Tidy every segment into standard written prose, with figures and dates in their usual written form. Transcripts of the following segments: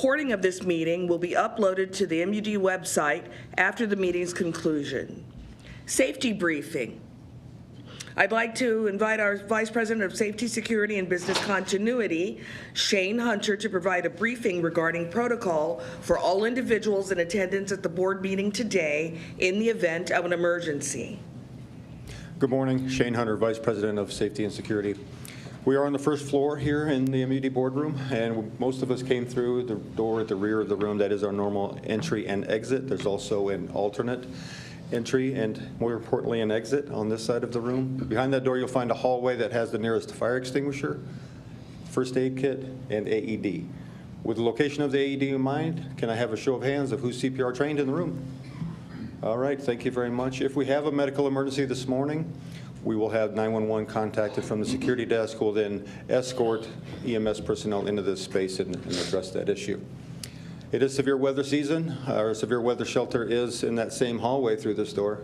recording of this meeting will be uploaded to the M.U.D website after the meeting's conclusion. Safety briefing. I'd like to invite our Vice President of Safety, Security, and Business Continuity, Shane Hunter, to provide a briefing regarding protocol for all individuals in attendance at the board meeting today in the event of an emergency. Good morning, Shane Hunter, Vice President of Safety and Security. We are on the first floor here in the M.U.D boardroom, and most of us came through the door at the rear of the room. That is our normal entry and exit. There's also an alternate entry and, more importantly, an exit on this side of the room. Behind that door, you'll find a hallway that has the nearest fire extinguisher, first aid kit, and AED. With the location of the AED in mind, can I have a show of hands of who's CPR trained in the room? All right, thank you very much. If we have a medical emergency this morning, we will have 911 contacted from the security desk, who will then escort EMS personnel into this space and address that issue. It is severe weather season. Our severe weather shelter is in that same hallway through this door.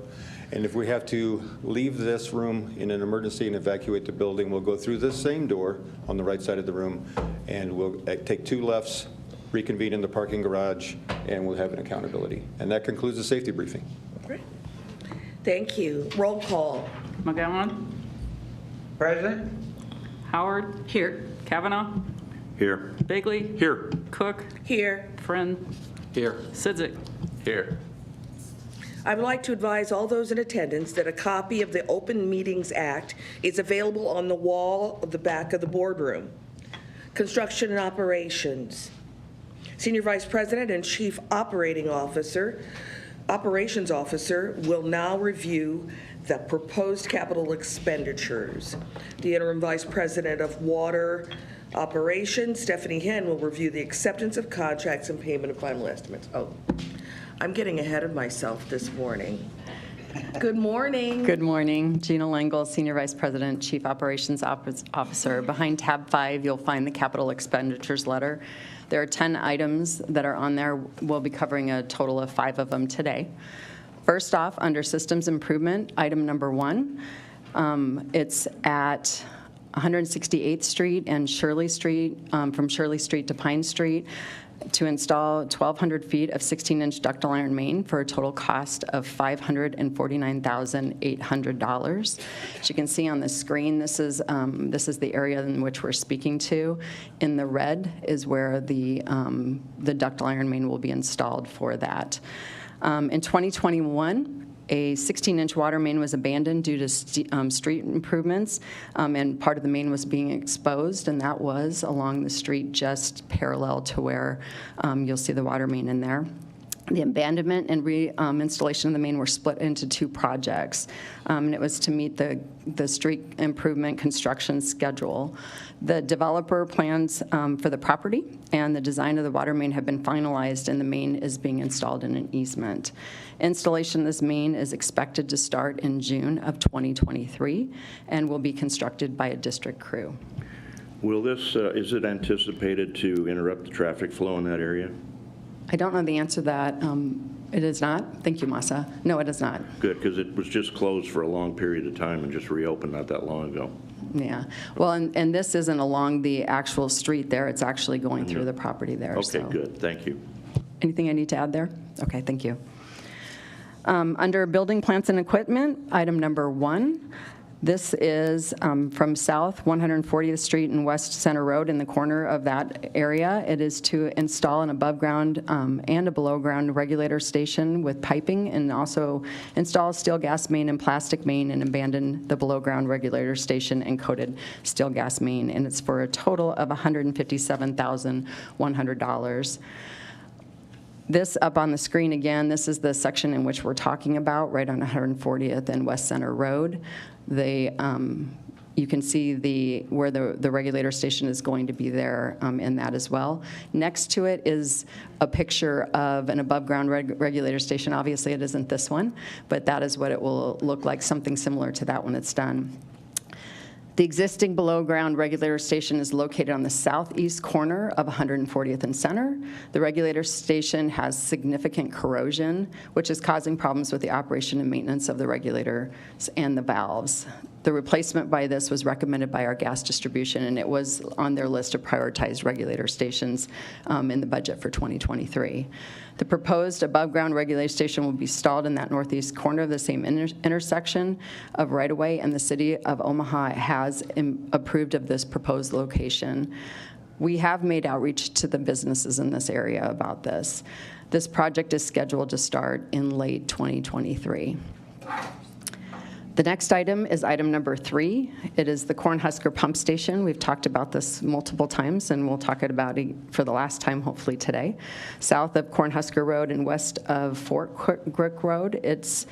And if we have to leave this room in an emergency and evacuate the building, we'll go through this same door on the right side of the room, and we'll take 2 lefts, reconvene in the parking garage, and we'll have an accountability. And that concludes the safety briefing. Great. Thank you. Roll call. McGowan? Present. Howard? Here. Kavanaugh? Here. Bagley? Here. Cook? Here. Friend? Here. Sidzik? Here. I would like to advise all those in attendance that a copy of the Open Meetings Act is available on the wall of the back of the boardroom. Construction and operations. Senior Vice President and Chief Operations Officer will now review the proposed capital expenditures. The Interim Vice President of Water Operations, Stephanie Henn, will review the acceptance of contracts and payment of final estimates. Oh, I'm getting ahead of myself this morning. Good morning. Good morning. Gina Langle, Senior Vice President, Chief Operations Officer. Behind tab 5, you'll find the capital expenditures letter. There are 10 items that are on there. We'll be covering a total of 5 of them today. First off, under systems improvement, item number 1, it's at 168th Street and Shirley Street, from Shirley Street to Pine Street, to install 1,200 feet of 16-inch ductile iron main for a total cost of $549,800. As you can see on the screen, this is the area in which we're speaking to. In the red is where the ductile iron main will be installed for that. In 2021, a 16-inch water main was abandoned due to street improvements, and part of the main was being exposed, and that was along the street just parallel to where you'll see the water main in there. The abandonment and installation of the main were split into 2 projects, and it was to meet the street improvement construction schedule. The developer plans for the property and the design of the water main have been finalized, and the main is being installed in an easement. Installation of this main is expected to start in June of 2023 and will be constructed by a district crew. Will this, is it anticipated to interrupt the traffic flow in that area? I don't know the answer to that. It is not. Thank you, Masa. No, it is not. Good, because it was just closed for a long period of time and just reopened not that long ago. Yeah. Well, and this isn't along the actual street there. It's actually going through the property there. Okay, so. good. Thank you. Anything I need to add there? Okay, thank you. Under building plants and equipment, item number 1. This is from South 140th Street and West Center Road in the corner of that area. It is to install an above ground and a below ground regulator station with piping, and also install steel gas main and plastic main and abandon the below ground regulator station and coated steel gas main. And it's for a total of $157,100. This up on the screen again, this is the section in which we're talking about, right on 140th and West Center Road. You can see where the regulator station is going to be there in that as well. Next to it is a picture of an above ground regulator station. Obviously it isn't this one, but that is what it will look like, something similar to that when it's done. The existing below-ground regulator station is located on the southeast corner of 140th and Center. The regulator station has significant corrosion, which is causing problems with the operation and maintenance of the regulators and the valves. The replacement by this was recommended by our gas distribution, and it was on their list of prioritized regulator stations in the budget for 2023. The proposed above-ground regulator station will be installed in that northeast corner of the same intersection of right-of-way, and the city of Omaha has approved of this proposed location. We have made outreach to the businesses in this area about this. This project is scheduled to start in late 2023. The next item is item number 3. It is the Cornhusker Pump Station. We've talked about this multiple times, and we'll talk about it for the last time, hopefully today. South of Cornhusker Road and west of Fort Quick Road, it's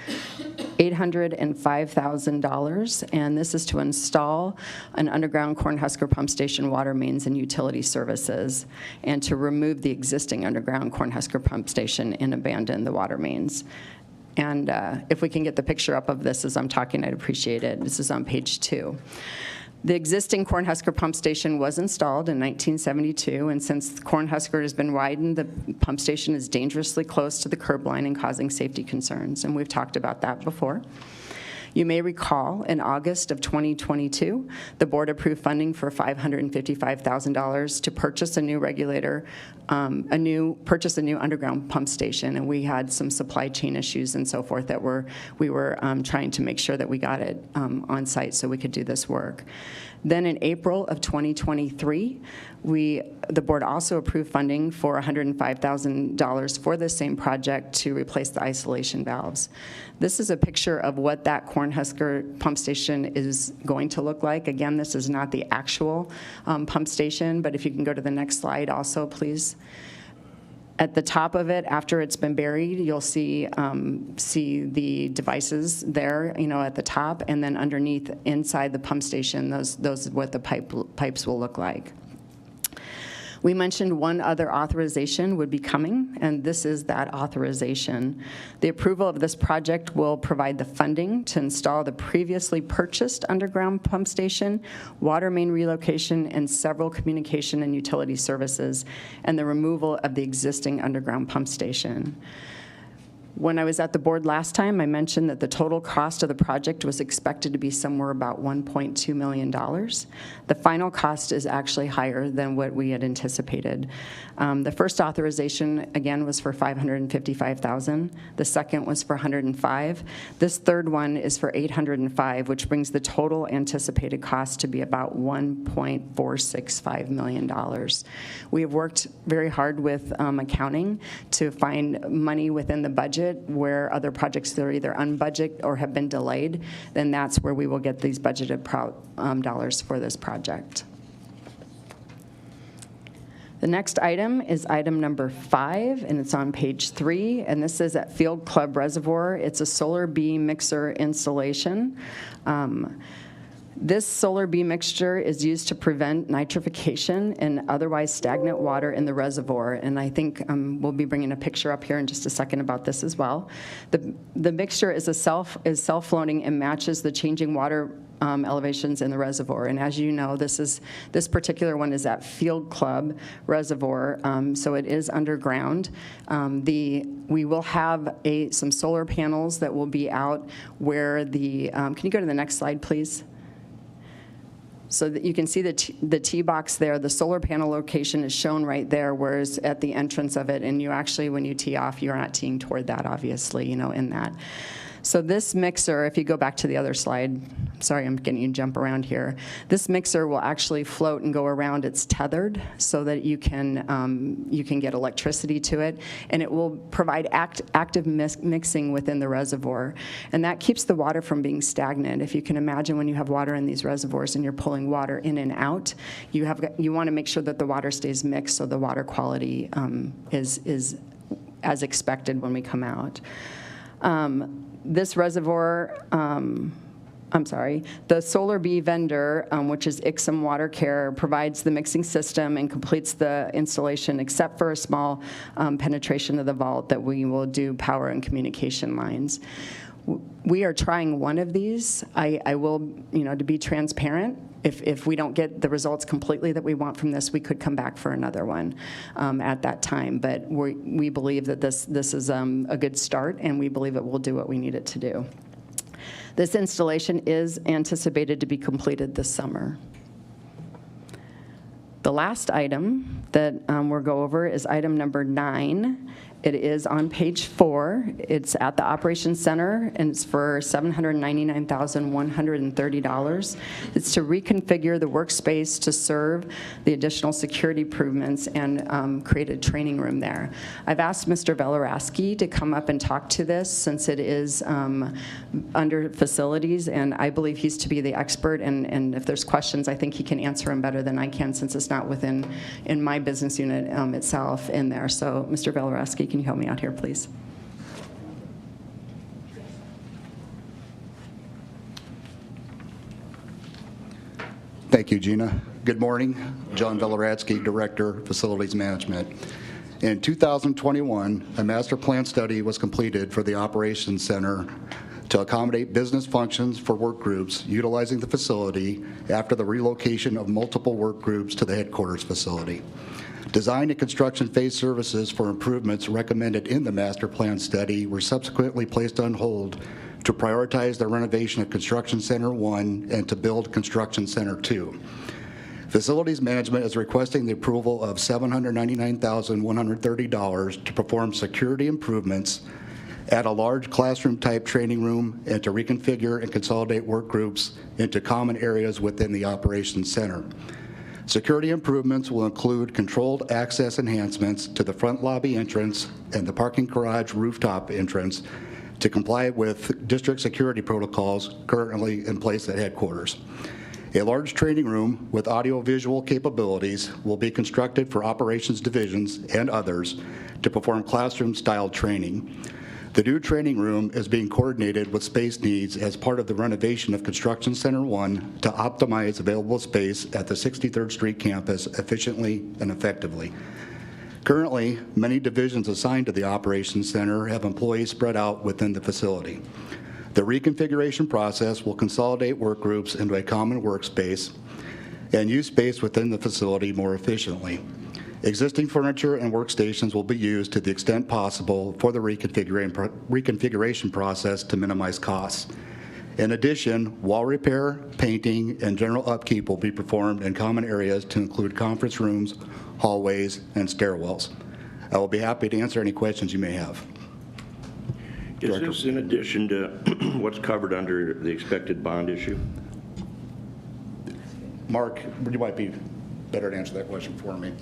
$805,000, and this is to install an underground Cornhusker Pump Station water mains and utility services, and to remove the existing underground Cornhusker Pump Station and abandon the water mains. And if we can get the picture up of this as I'm talking, I'd appreciate it. This is on page 2. The existing Cornhusker pump station was installed in 1972, and since Cornhusker has been widened, the pump station is dangerously close to the curb line and causing safety concerns, and we've talked about that before. You may recall in August of 2022, the board approved funding for $555,000 to purchase a new regulator, purchase a new underground pump station, and we had some supply chain issues and so forth that we were trying to make sure that we got it on site so we could do this work. Then in April of 2023, the board also approved funding for $105,000 for this same project to replace the isolation valves. This is a picture of what that Cornhusker pump station is going to look like. Again, this is not the actual pump station, but if you can go to the next slide also, please. At the top of it, after it's been buried, you'll see the devices there, at the top, and then underneath, inside the pump station, those are what the pipes will look like. We mentioned one other authorization would be coming, and this is that authorization. The approval of this project will provide the funding to install the previously purchased underground pump station, water main relocation, and several communication and utility services, and the removal of the existing underground pump station. When I was at the board last time, I mentioned that the total cost of the project was expected to be somewhere about $1.2 million. The final cost is actually higher than what we had anticipated. The first authorization, again, was for $555,000. The second was for $105,000. This third one is for $805,000, which brings the total anticipated cost to be about $1.465 million. We have worked very hard with accounting to find money within the budget where other projects that are either on budget or have been delayed, then that's where we will get these budgeted dollars for this project. The next item is item number 5, and it's on page 3, and this is at Field Club Reservoir. It's a solar bee mixer installation. This solar bee mixture is used to prevent nitrification and otherwise stagnant water in the reservoir, and I think we'll be bringing a picture up here in just a second about this as well. The mixture is self-floating and matches the changing water elevations in the reservoir, and as you know, this particular one is at Field Club Reservoir, so it is underground. We will have some solar panels that will be out where can you go to the next slide, please? So that you can see the tee box there, the solar panel location is shown right there, whereas at the entrance of it, and you actually, when you tee off, you're not teeing toward that, obviously, in that. So this mixer, if you go back to the other slide, sorry, I'm getting you to jump around here. This mixer will actually float and go around. It's tethered so that you can get electricity to it, and it will provide active mixing within the reservoir, and that keeps the water from being stagnant. If you can imagine when you have water in these reservoirs and you're pulling water in and out, you want to make sure that the water stays mixed so the water quality is as expected when we come out. This reservoir, the Solar Bee vendor, which is Ixom Water Care, provides the mixing system and completes the installation except for a small penetration of the vault that we will do power and communication lines. We are trying one of these. I will, to be transparent, if we don't get the results completely that we want from this, we could come back for another one at that time. But we believe that this is a good start, and we believe it will do what we need it to do. This installation is anticipated to be completed this summer. The last item that we'll go over is item number 9. It is on page 4. It's at the Operations Center, and it's for $799,130. It's to reconfigure the workspace to serve the additional security improvements and create a training room there. I've asked Mr. Velorowski to come up and talk to this since it is under facilities, and I believe he's to be the expert, and if there's questions, I think he can answer them better than I can since it's not within my business unit itself in there. So, Mr. Velorowski, can you help me out here, please? Thank you, Gina. Good morning. John Velorowski, Director, Facilities Management. In 2021, a master plan study was completed for the Operations Center to accommodate business functions for work groups utilizing the facility after the relocation of multiple work groups to the headquarters facility. Design and construction phase services for improvements recommended in the master plan study were subsequently placed on hold to prioritize the renovation of Construction Center 1 and to build Construction Center 2. Facilities Management is requesting the approval of $799,130 to perform security improvements at a large classroom-type training room and to reconfigure and consolidate work groups into common areas within the Operations Center. Security improvements will include controlled access enhancements to the front lobby entrance and the parking garage rooftop entrance to comply with district security protocols currently in place at headquarters. A large training room with audio-visual capabilities will be constructed for operations divisions and others to perform classroom-style training. The new training room is being coordinated with space needs as part of the renovation of Construction Center 1 to optimize available space at the 63rd Street campus efficiently and effectively. Currently, many divisions assigned to the Operations Center have employees spread out within the facility. The reconfiguration process will consolidate work groups into a common workspace and use space within the facility more efficiently. Existing furniture and workstations will be used to the extent possible for the reconfiguration process to minimize costs. In addition, wall repair, painting, and general upkeep will be performed in common areas to include conference rooms, hallways, and stairwells. I will be happy to answer any questions you may have. Is Director. this in addition to what's covered under the expected bond issue? Mark, you might be better to answer that question for me.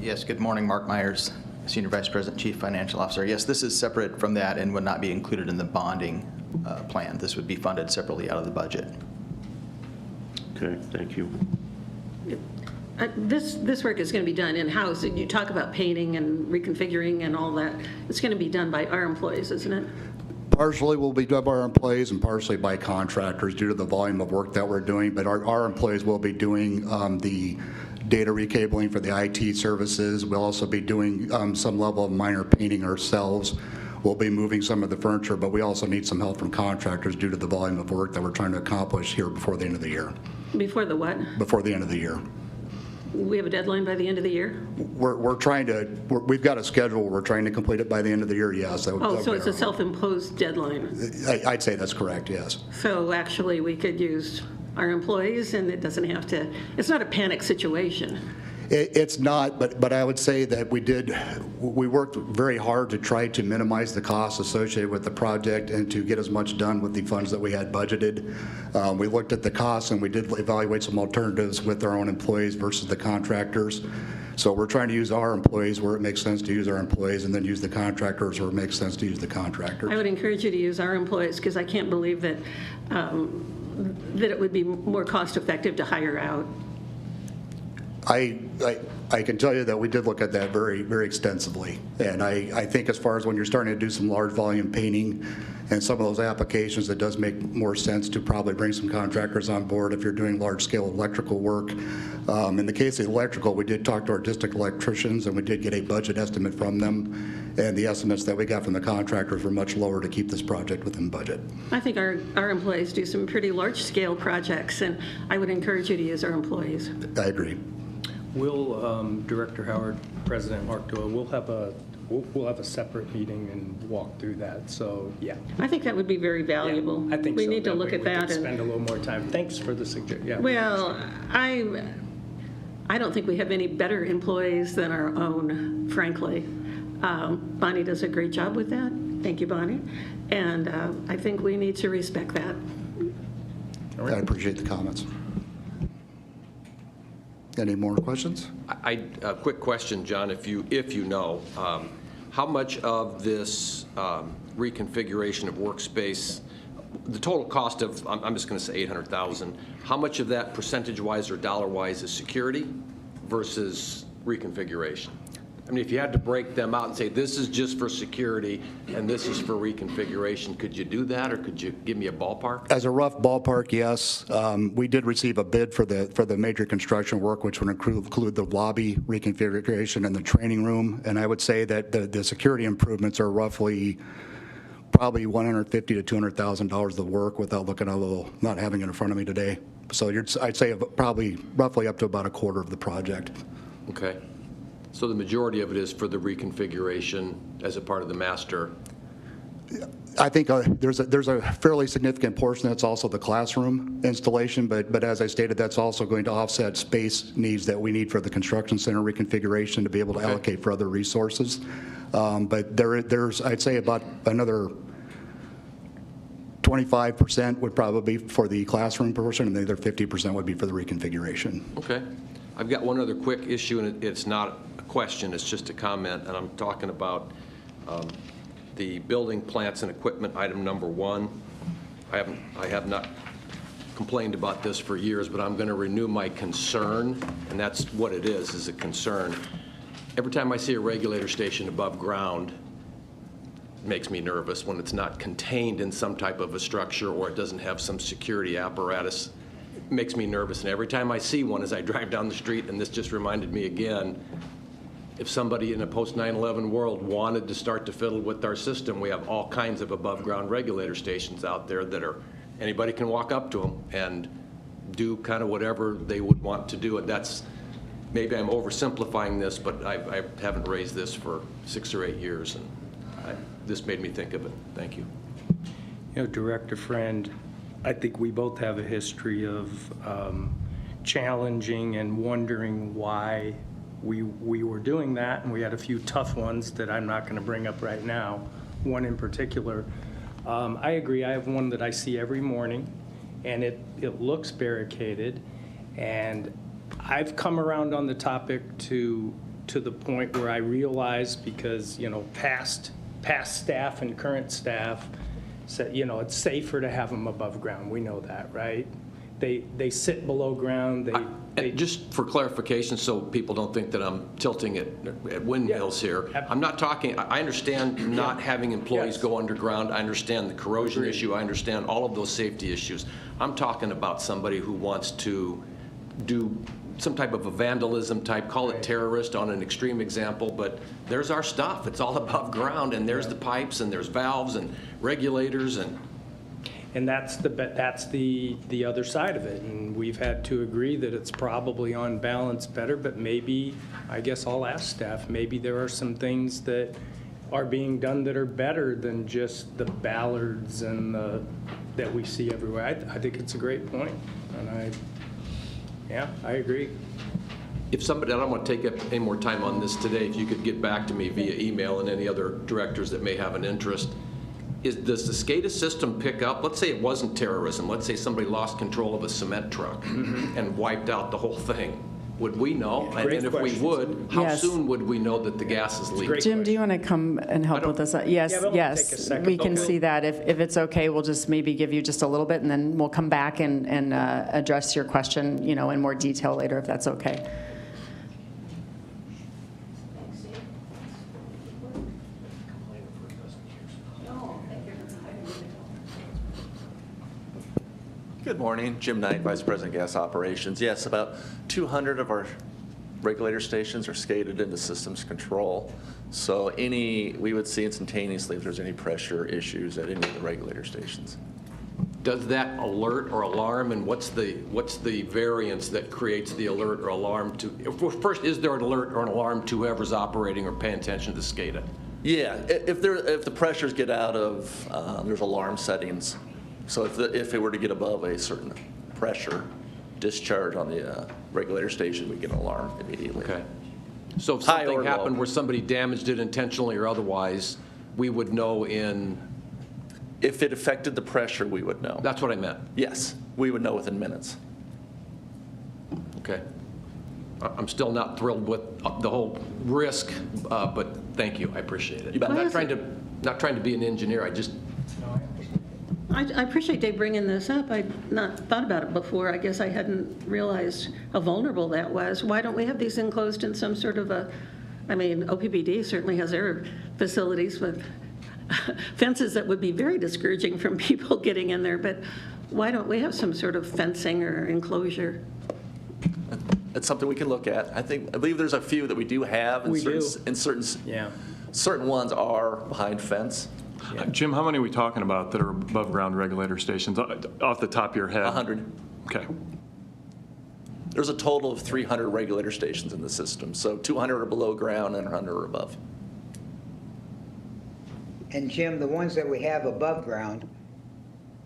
Yes, good morning, Mark Myers, Senior Vice President, Chief Financial Officer. Yes, this is separate from that and would not be included in the bonding plan. This would be funded separately out of the budget. Okay, thank you. This work is going to be done in-house. You talk about painting and reconfiguring and all that. It's going to be done by our employees, isn't it? Partially will be done by our employees and partially by contractors due to the volume of work that we're doing, but our employees will be doing the data recabling for the IT services. We'll also be doing some level of minor painting ourselves. We'll be moving some of the furniture, but we also need some help from contractors due to the volume of work that we're trying to accomplish here before the end of the year. Before the what? Before the end of the year. We have a deadline by the end of the year? We've got a schedule. We're trying to complete it by the end of the year, yes. Oh, so it's a self-imposed deadline. I'd say that's correct, yes. So actually, we could use our employees, and it doesn't have to, it's not a panic situation. It's not, but I would say that we worked very hard to try to minimize the costs associated with the project and to get as much done with the funds that we had budgeted. We looked at the costs and we did evaluate some alternatives with our own employees versus the contractors. So we're trying to use our employees where it makes sense to use our employees and then use the contractors where it makes sense to use the contractors. I would encourage you to use our employees because I can't believe that that it would be more cost effective to hire out. I can tell you that we did look at that very, very extensively. And I think as far as when you're starting to do some large volume painting and some of those applications, it does make more sense to probably bring some contractors on board if you're doing large scale electrical work. In the case of electrical, we did talk to our district electricians and we did get a budget estimate from them. And the estimates that we got from the contractors were much lower to keep this project within budget. I think our employees do some pretty large-scale projects, and I would encourage you to use our employees. I agree. We'll, Director Howard, President Mark Doyle, we'll have a separate meeting and walk through that, so, yeah. I think that would be very valuable. I think We so. need to That look way at we that. could spend a little more time. Thanks for the suggestion, yeah. Well, I don't think we have any better employees than our own, frankly. Bonnie does a great job with that. Thank you, Bonnie. And I think we need to respect that. I appreciate the comments. Any more questions? A quick question, John, if you know, how much of this reconfiguration of workspace, the total cost of, I'm just going to say 800,000, how much of that percentage-wise or dollar-wise is security versus reconfiguration? I mean, if you had to break them out and say, this is just for security and this is for reconfiguration, could you do that, or could you give me a ballpark? As a rough ballpark, yes. We did receive a bid for the major construction work, which would include the lobby reconfiguration and the training room. And I would say that the security improvements are roughly probably $150,000 to $200,000 of the work without looking at not having it in front of me today. So I'd say probably roughly up to about a quarter of the project. Okay. So the majority of it is for the reconfiguration as a part of the master. I think there's a fairly significant portion that's also the classroom installation, but as I stated, that's also going to offset space needs that we need for the construction center reconfiguration to be able to allocate for other resources. But there's, I'd say, about another 25% would probably be for the classroom portion, and the other 50% would be for the reconfiguration. Okay. I've got one other quick issue, and it's not a question, it's just a comment, and I'm talking about the building plants and equipment, item number 1. I have not complained about this for years, but I'm going to renew my concern, and that's what it is a concern. Every time I see a regulator station above ground, it makes me nervous when it's not contained in some type of a structure or it doesn't have some security apparatus. It makes me nervous, and every time I see one as I drive down the street, and this just reminded me again, if somebody in a post 9/11 world wanted to start to fiddle with our system, we have all kinds of above ground regulator stations out there that are, anybody can walk up to them and do kind of whatever they would want to do. And that's, maybe I'm oversimplifying this, but I haven't raised this for 6 or 8 years, and this made me think of it. Thank you. You know, Director Friend, I think we both have a history of challenging and wondering why we were doing that, and we had a few tough ones that I'm not going to bring up right now, one in particular. I agree. I have one that I see every morning, and it looks barricaded, and I've come around on the topic to the point where I realize, because, you know, past staff and current staff said, you know, it's safer to have them above ground. We know that, right? They sit below ground. And just for clarification, so people don't think that I'm tilting at windmills here, I'm not talking, I understand not having employees go underground. I understand the corrosion issue. I understand all of those safety issues. I'm talking about somebody who wants to do some type of a vandalism type, call it terrorist on an extreme example, but there's our stuff. It's all above ground, and there's the pipes, and there's valves and regulators, and that's the other side of it, and we've had to agree that it's probably on balance better, but maybe, I guess I'll ask staff, maybe there are some things that are being done that are better than just the ballards and that we see everywhere. I think it's a great point, and I agree. if somebody, I don't want to take up any more time on this today, if you could get back to me via email and any other directors that may have an interest, does the SCADA system pick up, let's say it wasn't terrorism, let's say somebody lost control of a cement truck and wiped out the whole thing. Would we know? And if we would, how soon would we know that the gas is leaking? Jim, do you want to come and help with this? Yes, yes, we can see that. If it's okay, we'll just maybe give you just a little bit, and then we'll come back and address your question, you know, in more detail later, if that's okay. Good morning. Jim Knight, Vice President, Gas Operations. Yes, about 200 of our regulator stations are skated into systems control. So we would see instantaneously if there's any pressure issues at any of the regulator stations. Does that alert or alarm, and what's the variance that creates the alert or alarm to, first, is there an alert or an alarm to whoever's operating or paying attention to the SCADA? Yeah, if the pressures get out of, there's alarm settings. So if it were to get above a certain pressure discharge on the regulator station, we get an alarm immediately. Okay. So if High or something low. happened where somebody damaged it intentionally or otherwise, we would know in? If it affected the pressure, we would know. That's what I meant. Yes, we would know within minutes. Okay. I'm still not thrilled with the whole risk, but thank you, I appreciate it. You bet. I'm not trying to be an engineer, I appreciate Dave bringing this up. I'd not thought about it before. I guess I hadn't realized how vulnerable that was. Why don't we have these enclosed in some sort of OPPD certainly has their facilities with fences that would be very discouraging from people getting in there, but why don't we have some sort of fencing or enclosure? It's something we can look at. I believe there's a few that we do have. Certain ones are behind fence. Jim, how many are we talking about that are above ground regulator stations off the top of your head? 100. Okay. There's a total of 300 regulator stations in the system. So 200 are below ground and 100 are above. And Jim, the ones that we have above ground,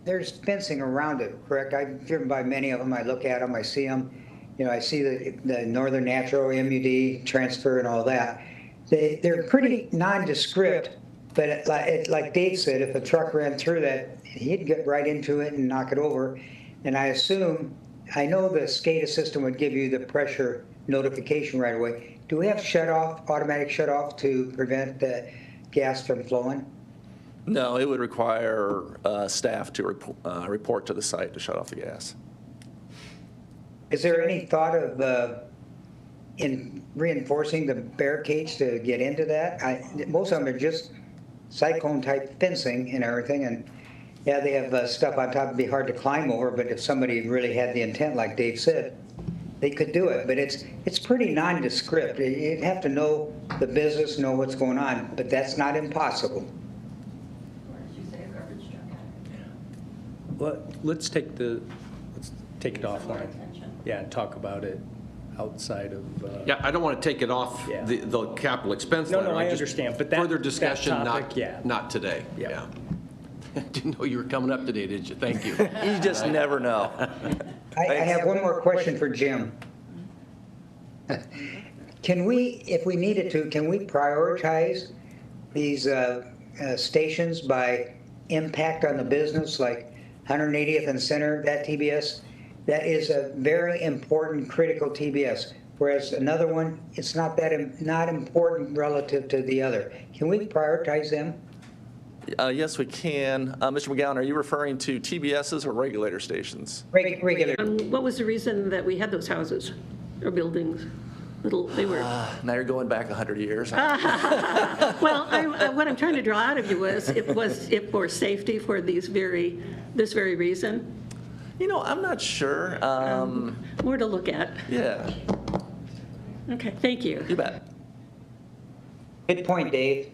there's fencing around it, correct? I've driven by many of them. I look at them, I see them. I see the Northern Natural, M.U.D, transfer and all that. They're pretty nondescript, but like Dave said, if a truck ran through that, he'd get right into it and knock it over. And I know the SCADA system would give you the pressure notification right away. Do we have automatic shut off to prevent the gas from flowing? No, it would require staff to report to the site to shut off the gas. Is there any thought of in reinforcing the barricades to get into that? Most of them are just cyclone-type fencing and everything, and yeah, they have stuff on top that'd be hard to climb over, but if somebody really had the intent, like Dave said, they could do it. But it's pretty nondescript. You'd have to know the business, know what's going on, but that's not impossible. Well, let's take it offline. Yeah, and talk about it outside of. Yeah, I don't want to take it off the capital expense line. No, I understand, but that further discussion, topic, not today. Yeah. Didn't know you were coming up today, did you? Thank you. You just never know. I have one more question for Jim. Can we, if we needed to, can we prioritize these stations by impact on the business, like 180th and Center, that TBS? That is a very important, critical TBS. Whereas another one, it's not important relative to the other. Can we prioritize them? Yes, we can. Mr. McGowan, are you referring to TBSs or regulator stations? Regular. What was the reason that we had those houses or buildings? They were. Now you're going back 100 years. Well, what I'm trying to draw out of you was it for safety for this very reason. I'm not sure. More to look at. Yeah. Okay, thank you. You bet. Good point, Dave.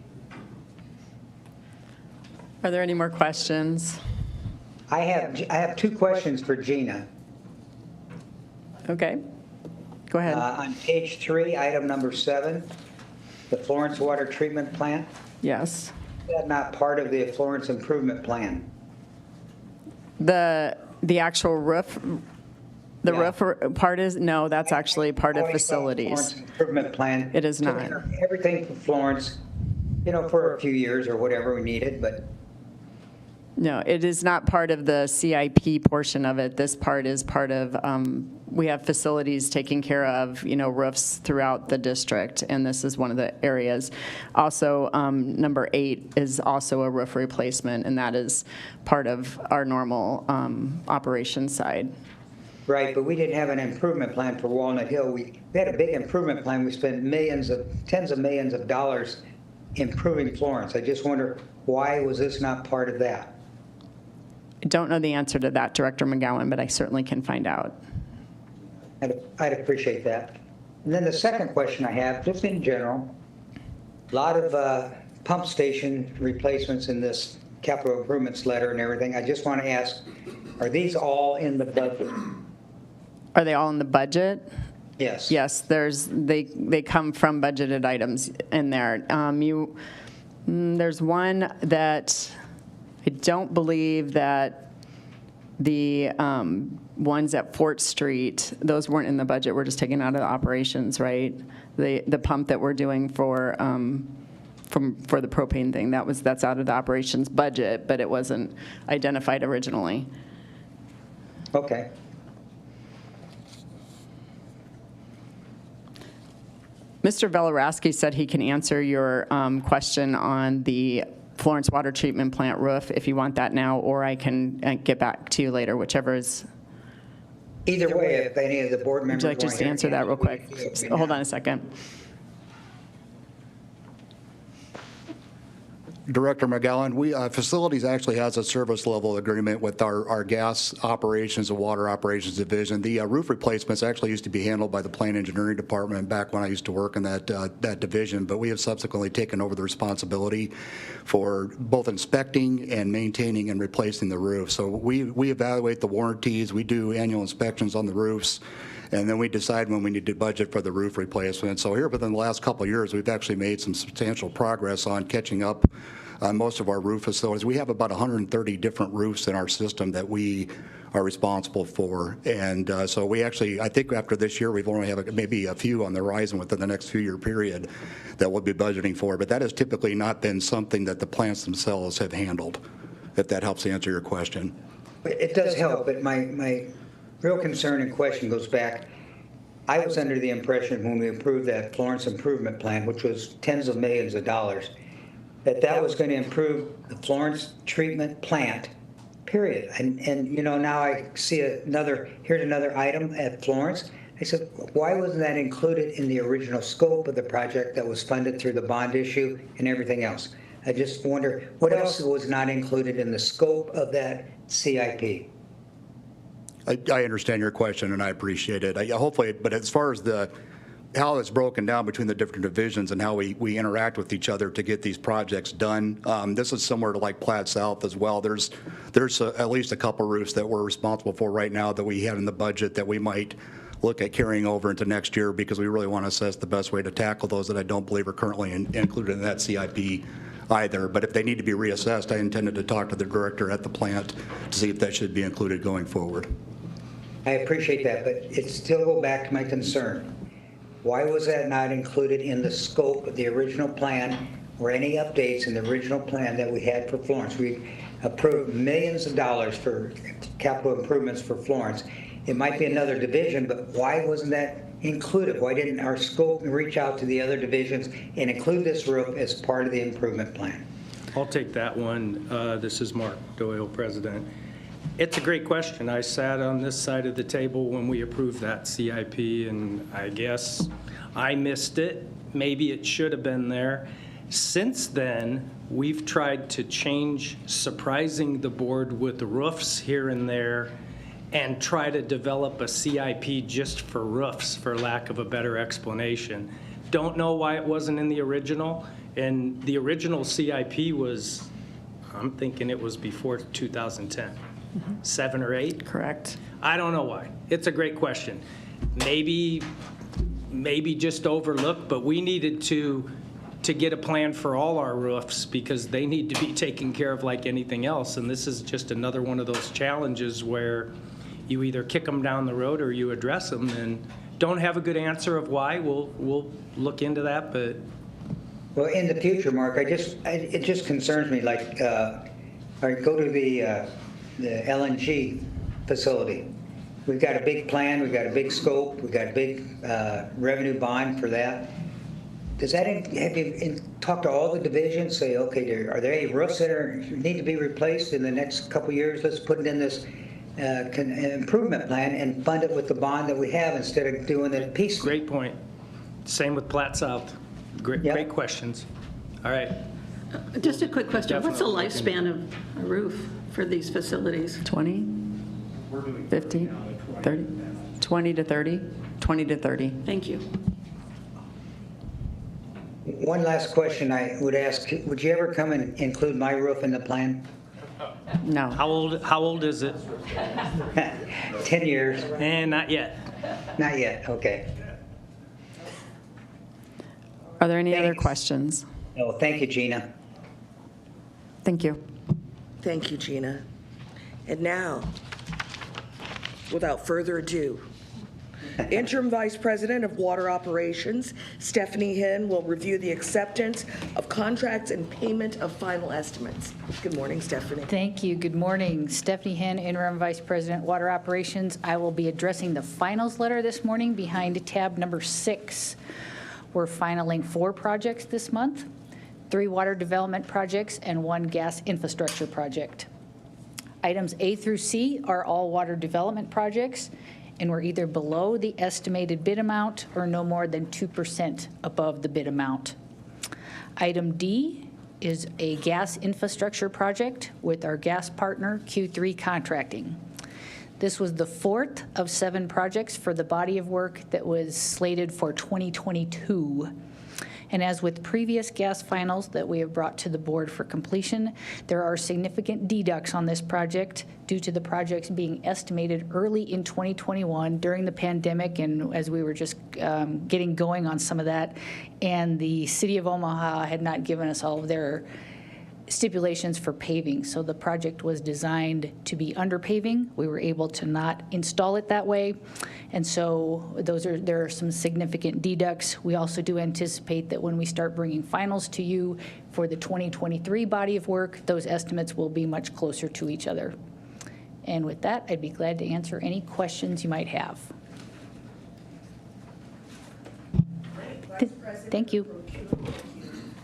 Are there any more questions? I have two questions for Gina. Okay, go ahead. On page 3, item number 7, the Florence Water Treatment Plant. Yes. Is that not part of the Florence Improvement Plan? The actual roof, roof part is, no, that's actually part of facilities. Florence Improvement Plan. It is not. Everything for Florence, for a few years or whatever we needed, but. No, it is not part of the CIP portion of it. This part is part of, we have facilities taking care of, roofs throughout the district, and this is one of the areas. Also, number 8 is also a roof replacement, and that is part of our normal operation side. Right, but we didn't have an improvement plan for Walnut Hill. We had a big improvement plan. We spent tens of millions of dollars improving Florence. I just wonder, why was this not part of that? I don't know the answer to that, Director McGowan, but I certainly can find out. I'd appreciate that. And then the second question I have, just in general, a lot of pump station replacements in this capital improvements letter and everything. I just want to ask, are these all in the budget? Are they all in the budget? Yes. Yes, they come from budgeted items in there. There's one that I don't believe that the ones at Fort Street, those weren't in the budget. We're just taking out of the operations, right? The pump that we're doing for the propane thing, that's out of the operations budget, but it wasn't identified originally. Okay. Mr. Velorowski said he can answer your question on the Florence Water Treatment Plant roof if you want that now, or I can get back to you later, whichever is. Either way, if any of the board members Would you like just to answer that real quick? Hold on a second. Director McGowan, facilities actually has a service level agreement with our gas operations and water operations division. The roof replacements actually used to be handled by the plant engineering department back when I used to work in that division, but we have subsequently taken over the responsibility for both inspecting and maintaining and replacing the roof. So we evaluate the warranties, we do annual inspections on the roofs, and then we decide when we need to budget for the roof replacement. So here within the last couple of years, we've actually made some substantial progress on catching up on most of our roof facilities. We have about 130 different roofs in our system that we are responsible for. And so we actually, I think after this year, we've only have maybe a few on the horizon within the next few-year period that we'll be budgeting for. But that has typically not been something that the plants themselves have handled, if that helps answer your question. It does help, but my real concern and question goes back. I was under the impression when we approved that Florence Improvement Plan, which was tens of millions of dollars, that was going to improve the Florence treatment plant, period. And you know, now I see here's another item at Florence. I said, why wasn't that included in the original scope of the project that was funded through the bond issue and everything else? I just wonder, what else was not included in the scope of that CIP? I understand your question, and I appreciate it. Hopefully, but as far as how it's broken down between the different divisions and how we interact with each other to get these projects done, this is similar to like Platte South as well. There's at least a couple roofs that we're responsible for right now that we had in the budget that we might look at carrying over into next year because we really want to assess the best way to tackle those that I don't believe are currently included in that CIP either. But if they need to be reassessed, I intended to talk to the director at the plant to see if that should be included going forward. I appreciate that, but it still go back to my concern. Why was that not included in the scope of the original plan or any updates in the original plan that we had for Florence? We approved millions of dollars for capital improvements for Florence. It might be another division, but why wasn't that included? Why didn't our scope reach out to the other divisions and include this roof as part of the improvement plan? I'll take that one. This is Mark Doyle, President. It's a great question. I sat on this side of the table when we approved that CIP, and I guess I missed it. Maybe it should have been there. Since then, we've tried to change, surprising the board with the roofs here and there, and try to develop a CIP just for roofs, for lack of a better explanation. Don't know why it wasn't in the original. And the original CIP was, I'm thinking it was before 2010. 7 or 8? Correct. I don't know why. It's a great question. Maybe just overlooked, but we needed to get a plan for all our roofs because they need to be taken care of like anything else. And this is just another one of those challenges where you either kick them down the road or you address them. And don't have a good answer of why. We'll look into that, but. Well, in the future, Mark, it just concerns me. Like, all right, go to the LNG facility. We've got a big plan, we've got a big scope, we've got a big revenue bond for that. Does that have you talked to all the divisions? Say, okay, are there any roofs that need to be replaced in the next couple of years? Let's put it in this improvement plan and fund it with the bond that we have instead of doing it piecemeal. Great point. Same with Platte South. Great questions. All right. Just a quick question. What's the Definitely. lifespan of a roof for these facilities? 20, 50, 30, 20 to 30, 20 to 30. Thank you. One last question I would ask, would you ever come and include my roof in the plan? No. How old is it? 10 years? And not yet. Not yet, okay. Are there any other Thanks. questions? Oh, thank you, Gina. Thank you. Thank you, Gina. And now, without further ado, Interim Vice President of Water Operations, Stephanie Hinn, will review the acceptance of contracts and payment of final estimates. Good morning, Stephanie. Thank you. Good morning. Stephanie Hinn, Interim Vice President, Water Operations. I will be addressing the finals letter this morning behind tab number 6. We're finaling 4 projects this month, 3 water development projects, and 1 gas infrastructure project. Items A through C are all water development projects, and we're either below the estimated bid amount or no more than 2% above the bid amount. Item D is a gas infrastructure project with our gas partner, Q3 Contracting. This was the 4th of 7 projects for the body of work that was slated for 2022. And as with previous gas finals that we have brought to the board for completion, there are significant deducts on this project due to the projects being estimated early in 2021 during the pandemic, and as we were just getting going on some of that, and the City of Omaha had not given us all of their stipulations for paving. So the project was designed to be under paving. We were able to not install it that way. And so there are some significant deducts. We also do anticipate that when we start bringing finals to you for the 2023 body of work, those estimates will be much closer to each other. And with that, I'd be glad to answer any questions you might have. Thank you.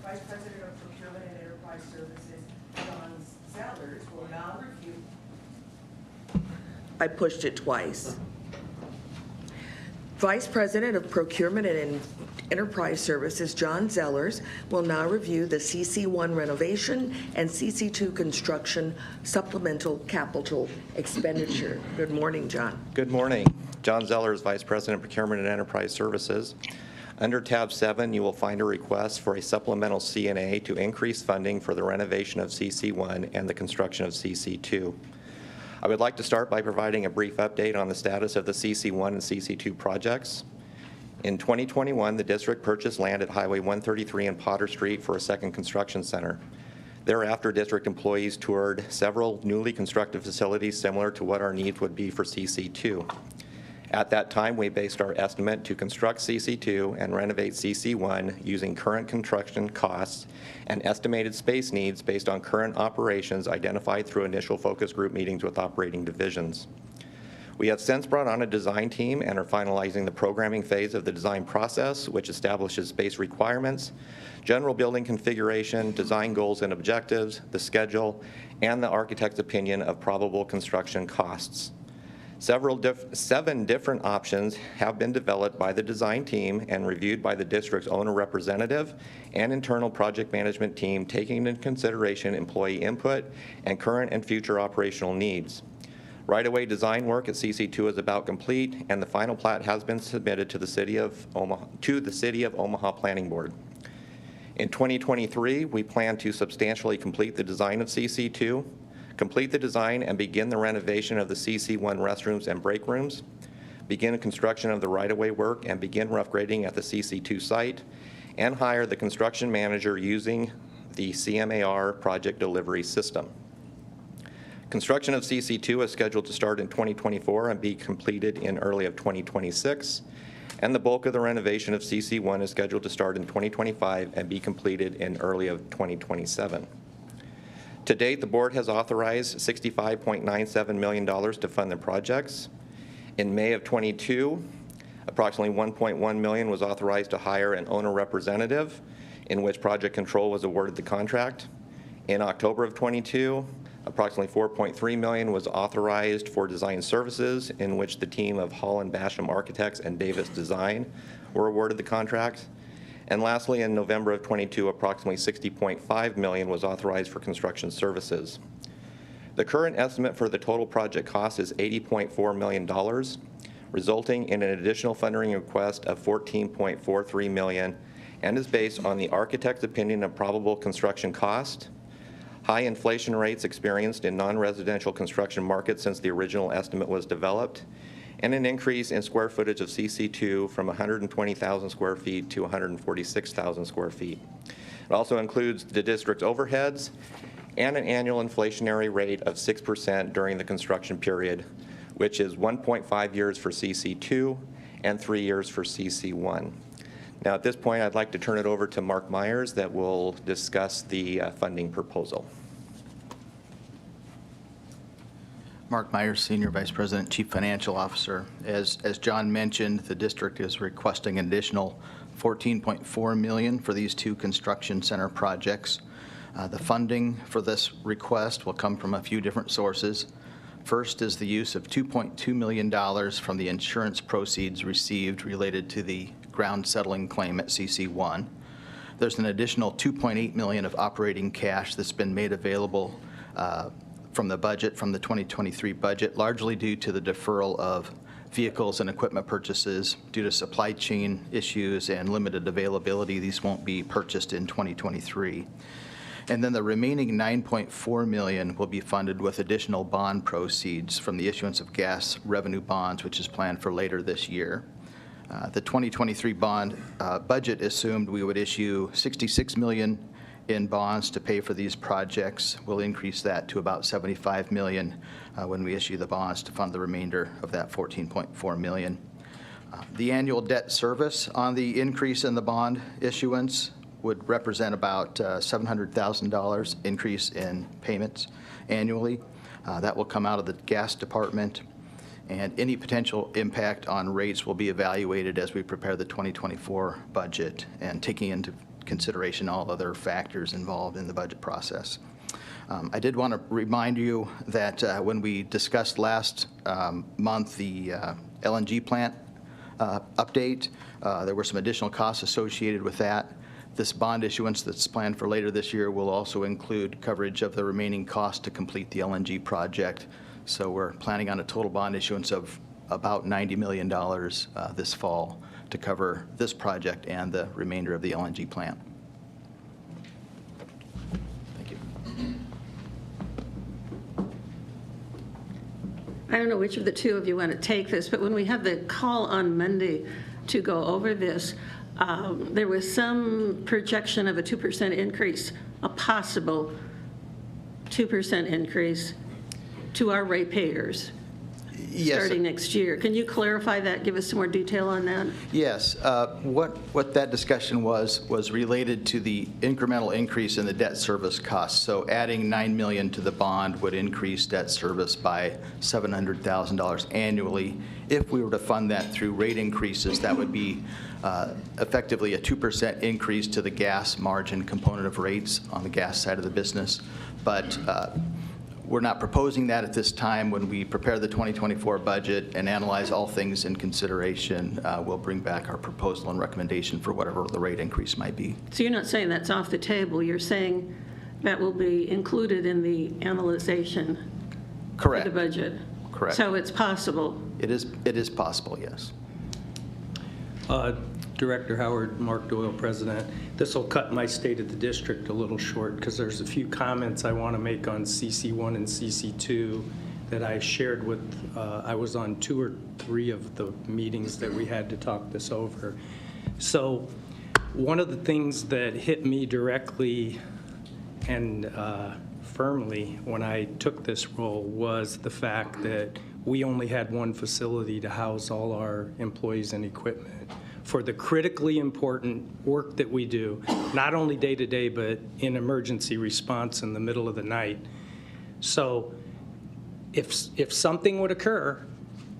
Vice President of Procurement and Enterprise Services, John Zellers, will now review. I pushed it twice. Vice President of Procurement and Enterprise Services, John Zellers, will now review the CC1 renovation and CC2 construction supplemental capital expenditure. Good morning, John. Good morning. John Zellers, Vice President of Procurement and Enterprise Services. Under tab 7, you will find a request for a supplemental CNA to increase funding for the renovation of CC1 and the construction of CC2. I would like to start by providing a brief update on the status of the CC1 and CC2 projects. In 2021, the district purchased land at Highway 133 and Potter Street for a second construction center. Thereafter, district employees toured several newly constructed facilities similar to what our needs would be for CC2. At that time, we based our estimate to construct CC2 and renovate CC1 using current construction costs and estimated space needs based on current operations identified through initial focus group meetings with operating divisions. We have since brought on a design team and are finalizing the programming phase of the design process, which establishes space requirements, general building configuration, design goals and objectives, the schedule, and the architect's opinion of probable construction costs. 7 different options have been developed by the design team and reviewed by the district's owner representative and internal project management team, taking into consideration employee input and current and future operational needs. Right-of-way design work at CC2 is about complete, and the final plat has been submitted to the City of Omaha Planning Board. In 2023, we plan to substantially complete the design of CC2, complete the design and begin the renovation of the CC1 restrooms and break rooms, begin construction of the right-of-way work and begin rough grading at the CC2 site, and hire the construction manager using the CMAR project delivery system. Construction of CC2 is scheduled to start in 2024 and be completed in early of 2026, and the bulk of the renovation of CC1 is scheduled to start in 2025 and be completed in early of 2027. To date, the board has authorized $65.97 million to fund the projects. In May of 22, approximately $1.1 million was authorized to hire an owner representative, in which Project Control was awarded the contract. In October of 22, approximately $4.3 million was authorized for design services, in which the team of Hall and Basham Architects and Davis Design were awarded the contract. And lastly, in November of 22, approximately $60.5 million was authorized for construction services. The current estimate for the total project cost is $80.4 million, resulting in an additional funding request of $14.43 million, and is based on the architect's opinion of probable construction cost, high inflation rates experienced in non-residential construction markets since the original estimate was developed, and an increase in square footage of CC2 from 120,000 square feet to 146,000 square feet. It also includes the district's overheads and an annual inflationary rate of 6% during the construction period, which is 1.5 years for CC2 and 3 years for CC1. Now, at this point, I'd like to turn it over to Mark Myers that will discuss the funding proposal. Mark Myers, Senior Vice President, Chief Financial Officer. As John mentioned, the district is requesting an additional $14.4 million for these two construction center projects. The funding for this request will come from a few different sources. First is the use of $2.2 million from the insurance proceeds received related to the ground settling claim at CC1. There's an additional $2.8 million of operating cash that's been made available from the budget, from the 2023 budget, largely due to the deferral of vehicles and equipment purchases due to supply chain issues and limited availability. These won't be purchased in 2023. And then the remaining $9.4 million will be funded with additional bond proceeds from the issuance of gas revenue bonds, which is planned for later this year. The 2023 bond budget assumed we would issue $66 million in bonds to pay for these projects. We'll increase that to about $75 million when we issue the bonds to fund the remainder of that $14.4 million. The annual debt service on the increase in the bond issuance would represent about $700,000 increase in payments annually. That will come out of the gas department, and any potential impact on rates will be evaluated as we prepare the 2024 budget and taking into consideration all other factors involved in the budget process. I did want to remind you that when we discussed last month the LNG plant update, there were some additional costs associated with that. This bond issuance that's planned for later this year will also include coverage of the remaining cost to complete the LNG project. So we're planning on a total bond issuance of about $90 million this fall to cover this project and the remainder of the LNG plant. Thank you. I don't know which of the two of you want to take this, but when we had the call on Monday to go over this, there was some projection of a 2% increase, a possible 2% increase to our ratepayers starting next year. Can you clarify that? Give us some more detail on that? Yes. What that discussion was related to the incremental increase in the debt service costs. So adding $9 million to the bond would increase debt service by $700,000 annually. If we were to fund that through rate increases, that would be effectively a 2% increase to the gas margin component of rates on the gas side of the business. But we're not proposing that at this time. When we prepare the 2024 budget and analyze all things in consideration, we'll bring back our proposal and recommendation for whatever the rate increase might be. So you're not saying that's off the table. You're saying that will be included in the analyzation Correct. of the budget. Correct. So it's possible. It is possible, yes. Director Howard, Mark Doyle, President. This will cut my state of the district a little short because there's a few comments I want to make on CC1 and CC2 that I shared with, I was on 2 or 3 of the meetings that we had to talk this over. So one of the things that hit me directly and firmly when I took this role was the fact that we only had one facility to house all our employees and equipment for the critically important work that we do, not only day to day, but in emergency response in the middle of the night. So if something would occur,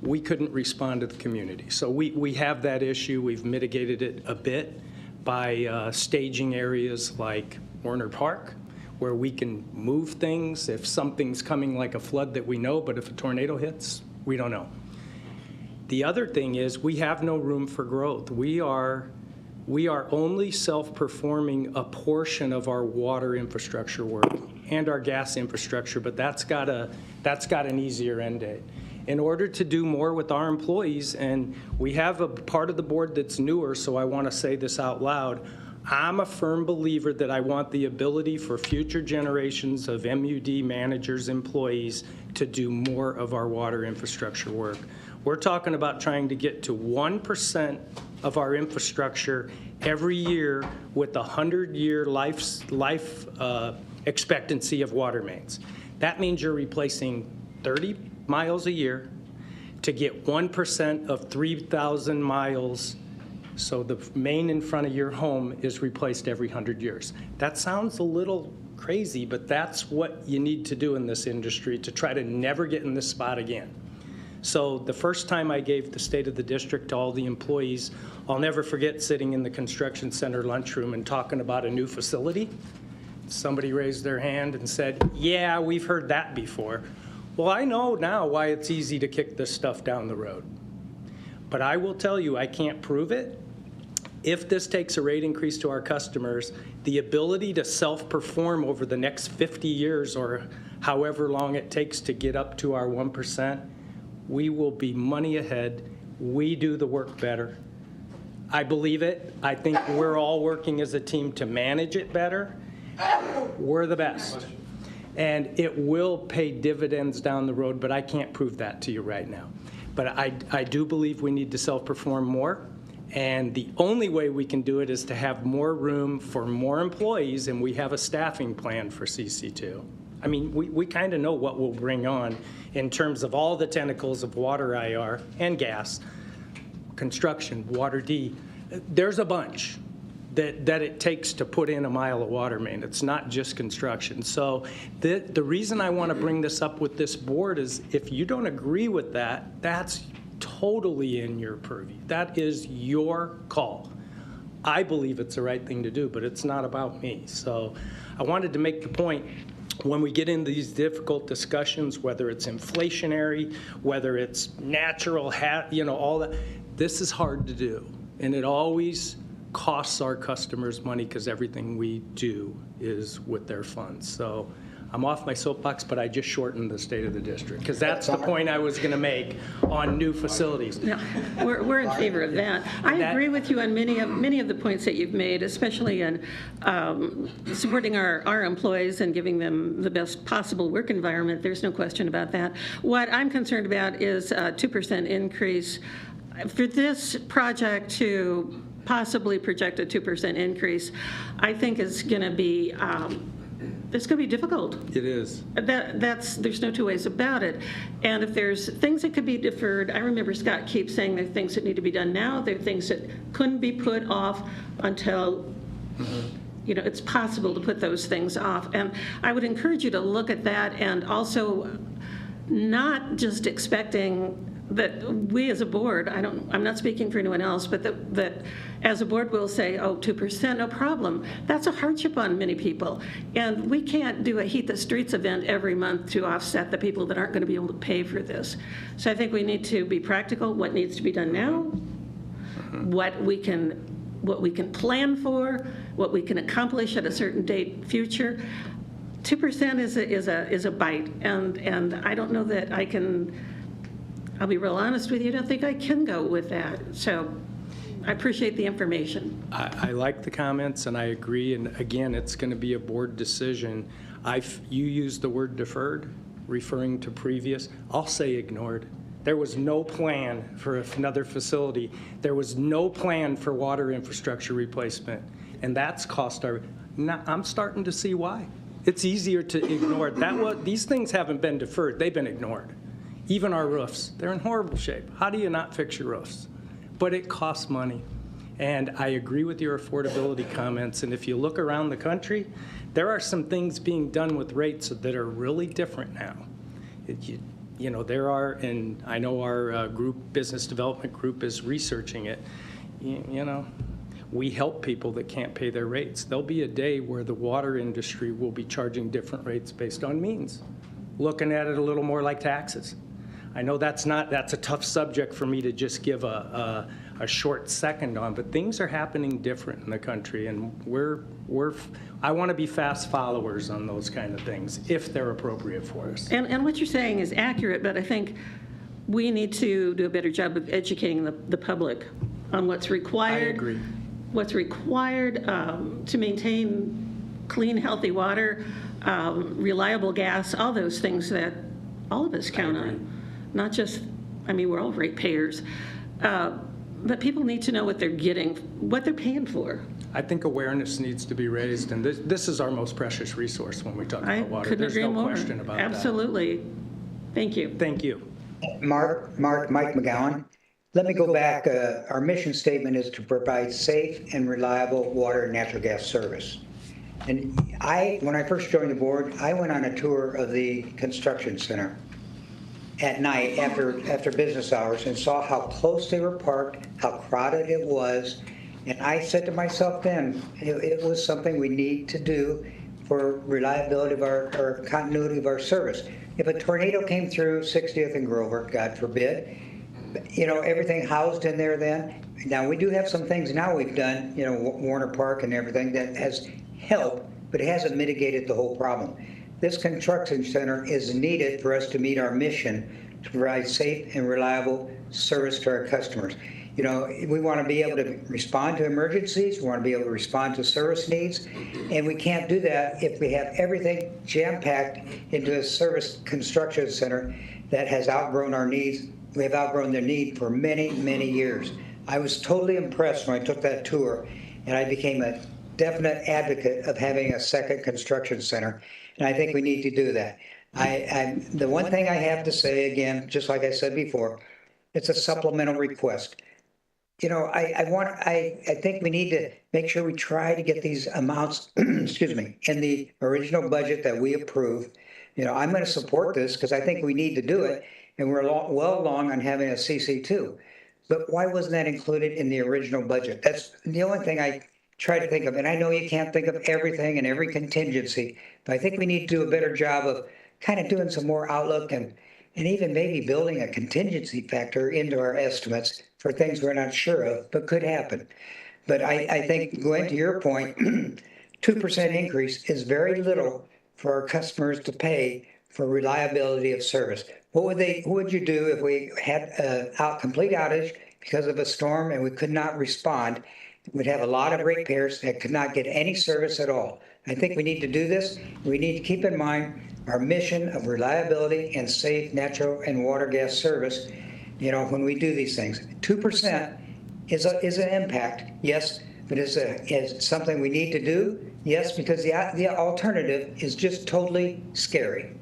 we couldn't respond to the community. So we have that issue. We've mitigated it a bit by staging areas like Warner Park, where we can move things if something's coming like a flood that we know, but if a tornado hits, we don't know. The other thing is we have no room for growth. We are We are only self-performing a portion of our water infrastructure work and our gas infrastructure, but that's got an easier end date. In order to do more with our employees, and we have a part of the board that's newer, so I want to say this out loud, I'm a firm believer that I want the ability for future generations of M.U.D. managers, employees, to do more of our water infrastructure work. We're talking about trying to get to 1% of our infrastructure every year with a 100-year life expectancy of water mains. That means you're replacing 30 miles a year to get 1% of 3,000 miles. So the main in front of your home is replaced every 100 years. That sounds a little crazy, but that's what you need to do in this industry to try to never get in this spot again. So the first time I gave the State of the District to all the employees, I'll never forget sitting in the construction center lunchroom and talking about a new facility. Somebody raised their hand and said, yeah, we've heard that before. Well, I know now why it's easy to kick this stuff down the road. But I will tell you, I can't prove it. If this takes a rate increase to our customers, the ability to self-perform over the next 50 years or however long it takes to get up to our 1%, we will be money ahead. We do the work better. I believe it. I think we're all working as a team to manage it better. We're the best. And it will pay dividends down the road, but I can't prove that to you right now. But I do believe we need to self-perform more. And the only way we can do it is to have more room for more employees, and we have a staffing plan for CC2. I mean, we kind of know what we'll bring on in terms of all the tentacles of water IR and gas, construction, water D. There's a bunch that it takes to put in a mile of water main. It's not just construction. So the reason I want to bring this up with this board is if you don't agree with that, that's totally in your purview. That is your call. I believe it's the right thing to do, but it's not about me. So I wanted to make the point, when we get into these difficult discussions, whether it's inflationary, whether it's natural, all that, this is hard to do. And it always costs our customers money because everything we do is with their funds. So I'm off my soapbox, but I just shortened the State of the District because that's the point I was going to make on new facilities. No, we're in favor of that. I agree with you on many of the points that you've made, especially in supporting our employees and giving them the best possible work environment. There's no question about that. What I'm concerned about is a 2% increase. For this project to possibly project a 2% increase, I think is going to be it's going to be difficult. It is. There's no two ways about it. And if there's things that could be deferred, I remember Scott keeps saying there are things that need to be done now. There are things that couldn't be put off until, it's possible to put those things off. And I would encourage you to look at that and also not just expecting that we as a board, I'm not speaking for anyone else, but that as a board we'll say, oh, 2%, no problem. That's a hardship on many people. And we can't do a Heat the Streets event every month to offset the people that aren't going to be able to pay for this. So I think we need to be practical, what needs to be done now, what we can plan for, what we can accomplish at a certain date future. 2% is a bite, and I don't know that I can. I'll be real honest with you, I don't think I can go with that. So I appreciate the information. I like the comments, and I agree. And again, it's going to be a board decision. You used the word deferred, referring to previous. I'll say ignored. There was no plan for another facility. There was no plan for water infrastructure replacement. And that's cost our, I'm starting to see why. It's easier to ignore. These things haven't been deferred, they've been ignored. Even our roofs, they're in horrible shape. How do you not fix your roofs? But it costs money. And I agree with your affordability comments. And if you look around the country, there are some things being done with rates that are really different now. There are, and I know our business development group is researching it. We help people that can't pay their rates. There'll be a day where the water industry will be charging different rates based on means, looking at it a little more like taxes. I know that's a tough subject for me to just give a a short second on, but things are happening different in the country, and I want to be fast followers on those kind of things, if they're appropriate for us. And what you're saying is accurate, but I think we need to do a better job of educating the public on what's required. I agree. What's required to maintain clean, healthy water, reliable gas, all those things that all of us count on. Not just, I mean, we're all ratepayers, but people need to know what they're getting, what they're paying for. I think awareness needs to be raised, and this is our most precious resource when we talk about water. Couldn't There's agree no more. question about that. Absolutely. Thank you. Thank you. Mike McGowan. Let me go back. Our mission statement is to provide safe and reliable water and natural gas service. And when I first joined the board, I went on a tour of the construction center at night after business hours and saw how close they were parked, how crowded it was. And I said to myself then, it was something we need to do for reliability of our continuity of our service. If a tornado came through 60th and Grover, God forbid, everything housed in there then. Now, we do have some things now we've done, Warner Park and everything that has helped, but it hasn't mitigated the whole problem. This construction center is needed for us to meet our mission to provide safe and reliable service to our customers. We want to be able to respond to emergencies. We want to be able to respond to service needs. And we can't do that if we have everything jam-packed into a service construction center that has outgrown our needs. We have outgrown their need for many, many years. I was totally impressed when I took that tour, and I became a definite advocate of having a second construction center. And I think we need to do that. The one thing I have to say, again, just like I said before, it's a supplemental request. I think we need to make sure we try to get these amounts, excuse me, in the original budget that we approve. I'm going to support this because I think we need to do it, and we're well along on having a CC2. But why wasn't that included in the original budget? That's the only thing I try to think of. And I know you can't think of everything and every contingency, but I think we need to do a better job of kind of doing some more outlook and even maybe building a contingency factor into our estimates for things we're not sure of, but could happen. But I think, Gwen, to your point, 2% increase is very little for our customers to pay for reliability of service. What would you do if we had a complete outage because of a storm and we could not respond? We'd have a lot of ratepayers that could not get any service at all. I think we need to do this. We need to keep in mind our mission of reliability and safe natural and water gas service, when we do these things. 2% is an impact, yes, but is something we need to do, yes, because the alternative is just totally scary.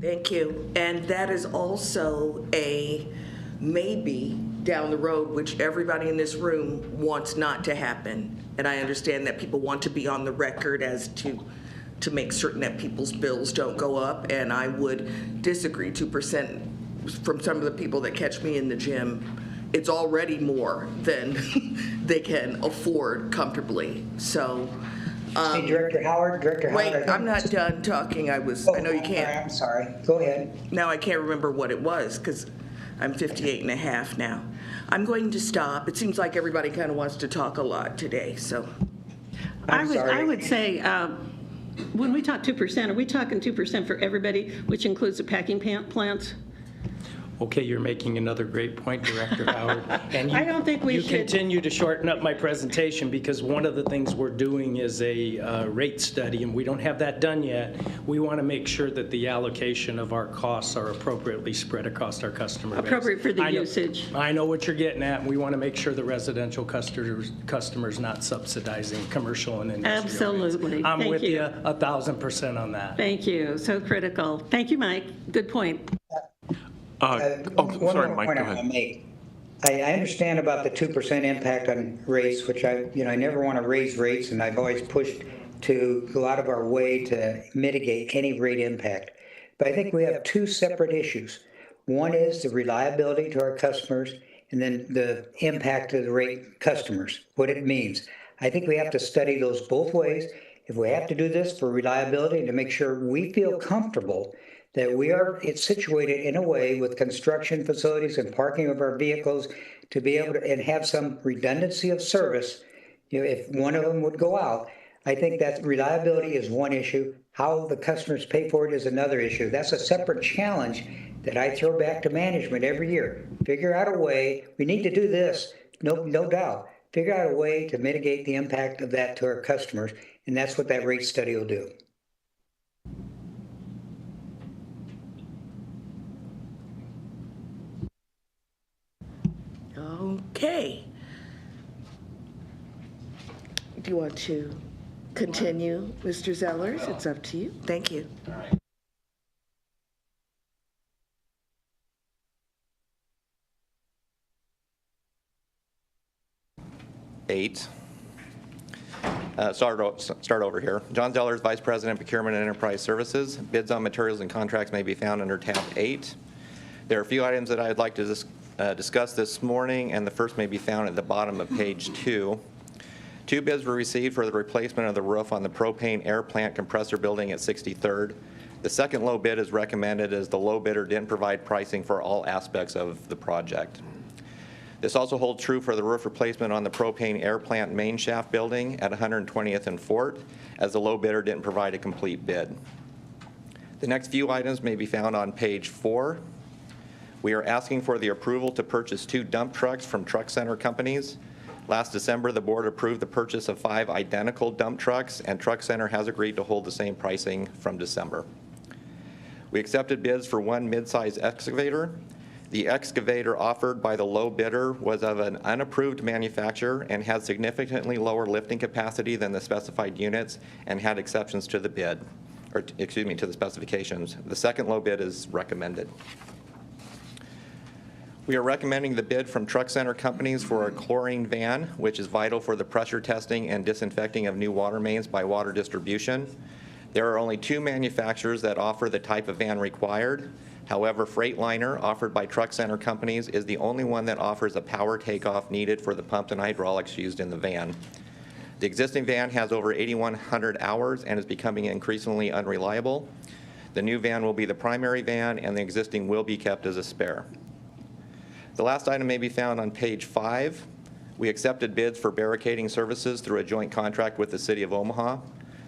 Thank you. And that is also a maybe down the road, which everybody in this room wants not to happen. And I understand that people want to be on the record as to make certain that people's bills don't go up. And I would disagree. 2% from some of the people that catch me in the gym, it's already more than they can afford comfortably. So. Hey, Director Howard. Wait, I'm not done talking. I know you can't. I'm sorry. Go ahead. Now I can't remember what it was because I'm 58 and a half now. I'm going to stop. It seems like everybody kind of wants to talk a lot today, so. I would say, when we talk 2%, are we talking 2% for everybody, which includes the packing plants? Okay, you're making another great point, Director Howard. And I don't think we should. You continue to shorten up my presentation because one of the things we're doing is a rate study, and we don't have that done yet. We want to make sure that the allocation of our costs are appropriately spread across our customer base. Appropriate for the usage. I know what you're getting at. We want to make sure the residential customers not subsidizing commercial and industrial Absolutely. rates. I'm Thank with you. you 1,000% on that. Thank you. So critical. Thank you, Mike. Good point. Sorry, Mike, go ahead. I understand about the 2% impact on rates, which I never want to raise rates, and I've always pushed to go out of our way to mitigate any rate impact. But I think we have two separate issues. One is the reliability to our customers, and then the impact to the rate customers, what it means. I think we have to study those both ways. If we have to do this for reliability to make sure we feel comfortable that it's situated in a way with construction facilities and parking of our vehicles to be able to, and have some redundancy of service, if one of them would go out. I think that reliability is one issue. How the customers pay for it is another issue. That's a separate challenge that I throw back to management every year. Figure out a way, we need to do this, no doubt. Figure out a way to mitigate the impact of that to our customers, and that's what that rate study will do. Okay. Do you want to continue, Mr. Zellers? It's up to you. Thank you. 8. Start over here. John Zellers, Vice President, Procurement and Enterprise Services. Bids on materials and contracts may be found under tab 8. There are a few items that I'd like to discuss this morning, and the first may be found at the bottom of page 2. 2 bids were received for the replacement of the roof on the propane air plant compressor building at 63rd. The second low bid is recommended as the low bidder didn't provide pricing for all aspects of the project. This also holds true for the roof replacement on the propane air plant main shaft building at 120th and Fort, as the low bidder didn't provide a complete bid. The next few items may be found on page 4. We are asking for the approval to purchase 2 dump trucks from Truck Center companies. Last December, the board approved the purchase of 5 identical dump trucks, and Truck Center has agreed to hold the same pricing from December. We accepted bids for 1 mid-size excavator. The excavator offered by the low bidder was of an unapproved manufacturer and had significantly lower lifting capacity than the specified units and had exceptions to the bid, or excuse me, to the specifications. The second low bid is recommended. We are recommending the bid from Truck Center companies for a chlorine van, which is vital for the pressure testing and disinfecting of new water mains by water distribution. There are only 2 manufacturers that offer the type of van required. However, Freightliner, offered by Truck Center companies, is the only one that offers a power takeoff needed for the pumps and hydraulics used in the van. The existing van has over 8,100 hours and is becoming increasingly unreliable. The new van will be the primary van, and the existing will be kept as a spare. The last item may be found on page 5. We accepted bids for barricading services through a joint contract with the City of Omaha.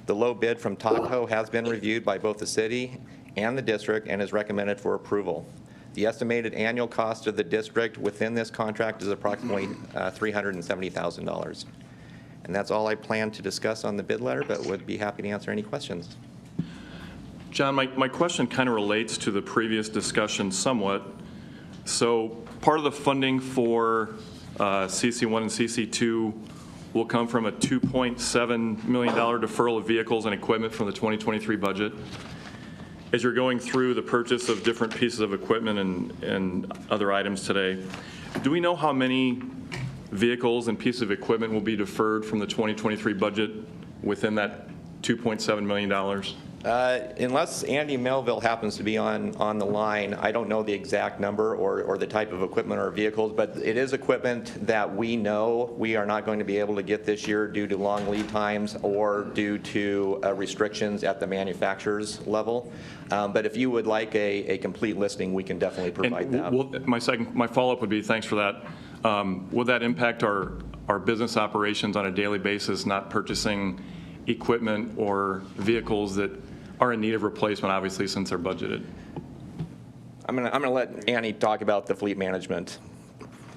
The low bid from Tahoe has been reviewed by both the city and the district and is recommended for approval. The estimated annual cost of the district within this contract is approximately $370,000. And that's all I plan to discuss on the bid letter, but would be happy to answer any questions. John, my question kind of relates to the previous discussion somewhat. So part of the funding for CC1 and CC2 will come from a $2.7 million deferral of vehicles and equipment from the 2023 budget. As you're going through the purchase of different pieces of equipment and other items today, do we know how many vehicles and pieces of equipment will be deferred from the 2023 budget within that $2.7 million? Unless Andy Melville happens to be on the line, I don't know the exact number or the type of equipment or vehicles, but it is equipment that we know we are not going to be able to get this year due to long lead times or due to restrictions at the manufacturer's level. But if you would like a complete listing, we can definitely provide that. My follow-up would be, thanks for that. Will that impact our business operations on a daily basis, not purchasing equipment or vehicles that are in need of replacement, obviously, since they're budgeted? I'm gonna let Annie talk about the fleet management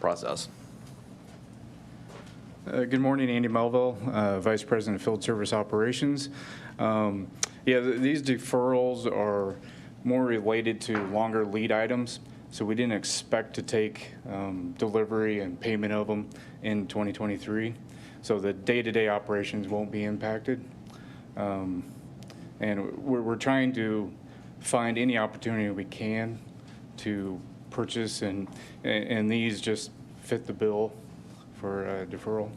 process. Good morning, Andy Melville, Vice President of Field Service Operations. These deferrals are more related to longer lead items, so we didn't expect to take delivery and payment of them in 2023. So the day-to-day operations won't be impacted. And we're trying to find any opportunity we can to purchase, and these just fit the bill for deferral.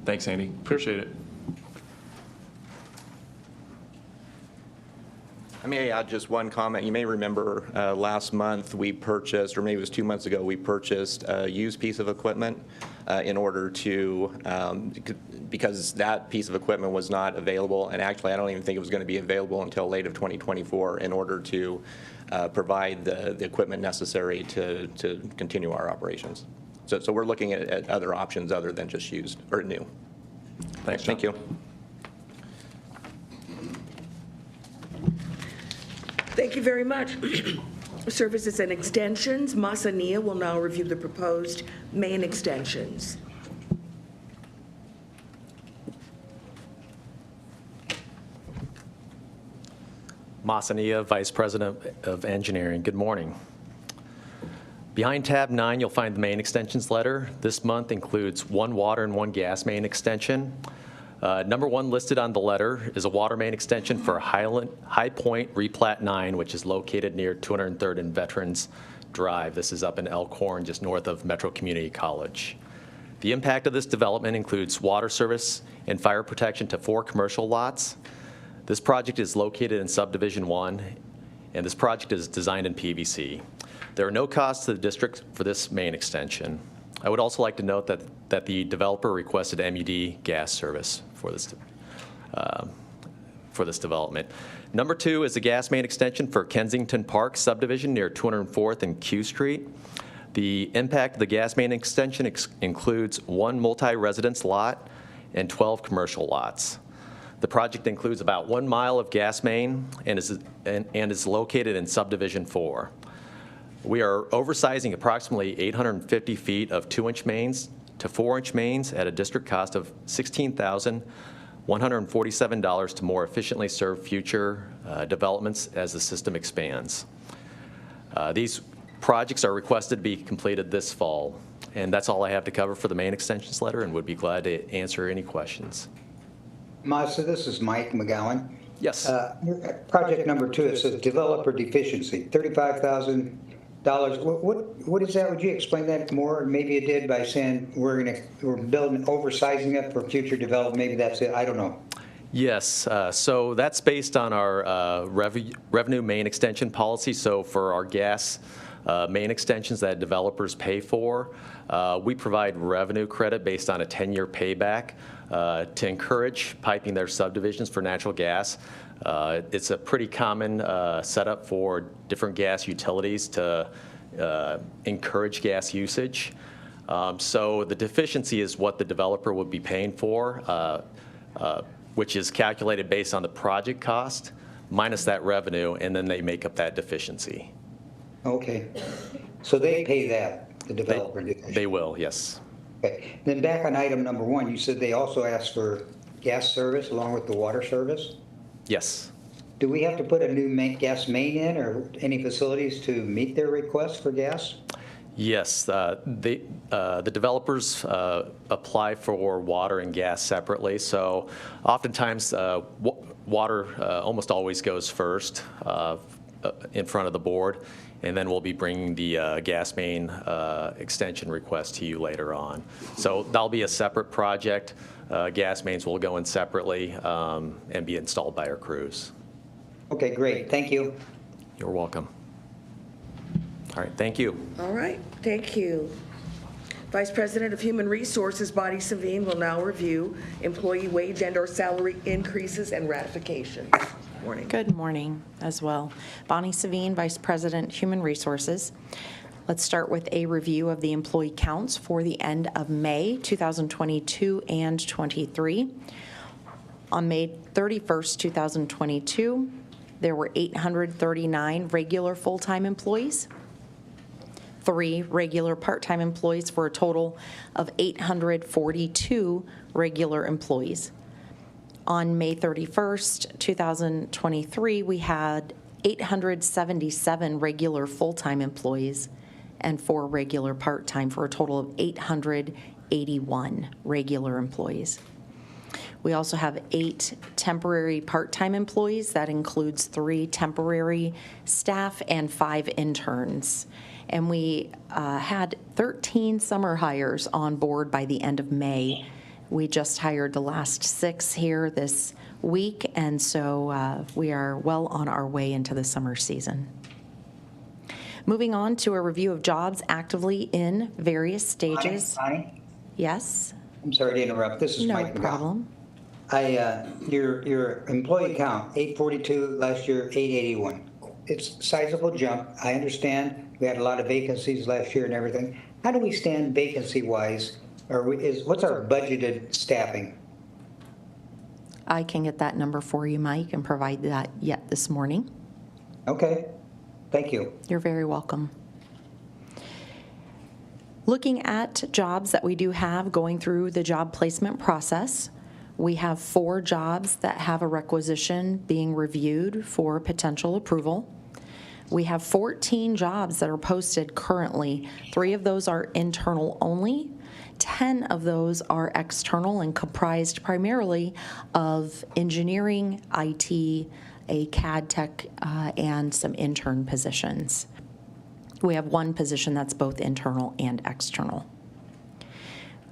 Thanks, Andy. Appreciate it. I may add just one comment. You may remember last month we purchased, or maybe it was 2 months ago, we purchased a used piece of equipment in order to, because that piece of equipment was not available, and actually I don't even think it was going to be available until late of 2024 in order to provide the equipment necessary to continue our operations. So we're looking at other options other than just used or new. Thanks, Thank you. Thank you very much. Services and extensions, Masania will now review the proposed main extensions. Masania, Vice President of Engineering. Good morning. Behind tab 9, you'll find the main extensions letter. This month includes one water and one gas main extension. Number 1 listed on the letter is a water main extension for High Point Replat 9, which is located near 203rd and Veterans Drive. This is up in Elkhorn, just north of Metro Community College. The impact of this development includes water service and fire protection to 4 commercial lots. This project is located in Subdivision 1, and this project is designed in PVC. There are no costs to the district for this main extension. I would also like to note that the developer requested M.U.D gas service for this development. Number 2 is a gas main extension for Kensington Park subdivision near 204th and Q Street. The impact of the gas main extension includes 1 multi-residence lot and 12 commercial lots. The project includes about 1 mile of gas main and is located in Subdivision 4. We are oversizing approximately 850 feet of 2-inch mains to 4-inch mains at a district cost of $16,147 to more efficiently serve future developments as the system expands. These projects are requested to be completed this fall. And that's all I have to cover for the main extensions letter, and would be glad to answer any questions. Masa, this is Mike McGowan. Yes. Project number 2, it says developer deficiency, $35,000. What is that? Would you explain that more? Maybe you did by saying we're building, oversizing it for future development. Maybe that's it. I don't know. Yes, so that's based on our revenue main extension policy. So for our gas main extensions that developers pay for, we provide revenue credit based on a 10-year payback to encourage piping their subdivisions for natural gas. It's a pretty common setup for different gas utilities to encourage gas usage. So the deficiency is what the developer would be paying for, which is calculated based on the project cost minus that revenue, and then they make up that deficiency. Okay. So they pay that, the developer deficiency? They will, yes. Okay. Then back on item number 1, you said they also asked for gas service along with the water service? Yes. Do we have to put a new gas main in, or any facilities to meet their request for gas? Yes, the developers apply for water and gas separately. So oftentimes, water almost always goes first in front of the board, and then we'll be bringing the gas main extension request to you later on. So that'll be a separate project. Gas mains will go in separately and be installed by our crews. Okay, great. Thank you. You're welcome. All right, thank you. All right, thank you. Vice President of Human Resources, Bonnie Savine, will now review employee wage and/or salary increases and ratifications. Morning. Good morning as well. Bonnie Savine, Vice President, Human Resources. Let's start with a review of the employee counts for the end of May 2022 and 23. On May 31st, 2022, there were 839 regular full-time employees, 3 regular part-time employees, for a total of 842 regular employees. On May 31st, 2023, we had 877 regular full-time employees and 4 regular part-time, for a total of 881 regular employees. We also have 8 temporary part-time employees. That includes 3 temporary staff and 5 interns. And we had 13 summer hires on board by the end of May. We just hired the last 6 here this week, and so we are well on our way into the summer season. Moving on to a review of jobs actively in various stages. Bonnie? Yes? I'm sorry to interrupt. This is No Mike McGowan. problem. Your employee count, 842, last year 881. It's a sizable jump. I understand we had a lot of vacancies last year and everything. How do we stand vacancy-wise? What's our budgeted staffing? I can get that number for you, Mike, and provide that yet this morning. Okay, thank you. You're very welcome. Looking at jobs that we do have going through the job placement process, we have 4 jobs that have a requisition being reviewed for potential approval. We have 14 jobs that are posted currently. 3 of those are internal only. 10 of those are external and comprised primarily of engineering, IT, a CAD tech, and some intern positions. We have 1 position that's both internal and external.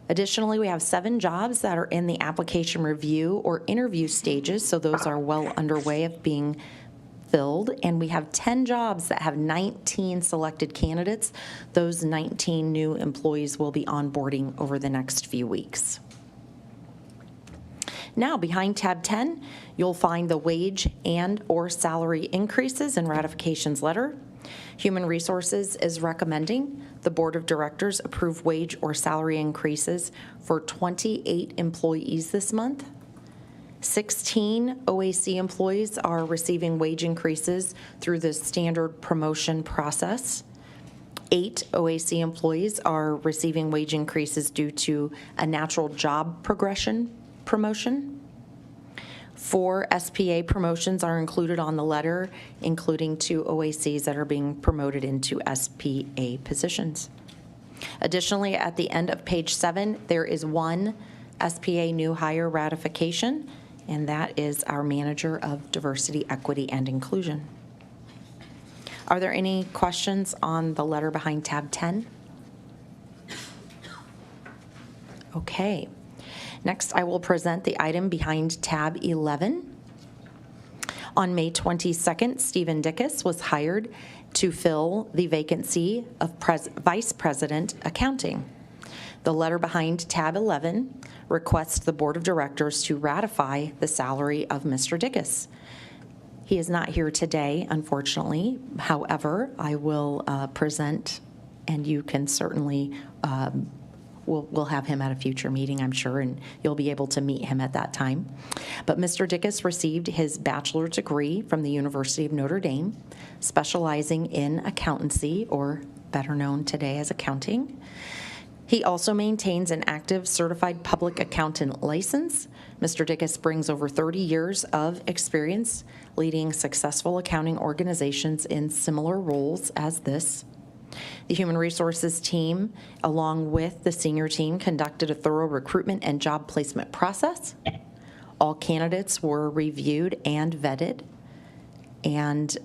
Additionally, we have 7 jobs that are in the application review or interview stages, so those are well underway of being filled, and we have 10 jobs that have 19 selected candidates. Those 19 new employees will be onboarding over the next few weeks. Now, behind tab 10, you'll find the wage and/or salary increases and ratifications letter. Human Resources is recommending the Board of Directors approve wage or salary increases for 28 employees this month. 16 OAC employees are receiving wage increases through the standard promotion process. 8 OAC employees are receiving wage increases due to a natural job progression promotion. 4 SPA promotions are included on the letter, including 2 OACs that are being promoted into SPA positions. Additionally, at the end of page 7, there is 1 SPA new hire ratification, and that is our Manager of Diversity, Equity, and Inclusion. Are there any questions on the letter behind tab 10? Okay. Next, I will present the item behind tab 11. On May 22nd, Stephen Dickus was hired to fill the vacancy of Vice President Accounting. The letter behind tab 11 requests the Board of Directors to ratify the salary of Mr. Dickus. He is not here today, unfortunately. However, I will present, and you can certainly, we'll have him at a future meeting, I'm sure, and you'll be able to meet him at that time. But Mr. Dickus received his bachelor's degree from the University of Notre Dame, specializing in accountancy, or better known today as accounting. He also maintains an active certified public accountant license. Mr. Dickus brings over 30 years of experience leading successful accounting organizations in similar roles as this. The Human Resources team, along with the senior team, conducted a thorough recruitment and job placement process. All candidates were reviewed and vetted, and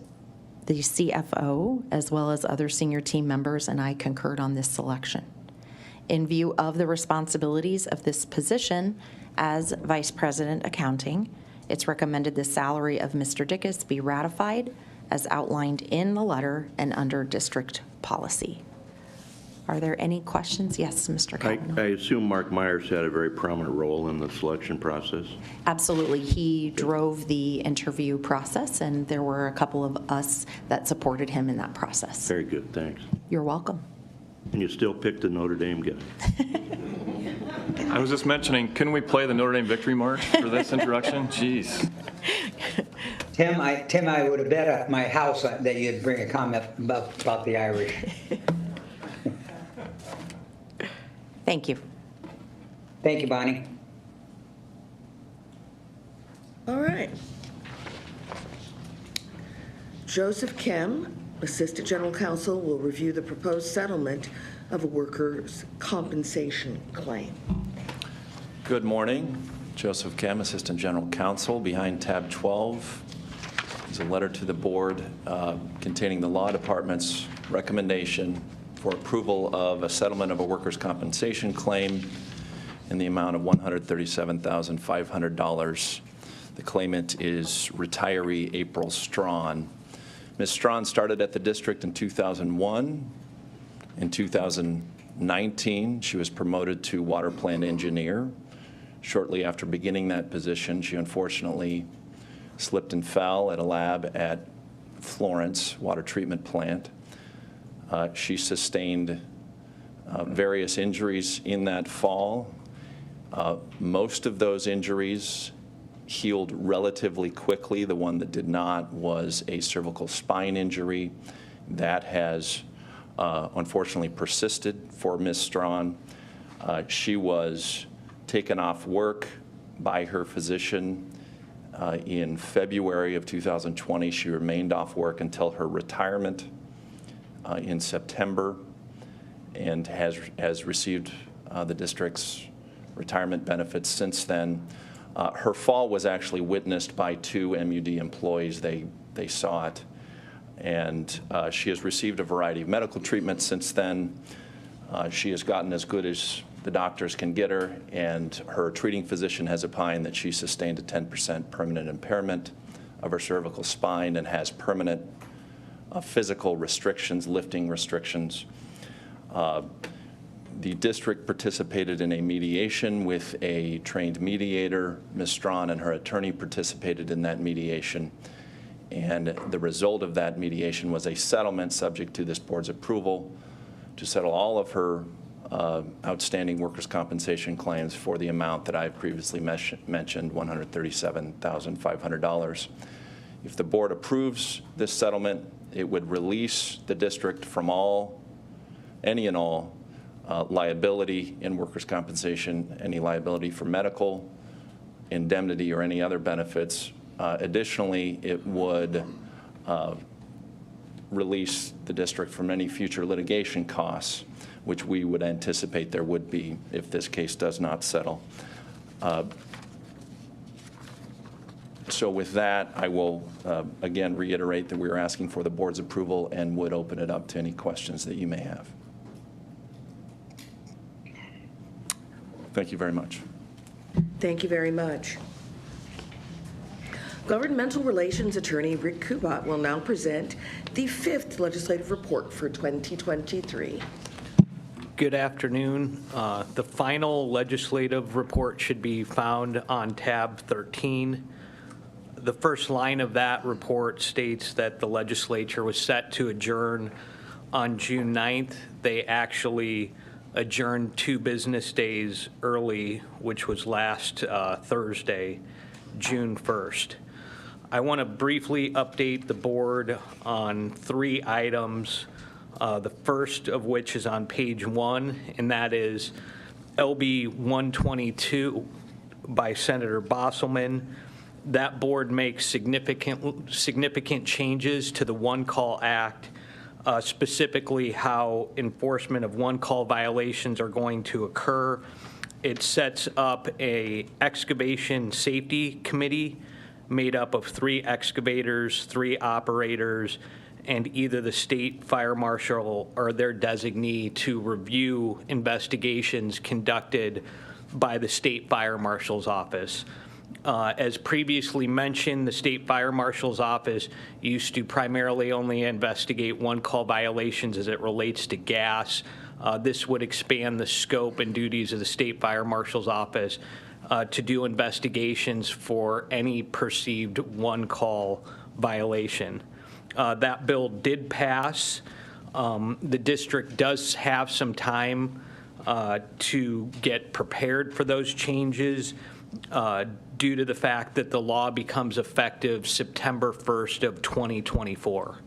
the CFO, as well as other senior team members, and I concurred on this selection. In view of the responsibilities of this position as Vice President Accounting, it's recommended the salary of Mr. Dickus be ratified as outlined in the letter and under district policy. Are there any questions? Yes, Mr. Cotton. I assume Mark Myers had a very prominent role in the selection process? Absolutely. He drove the interview process, and there were a couple of us that supported him in that process. Very good, thanks. You're welcome. And you still picked the Notre Dame guy? I was just mentioning, couldn't we play the Notre Dame Victory March for this introduction? Jeez. Tim, I would have bet at my house that you'd bring a comment about the Irish. Thank you. Thank you, Bonnie. All right. Joseph Kim, Assistant General Counsel, will review the proposed settlement of a workers' compensation claim. Good morning. Joseph Kim, Assistant General Counsel. Behind tab 12 is a letter to the board containing the Law Department's recommendation for approval of a settlement of a workers' compensation claim in the amount of $137,500. The claimant is retiree April Strawn. Ms. Strawn started at the district in 2001. In 2001, 19, she was promoted to water plant engineer. Shortly after beginning that position, she unfortunately slipped and fell at a lab at Florence Water Treatment Plant. She sustained various injuries in that fall. Most of those injuries healed relatively quickly. The one that did not was a cervical spine injury that has unfortunately persisted for Ms. Strawn. She was taken off work by her physician in February of 2020. She remained off work until her retirement in September and has received the district's retirement benefits since then. Her fall was actually witnessed by 2 M.U.D employees. They saw it. And she has received a variety of medical treatments since then. She has gotten as good as the doctors can get her, and her treating physician has opined that she sustained a 10% permanent impairment of her cervical spine and has permanent physical restrictions, lifting restrictions. The district participated in a mediation with a trained mediator. Ms. Strawn and her attorney participated in that mediation. And the result of that mediation was a settlement subject to this board's approval to settle all of her outstanding workers' compensation claims for the amount that I've previously mentioned, $137,500. If the board approves this settlement, it would release the district from any and all liability in workers' compensation, any liability for medical, indemnity, or any other benefits. Additionally, it would release the district from any future litigation costs, which we would anticipate there would be if this case does not settle. So with that, I will again reiterate that we are asking for the board's approval and would open it up to any questions that you may have. Thank you very much. Thank you very much. Governmental Relations Attorney Rick Kubat will now present the 5th legislative report for 2023. Good afternoon. The final legislative report should be found on tab 13. The first line of that report states that the legislature was set to adjourn on June 9th. They actually adjourned 2 business days early, which was last Thursday, June 1st. I want to briefly update the board on 3 items, the first of which is on page 1, and that is LB 122 by Senator Bosselman. That board makes significant changes to the One Call Act, specifically how enforcement of one call violations are going to occur. It sets up a excavation safety committee made up of 3 excavators, 3 operators, and either the state fire marshal or their designee to review investigations conducted by the state fire marshal's office. As previously mentioned, the state fire marshal's office used to primarily only investigate one-call violations as it relates to gas. This would expand the scope and duties of the state fire marshal's office to do investigations for any perceived one-call violation. That bill did pass. The district does have some time to get prepared for those changes due to the fact that the law becomes effective September 1st of 2024.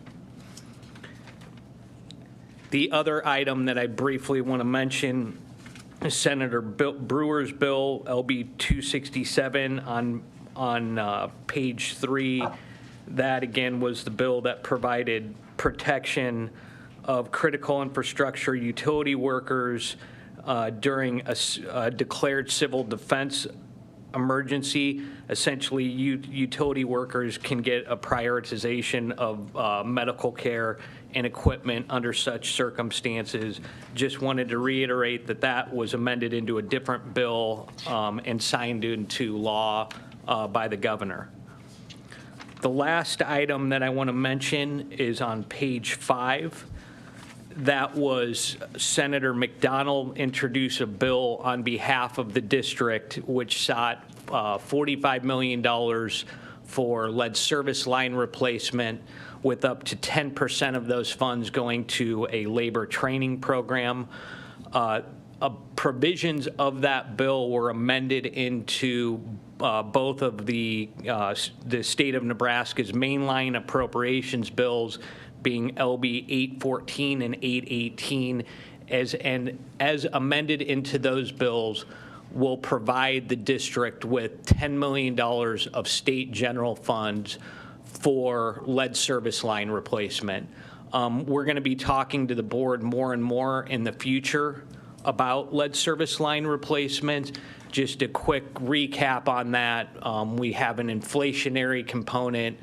The other item that I briefly want to mention is Senator Brewer's bill, LB 267 on page 3. That again was the bill that provided protection of critical infrastructure utility workers during a declared civil defense emergency. Essentially, utility workers can get a prioritization of medical care and equipment under such circumstances. Just wanted to reiterate that that was amended into a different bill and signed into law by the governor. The last item that I want to mention is on page 5. that was Senator McDonald introduced a bill on behalf of the district which sought $45 million for lead service line replacement, with up to 10% of those funds going to a labor training program. Provisions of that bill were amended into both of the state of Nebraska's mainline appropriations bills, being LB 814 and 818, as amended into those bills will provide the district with $10 million of state general funds for lead service line replacement. We're going to be talking to the board more and more in the future about lead service line replacement. Just a quick recap on that. We have an inflationary component.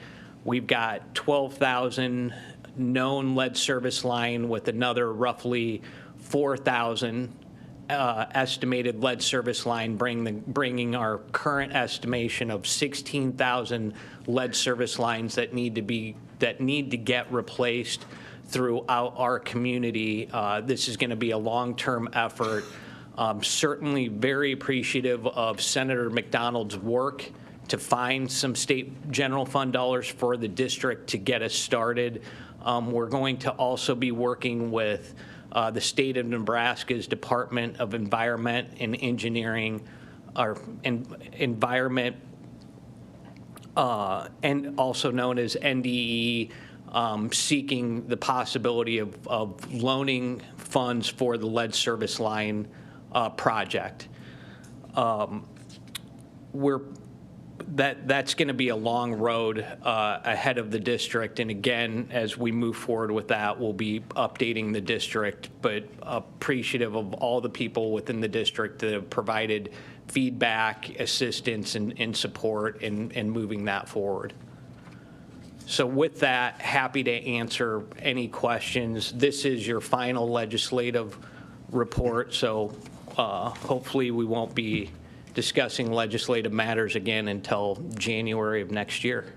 We've got 12,000 known lead service line with another roughly 4,000 estimated lead service line, bringing our current estimation of 16,000 lead service lines that need to get replaced throughout our community. This is going to be a long-term effort. Certainly very appreciative of Senator McDonald's work to find some state general fund dollars for the district to get us started. We're going to also be working with the state of Nebraska's Department of Environment and Engineering, or Environment, and also known as NDE, seeking the possibility of loaning funds for the lead service line project. That's going to be a long road ahead of the district, and again, as we move forward with that, we'll be updating the district, but appreciative of all the people within the district that have provided feedback, assistance, and support in moving that forward. So with that, happy to answer any questions. This is your final legislative report, so hopefully we won't be discussing legislative matters again until January of next year.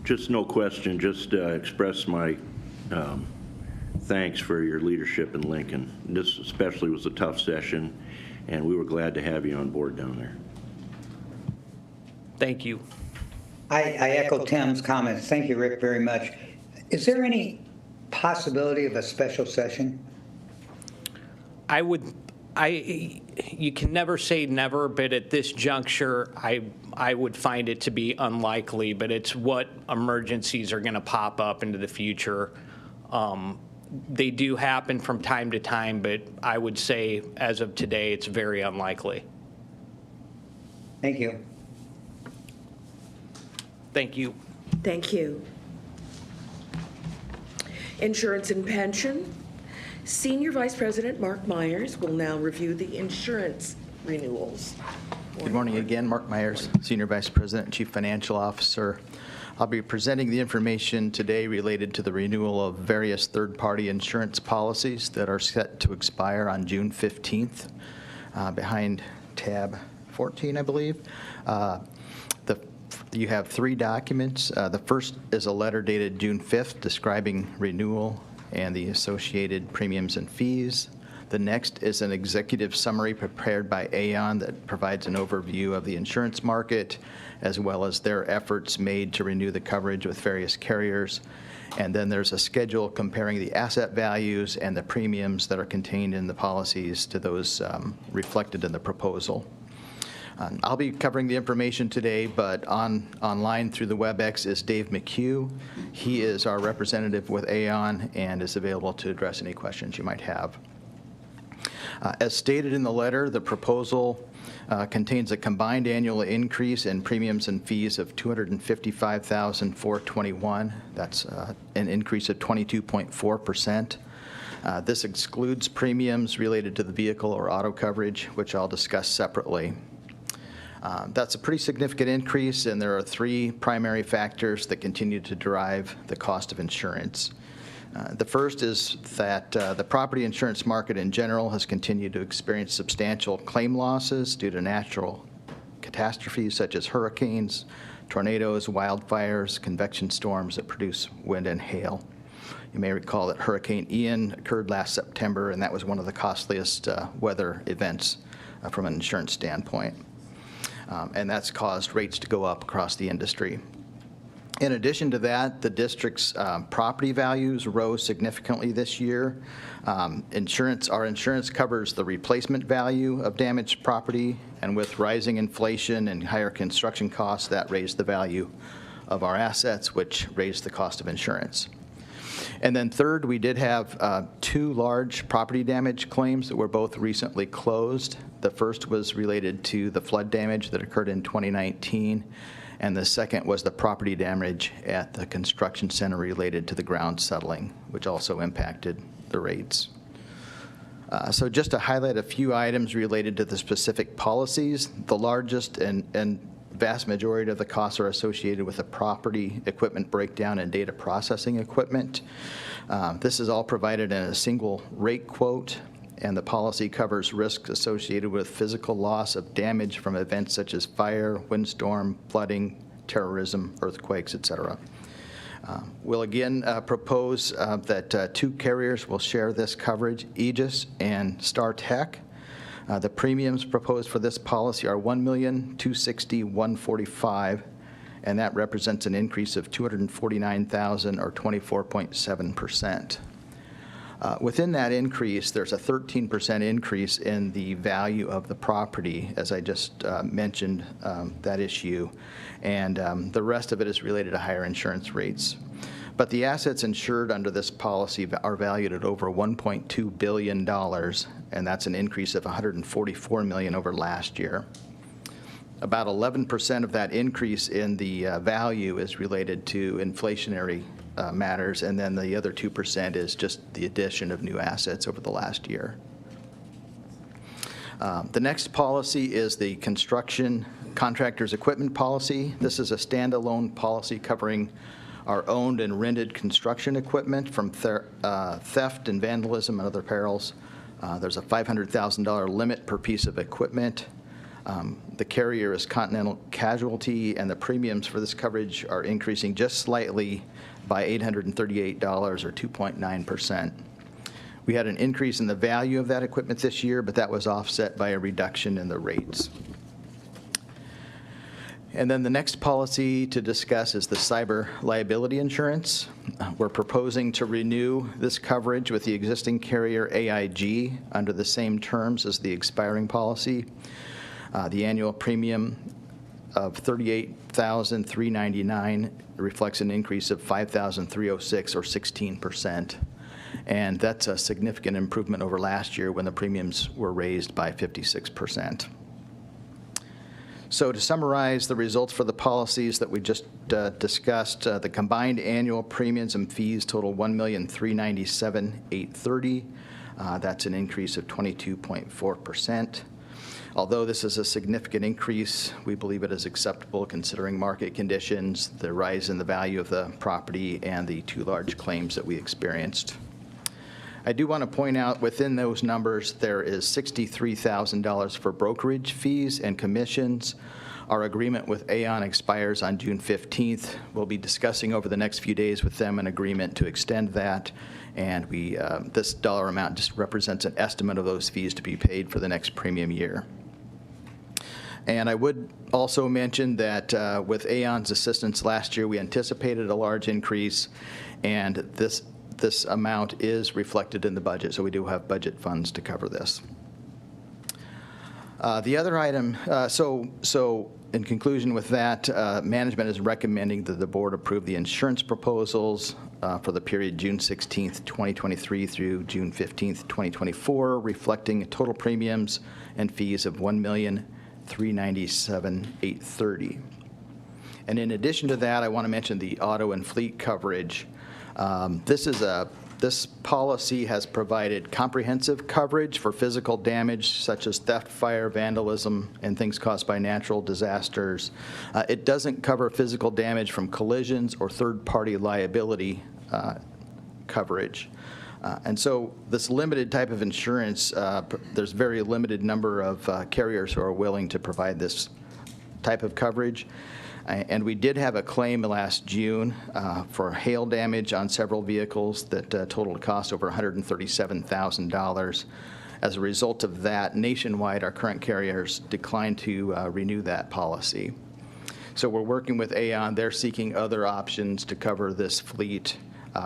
Just no question, just express my thanks for your leadership in Lincoln. This especially was a tough session, and we were glad to have you on board down there. Thank you. I echo Tim's comments. Thank you, Rick, very much. Is there any possibility of a special session? You can never say never, but at this juncture, I would find it to be unlikely, but it's what emergencies are going to pop up into the future. They do happen from time to time, but I would say as of today, it's very unlikely. Thank you. Thank you. Thank you. Insurance and pension. Senior Vice President Mark Myers will now review the insurance renewals. Good morning again, Mark Myers, Senior Vice President and Chief Financial Officer. I'll be presenting the information today related to the renewal of various third-party insurance policies that are set to expire on June 15th, behind tab 14, I believe. You have 3 documents. The first is a letter dated June 5th describing renewal and the associated premiums and fees. The next is an executive summary prepared by Aon that provides an overview of the insurance market, as well as their efforts made to renew the coverage with various carriers. And then there's a schedule comparing the asset values and the premiums that are contained in the policies to those reflected in the proposal. I'll be covering the information today, but online through the WebEx is Dave McHugh. He is our representative with Aon and is available to address any questions you might have. As stated in the letter, the proposal contains a combined annual increase in premiums and fees of $255,421. That's an increase of 22.4%. This excludes premiums related to the vehicle or auto coverage, which I'll discuss separately. That's a pretty significant increase, and there are 3 primary factors that continue to drive the cost of insurance. The first is that the property insurance market in general has continued to experience substantial claim losses due to natural catastrophes such as hurricanes, tornadoes, wildfires, convection storms that produce wind and hail. You may recall that Hurricane Ian occurred last September, and that was one of the costliest weather events from an insurance standpoint. And that's caused rates to go up across the industry. In addition to that, the district's property values rose significantly this year. Our insurance covers the replacement value of damaged property, and with rising inflation and higher construction costs, that raised the value of our assets, which raised the cost of insurance. And then third, we did have 2 large property damage claims that were both recently closed. The first was related to the flood damage that occurred in 2019, and the second was the property damage at the construction center related to the ground settling, which also impacted the rates. So just to highlight a few items related to the specific policies, the largest and vast majority of the costs are associated with the property, equipment breakdown, and data processing equipment. This is all provided in a single rate quote, and the policy covers risks associated with physical loss of damage from events such as fire, windstorm, flooding, terrorism, earthquakes, etc. We'll again propose that 2 carriers will share this coverage, Aegis and StarTech. The premiums proposed for this policy are $1,260,145, and that represents an increase of $249,000 or 24.7%. Within that increase, there's a 13% increase in the value of the property, as I just mentioned that issue, and the rest of it is related to higher insurance rates. But the assets insured under this policy are valued at over $1.2 billion, and that's an increase of $144 million over last year. About 11% of that increase in the value is related to inflationary matters, and then the other 2% is just the addition of new assets over the last year. The next policy is the construction contractors equipment policy. This is a standalone policy covering our owned and rented construction equipment from theft and vandalism and other perils. There's a $500,000 limit per piece of equipment. The carrier is Continental Casualty, and the premiums for this coverage are increasing just slightly by $838 or 2.9%. We had an increase in the value of that equipment this year, but that was offset by a reduction in the rates. And then the next policy to discuss is the cyber liability insurance. We're proposing to renew this coverage with the existing carrier AIG under the same terms as the expiring policy. The annual premium of $38,399 reflects an increase of $5,306 or 16%. And that's a significant improvement over last year when the premiums were raised by 56%. So to summarize the results for the policies that we just discussed, the combined annual premiums and fees total $1,397,830. That's an increase of 22.4%. Although this is a significant increase, we believe it is acceptable considering market conditions, the rise in the value of the property, and the 2 large claims that we experienced. I do want to point out within those numbers there is $63,000 for brokerage fees and commissions. Our agreement with Aon expires on June 15th. We'll be discussing over the next few days with them an agreement to extend that, and this dollar amount just represents an estimate of those fees to be paid for the next premium year. And I would also mention that with Aon's assistance last year, we anticipated a large increase, and this amount is reflected in the budget, so we do have budget funds to cover this. The other item, so in conclusion with that, management is recommending that the board approve the insurance proposals for the period June 16th, 2023 through June 15th, 2024, reflecting total premiums and fees of $1,397,830. And in addition to that, I want to mention the auto and fleet coverage. This policy has provided comprehensive coverage for physical damage such as theft, fire, vandalism, and things caused by natural disasters. It doesn't cover physical damage from collisions or third-party liability coverage. And so this limited type of insurance, there's very limited number of carriers who are willing to provide this type of coverage. And we did have a claim last June for hail damage on several vehicles that totaled a cost over $137,000. As a result of that, nationwide, our current carriers declined to renew that policy. So we're working with Aon. They're seeking other options to cover this fleet.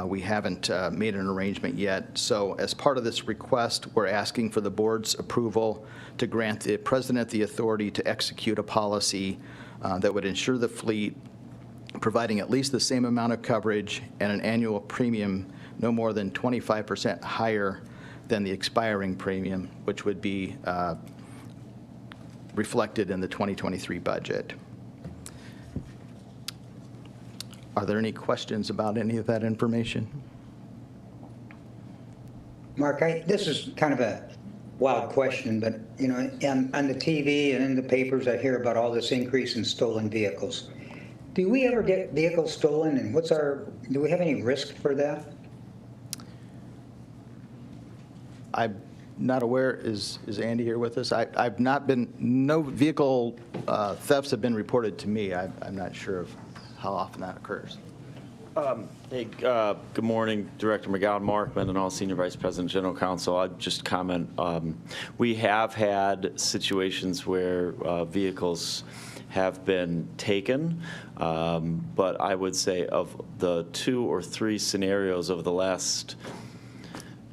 We haven't made an arrangement yet. So as part of this request, we're asking for the board's approval to grant the president the authority to execute a policy that would ensure the fleet providing at least the same amount of coverage and an annual premium no more than 25% higher than the expiring premium, which would be reflected in the 2023 budget. Are there any questions about any of that information? Mark, this is kind of a wild question, but you know, on the TV and in the papers, I hear about all this increase in stolen vehicles. Do we ever get vehicles stolen, and do we have any risk for that? I'm not aware. Is Andy here with us? I've not been. No vehicle thefts have been reported to me. I'm not sure of how often that occurs. Hey, good morning, Director McGowan, Markman, and all Senior Vice President, General Counsel. I'd just comment. We have had situations where vehicles have been taken, but I would say of the 2 or 3 scenarios over the last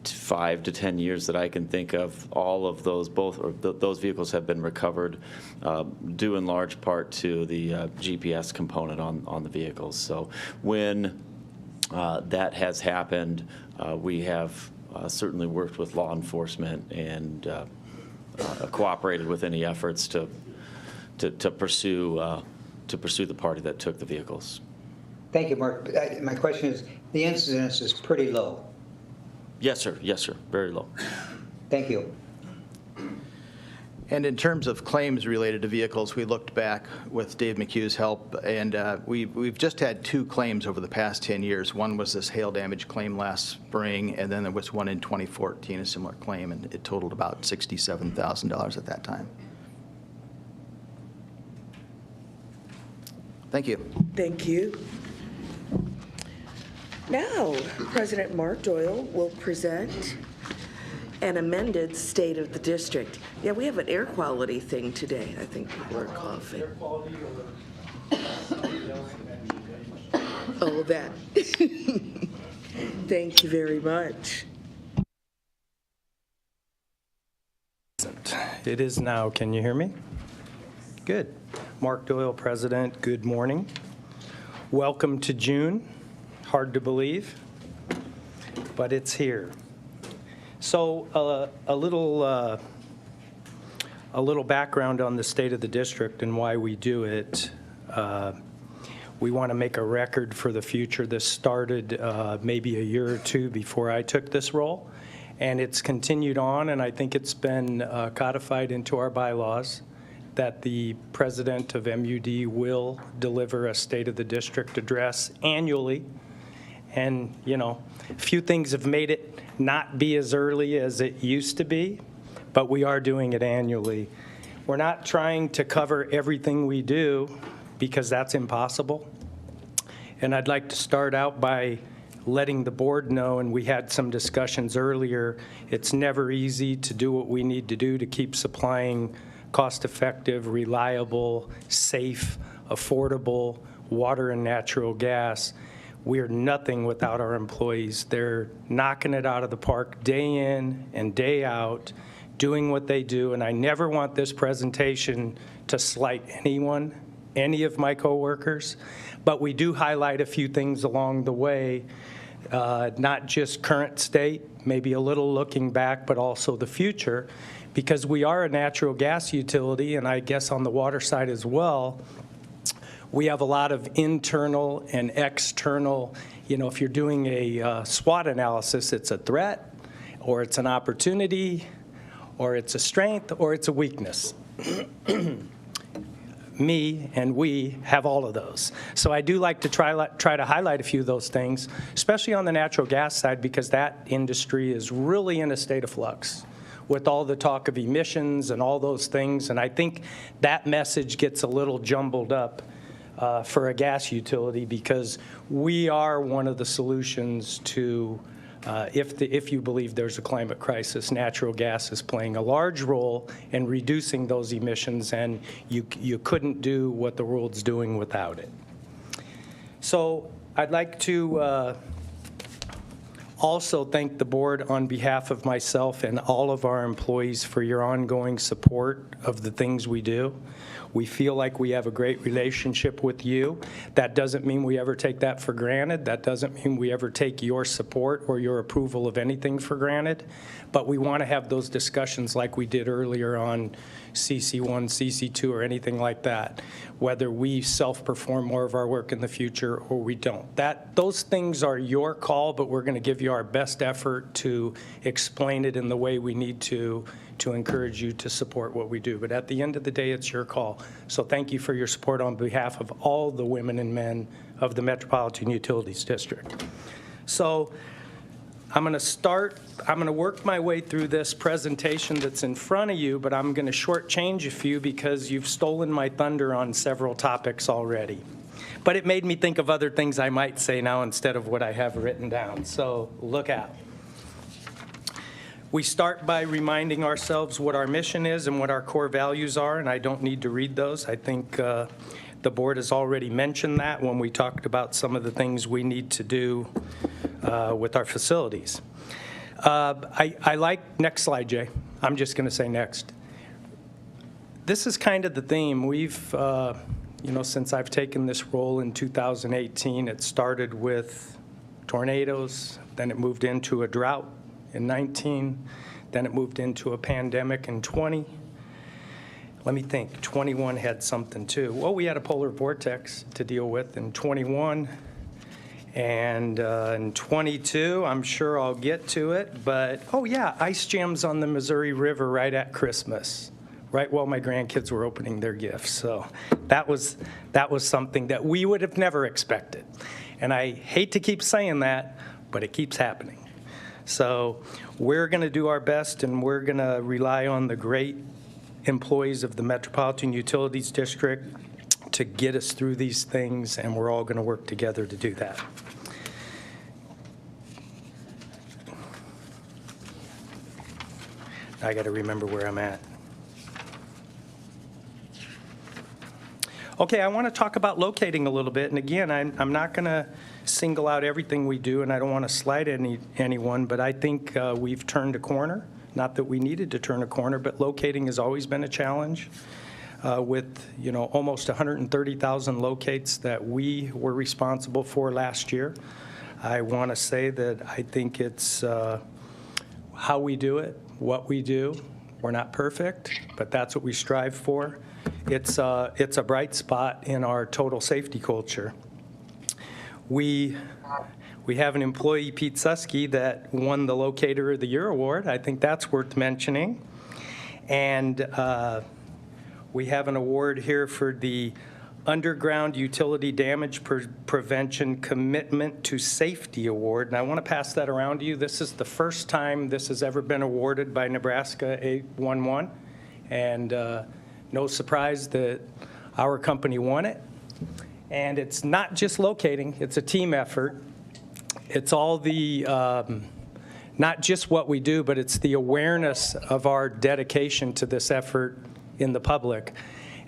5 to 10 years that I can think of, all of those, those vehicles have been recovered, due in large part to the GPS component on the vehicles. So when that has happened, we have certainly worked with law enforcement and cooperated with any efforts to pursue the party that took the vehicles. Thank you, Mark. My question is, the incidence is pretty low. Yes, sir. Yes, sir. Very low. Thank you. And in terms of claims related to vehicles, we looked back with Dave McHugh's help, and we've just had 2 claims over the past 10 years. One was this hail damage claim last spring, and then there was one in 2014, a similar claim, and it totaled about $67,000 at that time. Thank you. Thank you. Now, President Mark Doyle will present an amended State of the District. Yeah, we have an air quality thing today. I think people are coughing. Oh, that. Thank you very much. It is now. Can you hear me? Good. Mark Doyle, President. Good morning. Welcome to June. Hard to believe, but it's here. So a little background on the State of the District and why we do it. We want to make a record for the future. This started maybe a year or 2 before I took this role, and it's continued on, and I think it's been codified into our bylaws that the president of M.U.D will deliver a State of the District address annually. And, you know, a few things have made it not be as early as it used to be, but we are doing it annually. We're not trying to cover everything we do because that's impossible. And I'd like to start out by letting the board know, and we had some discussions earlier, it's never easy to do what we need to do to keep supplying cost-effective, reliable, safe, affordable water and natural gas. We're nothing without our employees. They're knocking it out of the park day in and day out, doing what they do, and I never want this presentation to slight anyone, any of my coworkers, but we do highlight a few things along the way, not just current state, maybe a little looking back, but also the future, because we are a natural gas utility, and I guess on the water side as well. We have a lot of internal and external, you know, if you're doing a SWOT analysis, it's a threat, or it's an opportunity, or it's a strength, or it's a weakness. Me and we have all of those. So I do like to try to highlight a few of those things, especially on the natural gas side, because that industry is really in a state of flux. with all the talk of emissions and all those things. And I think that message gets a little jumbled up for a gas utility, because we are one of the solutions to, if you believe there's a climate crisis, natural gas is playing a large role in reducing those emissions, and you couldn't do what the world's doing without it. So I'd like to also thank the board on behalf of myself and all of our employees for your ongoing support of the things we do. We feel like we have a great relationship with you. That doesn't mean we ever take that for granted. That doesn't mean we ever take your support or your approval of anything for granted. But we want to have those discussions like we did earlier on CC1, CC2, or anything like that, whether we self-perform more of our work in the future or we don't. Those things are your call, but we're going to give you our best effort to explain it in the way we need to encourage you to support what we do. But at the end of the day, it's your call. So thank you for your support on behalf of all the women and men of the Metropolitan Utilities District. So I'm going to work my way through this presentation that's in front of you, but I'm going to shortchange a few because you've stolen my thunder on several topics already. But it made me think of other things I might say now instead of what I have written down. So look out. We start by reminding ourselves what our mission is and what our core values are, and I don't need to read those. I think the board has already mentioned that when we talked about some of the things we need to do with our facilities. I like, next slide, Jay. I'm just going to say next. This is kind of the theme. We've, since I've taken this role in 2018, it started with tornadoes, then it moved into a drought in 19, then it moved into a pandemic in 20. Let me think, 21 had something too. Well, we had a polar vortex to deal with in 21. And in 22, I'm sure I'll get to it, but, oh yeah, ice jams on the Missouri River right at Christmas, right while my grandkids were opening their gifts. So that was something that we would have never expected. And I hate to keep saying that, but it keeps happening. So we're going to do our best, and we're going to rely on the great employees of the Metropolitan Utilities District to get us through these things, and we're all going to work together to do that. I got to remember where I'm at. Okay, I want to talk about locating a little bit, and again, I'm not going to single out everything we do, and I don't want to slight anyone, but I think we've turned a corner. Not that we needed to turn a corner, but locating has always been a challenge. With almost 130,000 locates that we were responsible for last year. I want to say that I think it's how we do it, what we do. We're not perfect, but that's what we strive for. It's a bright spot in our total safety culture. We have an employee, Pete Susky, that won the Locator of the Year award. I think that's worth mentioning. And we have an award here for the Underground Utility Damage Prevention Commitment to Safety Award. And I want to pass that around to you. This is the first time this has ever been awarded by Nebraska 811. And no surprise that our company won it. And it's not just locating, it's a team effort. It's all the, not just what we do, but it's the awareness of our dedication to this effort in the public.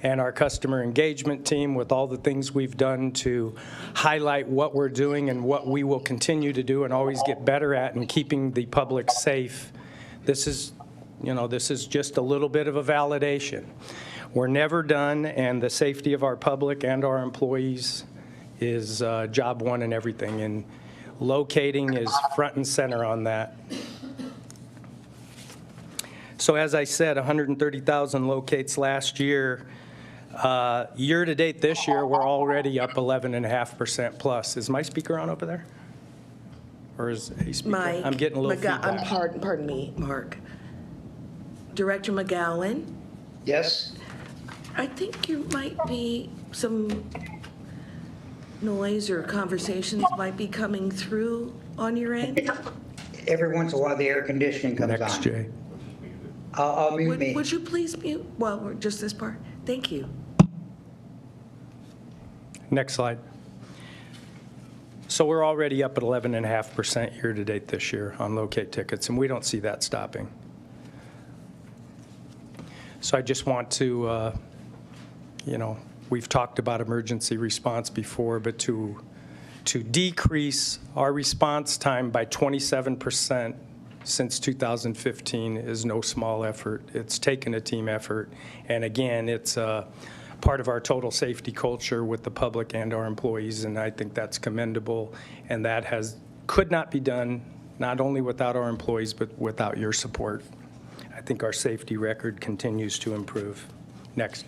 And our customer engagement team, with all the things we've done to highlight what we're doing and what we will continue to do and always get better at in keeping the public safe. This is just a little bit of a validation. We're never done, and the safety of our public and our employees is job one in everything. And locating is front and center on that. So as I said, 130,000 locates last year. Year to date this year, we're already up 11.5% plus. Is my speaker on over there? Or is a speaker? Mike, I'm getting a little feedback. Pardon me, Mark. Director McGowan? Yes? I think you might be, some noise or conversations might be coming through on your end. Every once in a while, the air conditioning comes on. Next, Jay. I'll mute me. Would you please mute? Well, just this part. Thank you. Next slide. So we're already up at 11.5% year-to-date this year on locate tickets, and we don't see that stopping. So I just want to, we've talked about emergency response before, but to decrease our response time by 27% since 2015 is no small effort. It's taken a team effort, and again, it's part of our total safety culture with the public and our employees, and I think that's commendable, and that could not be done not only without our employees, but without your support. I think our safety record continues to improve. Next.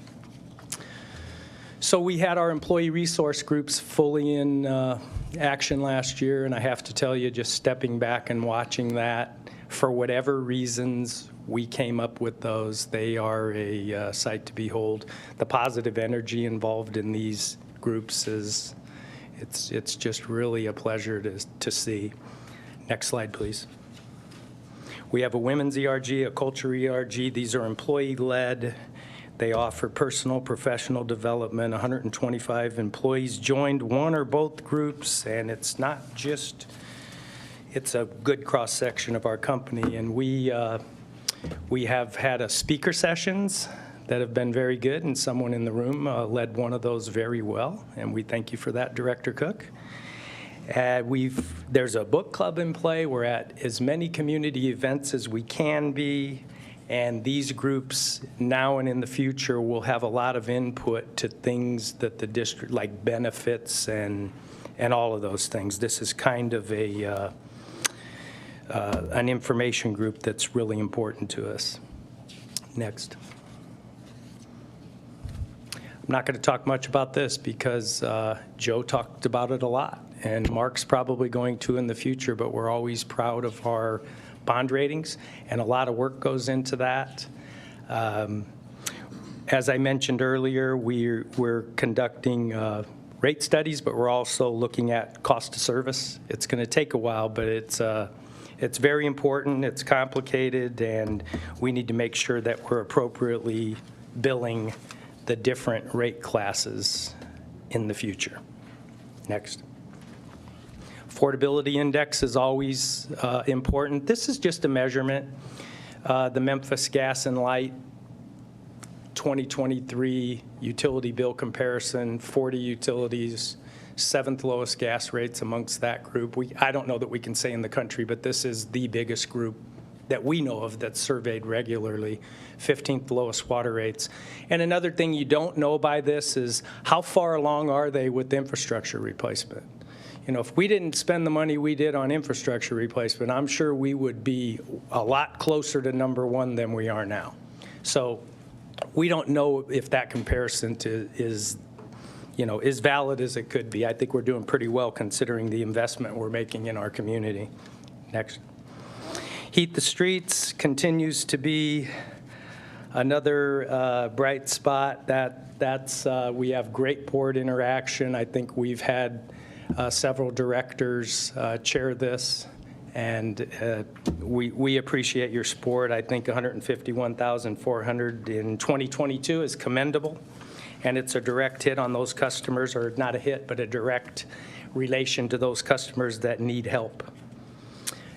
So we had our employee resource groups fully in action last year, and I have to tell you, just stepping back and watching that, for whatever reasons we came up with those, they are a sight to behold. The positive energy involved in these groups it's just really a pleasure to see. Next slide, please. We have a women's ERG, a culture ERG. These are employee-led. They offer personal, professional development. 125 employees joined one or both groups, and it's not just, it's a good cross-section of our company. And we have had a speaker sessions that have been very good, and someone in the room led one of those very well, and we thank you for that, Director Cook. There's a book club in play. We're at as many community events as we can be, and these groups now and in the future will have a lot of input to things that the district, like benefits and all of those things. This is kind of an information group that's really important to us. Next. I'm not going to talk much about this because Joe talked about it a lot, and Mark's probably going to in the future, but we're always proud of our bond ratings, and a lot of work goes into that. As I mentioned earlier, we're conducting rate studies, but we're also looking at cost of service. It's going to take a while, but it's very important, it's complicated, and we need to make sure that we're appropriately billing the different rate classes in the future. Next. Affordability index is always important. This is just a measurement. The Memphis Gas and Light 2023 utility bill comparison, 40 utilities, 7th lowest gas rates amongst that group. I don't know that we can say in the country, but this is the biggest group that we know of that's surveyed regularly, 15th lowest water rates. And another thing you don't know by this is how far along are they with infrastructure replacement? If we didn't spend the money we did on infrastructure replacement, I'm sure we would be a lot closer to number one than we are now. So we don't know if that comparison is valid as it could be. I think we're doing pretty well considering the investment we're making in our community. Next. Heat the Streets continues to be another bright spot. We have great board interaction. I think we've had several directors chair this, and we appreciate your support. I think $151,400 in 2022 is commendable, and it's a direct hit on those customers, or not a hit, but a direct relation to those customers that need help.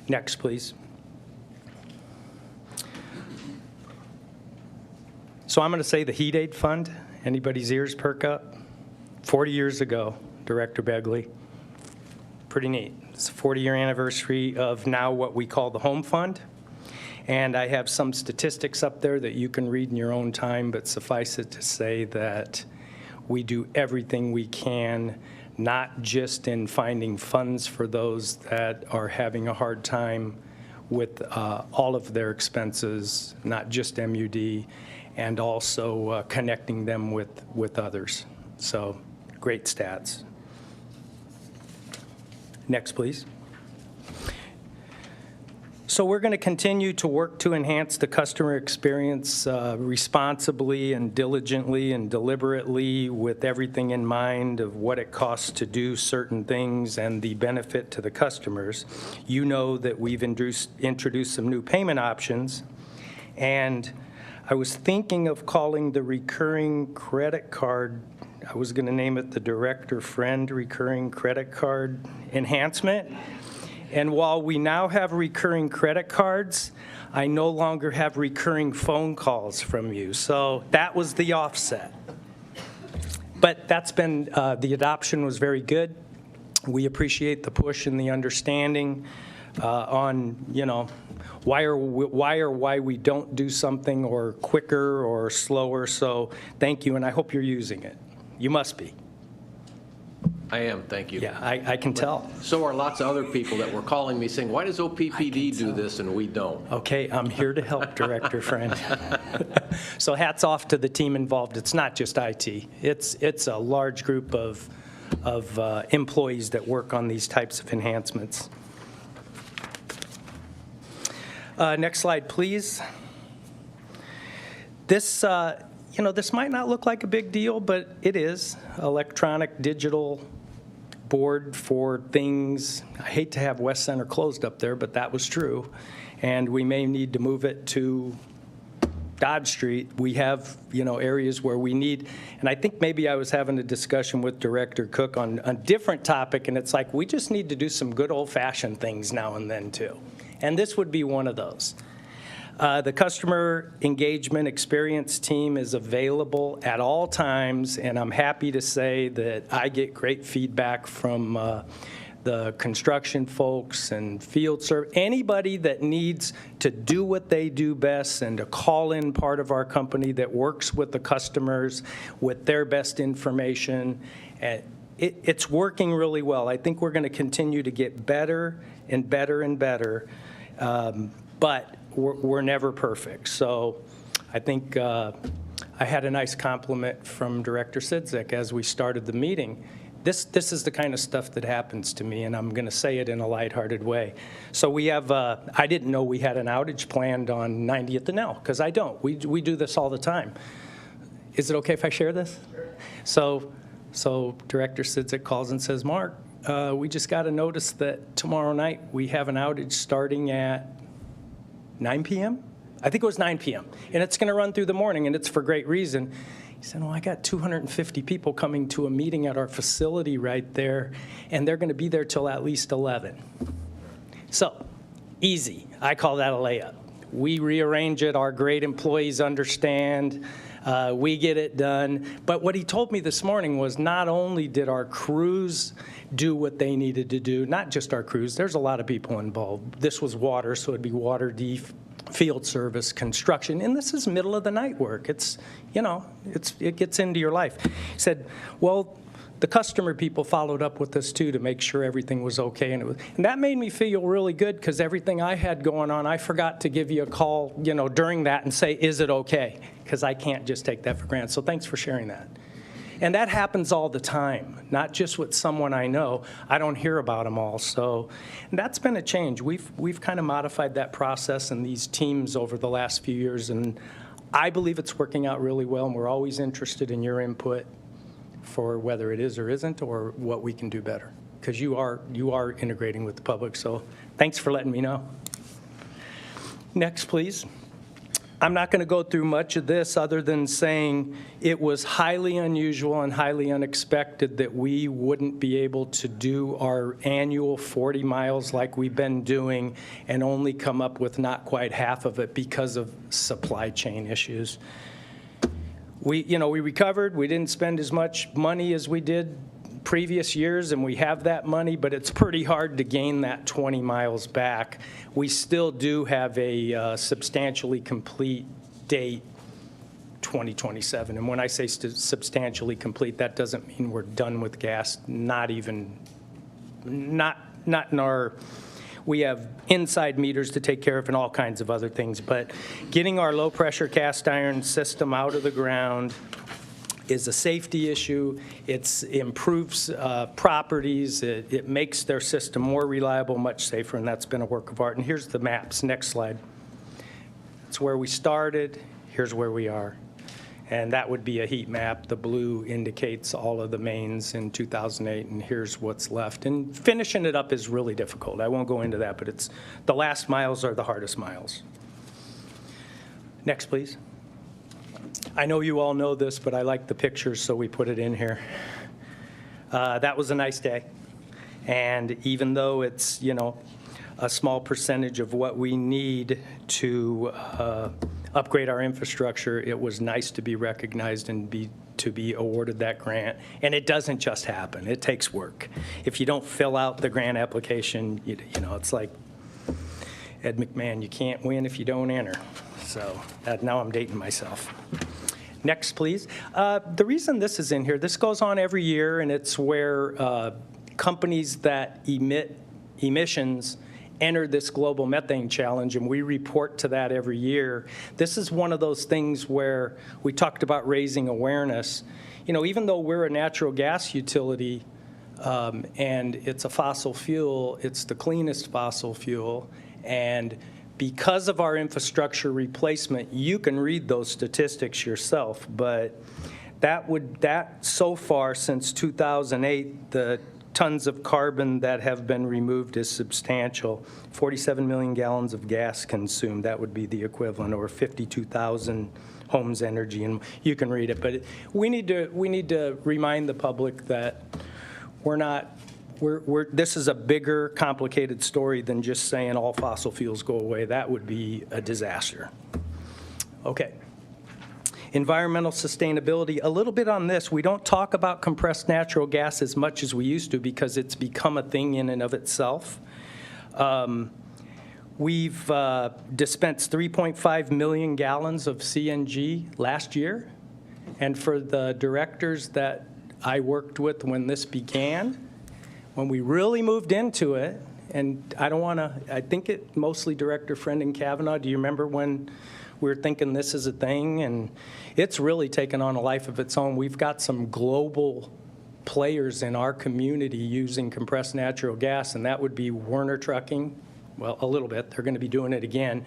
Next, please. So I'm going to say the Heat Aid Fund. Anybody's ears perk up? 40 years ago, Director Begley. Pretty neat. It's a 40-year anniversary of now what we call the Home Fund. And I have some statistics up there that you can read in your own time, but suffice it to say that we do everything we can, not just in finding funds for those that are having a hard time with all of their expenses, not just M.U.D, and also connecting them with others. So great stats. Next, please. So we're going to continue to work to enhance the customer experience responsibly and diligently and deliberately, with everything in mind of what it costs to do certain things and the benefit to the customers. You know that we've introduced some new payment options, And I was thinking of calling the recurring credit card, I was going to name it the Director Friend Recurring Credit Card Enhancement. And while we now have recurring credit cards, I no longer have recurring phone calls from you. So that was the offset. But that's been, the adoption was very good. We appreciate the push and the understanding on, why we don't do something or quicker or slower. So thank you, and I hope you're using it. You must be. I am, thank you. Yeah, I can tell. So are lots of other people that were calling me saying, why does OPPD do this and we don't? Okay, I'm here to help, Director Friend. So hats off to the team involved. It's not just IT. It's a large group of employees that work on these types of enhancements. Next slide, please. This, this might not look like a big deal, but it is. Electronic digital board for things. I hate to have West Center closed up there, but that was true. And we may need to move it to Dodge Street. We have, areas where we need, and I think maybe I was having a discussion with Director Cook on a different topic, and it's like we just need to do some good old-fashioned things now and then, too. And this would be one of those. The customer engagement experience team is available at all times, and I'm happy to say that I get great feedback from the construction folks and field service, anybody that needs to do what they do best and to call in part of our company that works with the customers with their best information. It's working really well. I think we're going to continue to get better and better and better, but we're never perfect. So I think I had a nice compliment from Director Sidzik as we started the meeting. This is the kind of stuff that happens to me, and I'm going to say it in a lighthearted way. So we have, I didn't know we had an outage planned on 90th and L, because I don't. We do this all the time. Is it okay if I share this? Sure. So Director Sidzik calls and says, Mark, we just got a notice that tomorrow night we have an outage starting at 9 p.m.? I think it was 9 p.m. And it's going to run through the morning, and it's for great reason. He said, well, I got 250 people coming to a meeting at our facility right there, and they're going to be there till at least 11. So, easy. I call that a layup. We rearrange it. Our great employees understand. We get it done. But what he told me this morning was not only did our crews do what they needed to do, not just our crews, there's a lot of people involved. This was water, so it'd be water, field service, construction, and this is middle of the night work. It's, it gets into your life. He said, well, the customer people followed up with us too to make sure everything was okay, and that made me feel really good because everything I had going on, I forgot to give you a call, during that and say, is it okay? Because I can't just take that for granted. So thanks for sharing that. And that happens all the time, not just with someone I know. I don't hear about them all. So that's been a change. We've kind of modified that process and these teams over the last few years, and I believe it's working out really well, and we're always interested in your input for whether it is or isn't or what we can do better, because you are integrating with the public. So thanks for letting me know. Next, please. I'm not going to go through much of this other than saying it was highly unusual and highly unexpected that we wouldn't be able to do our annual 40 miles like we've been doing and only come up with not quite half of it because of supply chain issues. We recovered. We didn't spend as much money as we did previous years, and we have that money, but it's pretty hard to gain that 20 miles back. We still do have a substantially complete date, 2027. And when I say substantially complete, that doesn't mean we're done with gas, not in our, we have inside meters to take care of and all kinds of other things, but getting our low pressure cast iron system out of the ground is a safety issue. It improves properties. It makes their system more reliable, much safer, and that's been a work of art. And here's the maps. Next slide. That's where we started. Here's where we are. And that would be a heat map. The blue indicates all of the mains in 2008, and here's what's left. And finishing it up is really difficult. I won't go into that, but the last miles are the hardest miles. Next, please. I know you all know this, but I like the pictures, so we put it in here. That was a nice day. And even though it's, a small percentage of what we need to upgrade our infrastructure, it was nice to be recognized and to be awarded that grant. And it doesn't just happen. It takes work. If you don't fill out the grant application, it's like Ed McMahon, you can't win if you don't enter. So now I'm dating myself. Next, please. The reason this is in here, this goes on every year, and it's where companies that emit emissions enter this global methane challenge, and we report to that every year. This is one of those things where we talked about raising awareness. Even though we're a natural gas utility and it's a fossil fuel, it's the cleanest fossil fuel, and because of our infrastructure replacement, you can read those statistics yourself, but that so far since 2008, the tons of carbon that have been removed is substantial. 47 million gallons of gas consumed, that would be the equivalent, or 52,000 homes energy, and you can read it. But we need to remind the public that this is a bigger, complicated story than just saying all fossil fuels go away. That would be a disaster. Okay. Environmental sustainability, a little bit on this. We don't talk about compressed natural gas as much as we used to because it's become a thing in and of itself. We've dispensed 3.5 million gallons of CNG last year. And for the directors that I worked with when this began, when we really moved into it, and I think it mostly Director Friend and Kavanaugh, do you remember when we were thinking this is a thing? And it's really taken on a life of its own. We've got some global players in our community using compressed natural gas, and that would be Werner Trucking. Well, a little bit. They're going to be doing it again.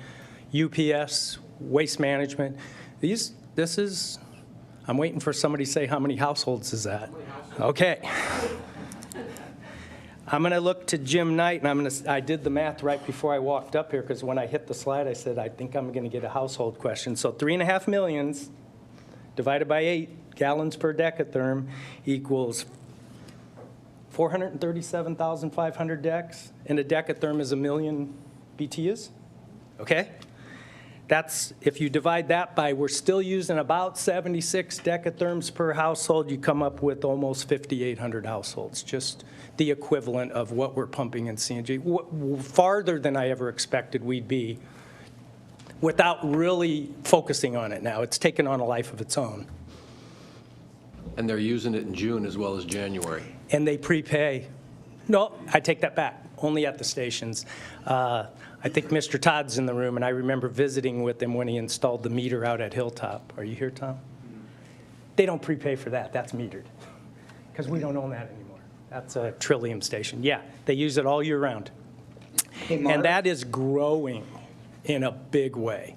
UPS, Waste Management. I'm waiting for somebody to say how many households is that? Okay. I'm going to look to Jim Knight, and I did the math right before I walked up here, because when I hit the slide, I said, I think I'm going to get a household question. So 3.5 million divided by 8 gallons per decatherm equals 437,500 decks, and a decatherm is 1 million BTUs, okay? If you divide that by, we're still using about 76 decatherms per household, you come up with almost 5,800 households, just the equivalent of what we're pumping in CNG, farther than I ever expected we'd be without really focusing on it now. It's taken on a life of its own. And they're using it in June as well as January. And they prepay. No, I take that back, only at the stations. I think Mr. Todd's in the room, and I remember visiting with him when he installed the meter out at Hilltop. Are you here, Tom? They don't prepay for that. That's metered, because we don't own that anymore. That's a Trillium station. Yeah, they use it all year round. Hey, Mark. And that is growing in a big way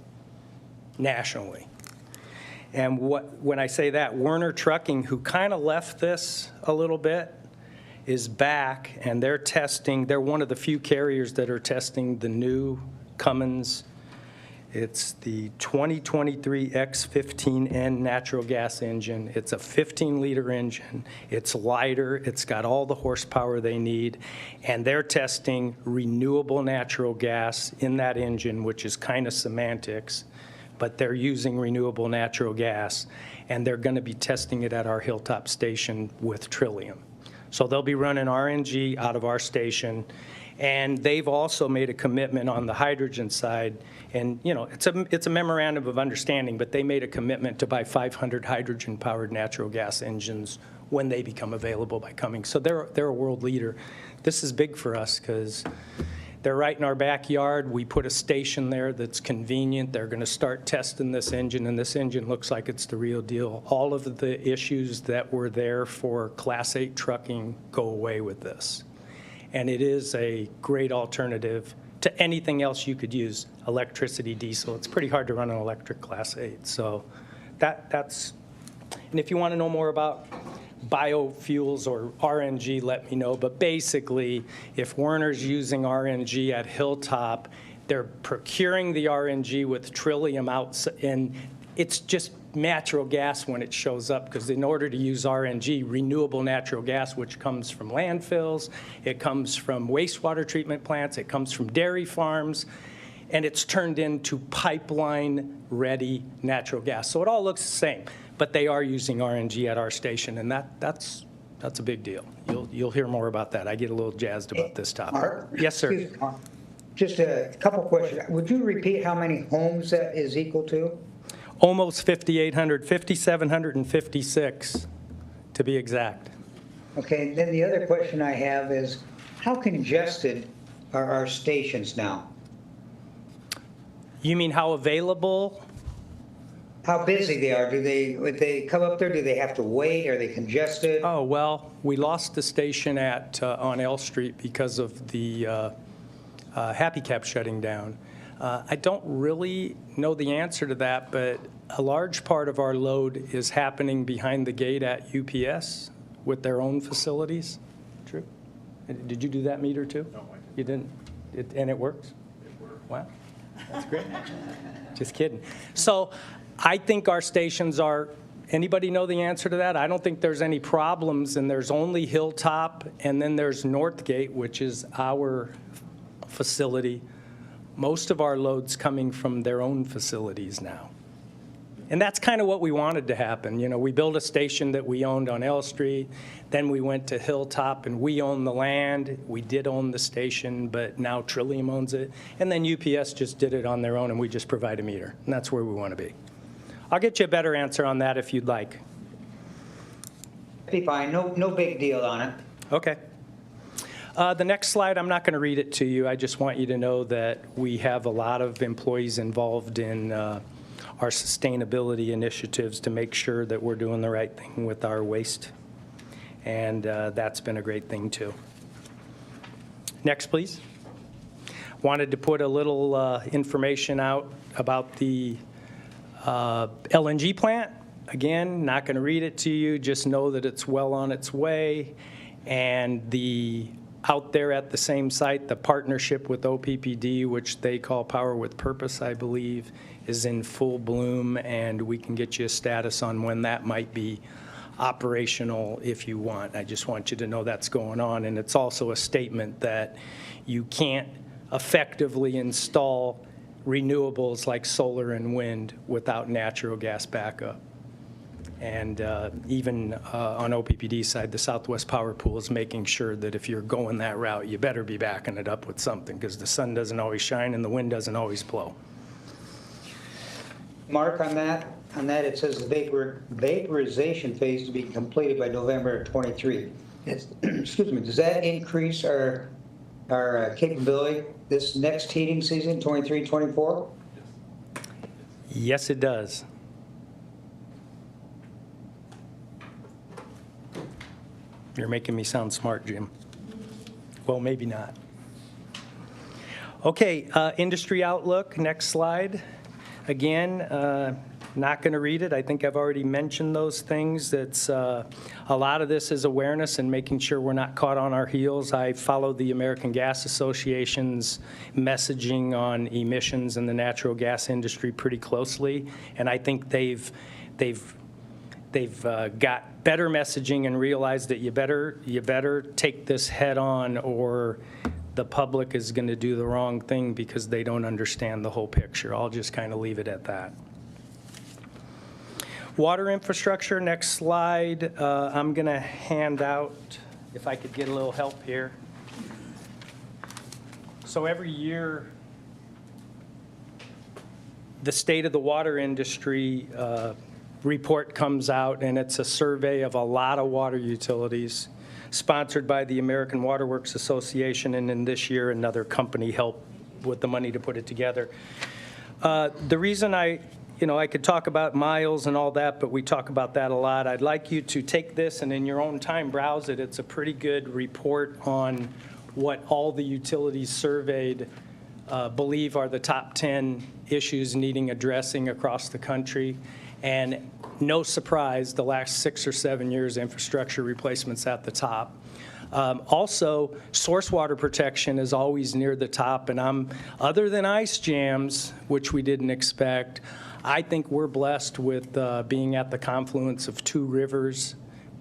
nationally. And when I say that, Werner Trucking, who kind of left this a little bit, is back, and they're testing. They're one of the few carriers that are testing the new Cummins. It's the 2023 X15N natural gas engine. It's a 15-liter engine. It's lighter. It's got all the horsepower they need. And they're testing renewable natural gas in that engine, which is kind of semantics, but they're using renewable natural gas. And they're going to be testing it at our Hilltop station with Trillium. So they'll be running RNG out of our station, and they've also made a commitment on the hydrogen side. And it's a memorandum of understanding, but they made a commitment to buy 500 hydrogen-powered natural gas engines when they become available by Cummins. So they're a world leader. This is big for us because they're right in our backyard. We put a station there that's convenient. They're going to start testing this engine, and this engine looks like it's the real deal. All of the issues that were there for Class 8 trucking go away with this. And it is a great alternative to anything else you could use, electricity, diesel. It's pretty hard to run an electric Class 8. So that's, and if you want to know more about biofuels or RNG, let me know. But basically, if Werner's using RNG at Hilltop, They're procuring the RNG with Trillium out, and it's just natural gas when it shows up, because in order to use RNG, renewable natural gas, which comes from landfills, it comes from wastewater treatment plants, it comes from dairy farms, and it's turned into pipeline-ready natural gas. So it all looks the same, but they are using RNG at our station, and that's a big deal. You'll hear more about that. I get a little jazzed about this topic. Mark? Yes, sir. Excuse me. Just a couple questions. Would you repeat how many homes that is equal to? Almost 5,800, 5,756 to be exact. Okay, then the other question I have is, how congested are our stations now? You mean how available? How busy they are? Would they come up there, do they have to wait? Are they congested? Oh, well, we lost the station on L Street because of the Happy Cap shutting down. I don't really know the answer to that, but a large part of our load is happening behind the gate at UPS with their own facilities. True? Did you do that meter too? No, I didn't. You didn't? And it works? It works. Wow, that's great. Just kidding. So I think our stations are, anybody know the answer to that? I don't think there's any problems, and there's only Hilltop, and then there's Northgate, which is our facility. Most of our load's coming from their own facilities now. And that's kind of what we wanted to happen. You know, we built a station that we owned on L Street, then we went to Hilltop and we own the land. We did own the station, but now Trillium owns it. And then UPS just did it on their own and we just provide a meter. And that's where we want to be. I'll get you a better answer on that if you'd like. Be fine, no big deal on it. Okay. The next slide, I'm not going to read it to you. I just want you to know that we have a lot of employees involved in our sustainability initiatives to make sure that we're doing the right thing with our waste. And that's been a great thing, too. Next, please. Wanted to put a little information out about the LNG plant. Again, not going to read it to you. Just know that it's well on its way. And out there at the same site, the partnership with OPPD, which they call Power with Purpose, I believe, is in full bloom, and we can get you a status on when that might be operational if you want. I just want you to know that's going on, and it's also a statement that you can't effectively install renewables like solar and wind without natural gas backup. And even on OPPD side, the Southwest Power Pool is making sure that if you're going that route, you better be backing it up with something, because the sun doesn't always shine and the wind doesn't always blow. Mark, on that it says the vaporization phase to be completed by November of 23. Excuse me, does that increase our capability this next heating season, 23-24? Yes, it does. You're making me sound smart, Jim. Well, maybe not. Okay, industry outlook, next slide. Again, not going to read it. I think I've already mentioned those things. That's a lot of this is awareness and making sure we're not caught on our heels. I follow the American Gas Association's messaging on emissions in the natural gas industry pretty closely, and I think they've got better messaging and realized that you better take this head on, or the public is going to do the wrong thing because they don't understand the whole picture. I'll just kind of leave it at that. Water infrastructure, next slide. I'm going to hand out, if I could get a little help here. So every year, the state of the water industry report comes out, and it's a survey of a lot of water utilities sponsored by the American Water Works Association, and in this year another company helped with the money to put it together. The reason I could talk about miles and all that, but we talk about that a lot. I'd like you to take this and in your own time browse it. It's a pretty good report on what all the utilities surveyed believe are the top 10 issues needing addressing across the country. And no surprise, the last 6 or 7 years, infrastructure replacement's at the top. Also, source water protection is always near the top, and other than ice jams, which we didn't expect, I think we're blessed with being at the confluence of 2 rivers,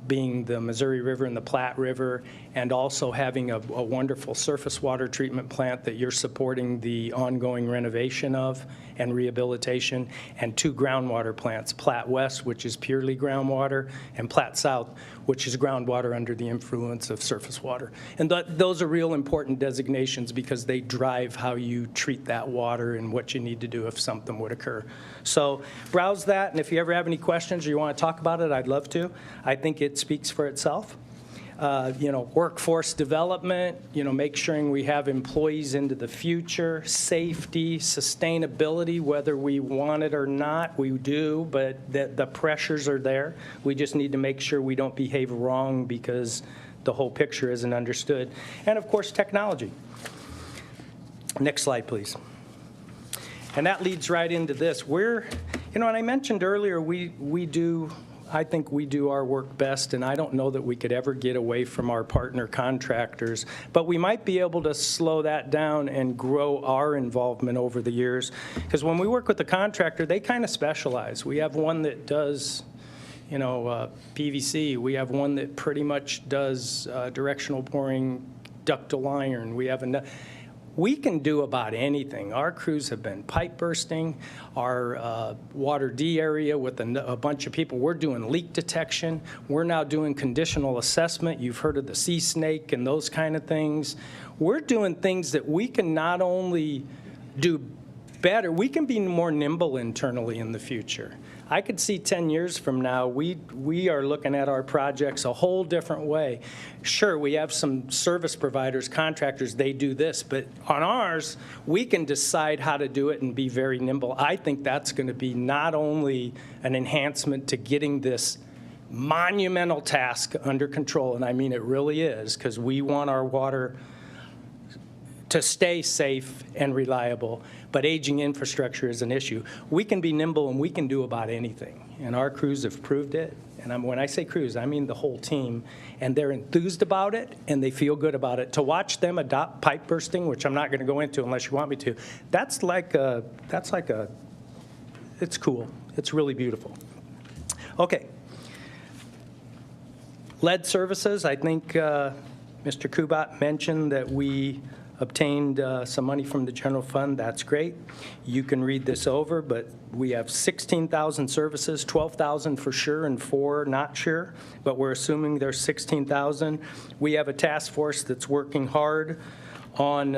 being the Missouri River and the Platte River, and also having a wonderful surface water treatment plant that you're supporting the ongoing renovation of and rehabilitation, and 2 groundwater plants, Platte West, which is purely groundwater, and Platte South, which is groundwater under the influence of surface water. And those are real important designations because they drive how you treat that water and what you need to do if something would occur. So browse that, and if you ever have any questions or you want to talk about it, I'd love to. I think it speaks for itself. Workforce development, make sure we have employees into the future, safety, sustainability, whether we want it or not, we do, but the pressures are there. We just need to make sure we don't behave wrong because the whole picture isn't understood. And of course, technology. Next slide, please. And that leads right into this. And I mentioned earlier, I think we do our work best, and I don't know that we could ever get away from our partner contractors, but we might be able to slow that down and grow our involvement over the years. Because when we work with the contractor, they kind of specialize. We have one that does, PVC. We have one that pretty much does directional boring, ductile iron. We can do about anything. Our crews have been pipe bursting, our Water D area with a bunch of people. We're doing leak detection. We're now doing conditional assessment. You've heard of the sea snake and those kind of things. We're doing things that we can not only do better, we can be more nimble internally in the future. I could see 10 years from now, we are looking at our projects a whole different way. Sure, we have some service providers, contractors, they do this, but on ours, we can decide how to do it and be very nimble. I think that's going to be not only an enhancement to getting this monumental task under control, and I mean it really is, because we want our water to stay safe and reliable, but aging infrastructure is an issue. We can be nimble and we can do about anything, and our crews have proved it. And when I say crews, I mean the whole team, and they're enthused about it and they feel good about it. To watch them adopt pipe bursting, which I'm not going to go into unless you want me to, it's cool. It's really beautiful. Okay. Lead services, I think Mr. Kubat mentioned that we obtained some money from the general fund. That's great. You can read this over, but we have 16,000 services, 12,000 for sure and 4 not sure, but we're assuming there's 16,000. We have a task force that's working hard on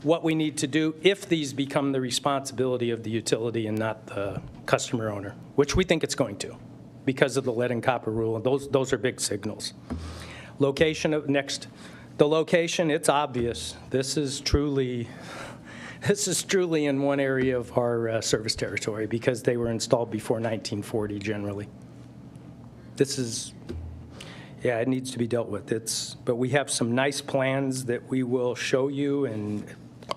what we need to do if these become the responsibility of the utility and not the customer owner, which we think it's going to because of the lead and copper rule, and those are big signals. Location of next. The location, it's obvious. This is truly in one area of our service territory because they were installed before 1940 generally. It needs to be dealt with. But we have some nice plans that we will show you and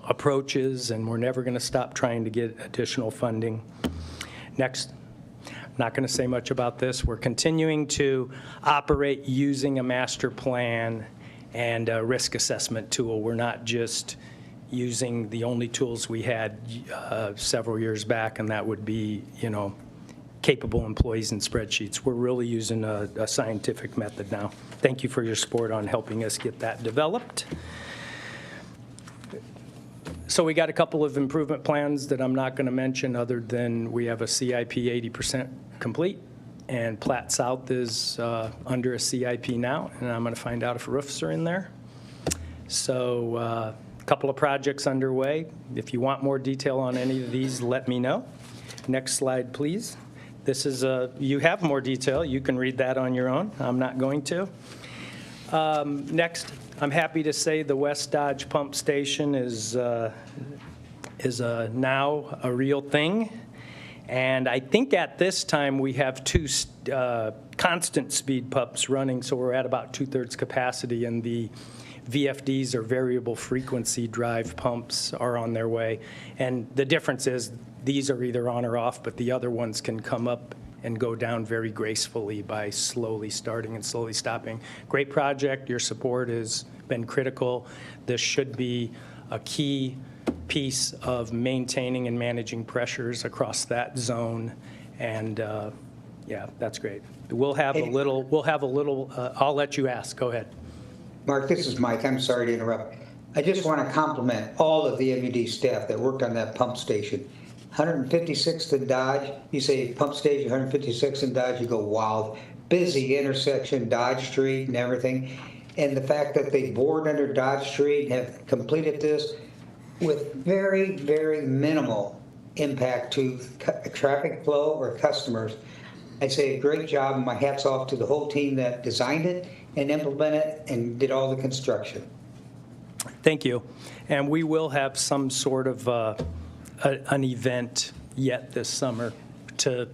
approaches, and we're never going to stop trying to get additional funding. Next. I'm not going to say much about this. We're continuing to operate using a master plan and a risk assessment tool. We're not just using the only tools we had several years back, and that would be, capable employees and spreadsheets. We're really using a scientific method now. Thank you for your support on helping us get that developed. So we got a couple of improvement plans that I'm not going to mention other than we have a CIP 80% complete. And Platte South is under a CIP now, and I'm going to find out if roofs are in there. So a couple of projects underway. If you want more detail on any of these, let me know. Next slide, please. This is you have more detail. You can read that on your own. I'm not going to. Next, I'm happy to say the West Dodge Pump Station is now a real thing. And I think at this time, we have two constant speed pumps running, so we're at about 2/3 capacity, and the VFDs, or variable frequency drive pumps, are on their way. And the difference is these are either on or off, but the other ones can come up and go down very gracefully by slowly starting and slowly stopping. Great project. Your support has been critical. This should be a key piece of maintaining and managing pressures across that zone. And yeah, that's great. We'll have a little, I'll let you ask. Go ahead. Mark, this is Mike. I'm sorry to interrupt. I just want to compliment all of the M.U.D. staff that worked on that pump station. 156th and Dodge, you say pump station 156th and Dodge, you go, wow, busy intersection, Dodge Street and everything. And the fact that they bored under Dodge Street and have completed this with very, very minimal impact to traffic flow or customers, I'd say a great job, and my hat's off to the whole team that designed it and implemented it and did all the construction. Thank you. And we will have some sort of an event yet this summer to,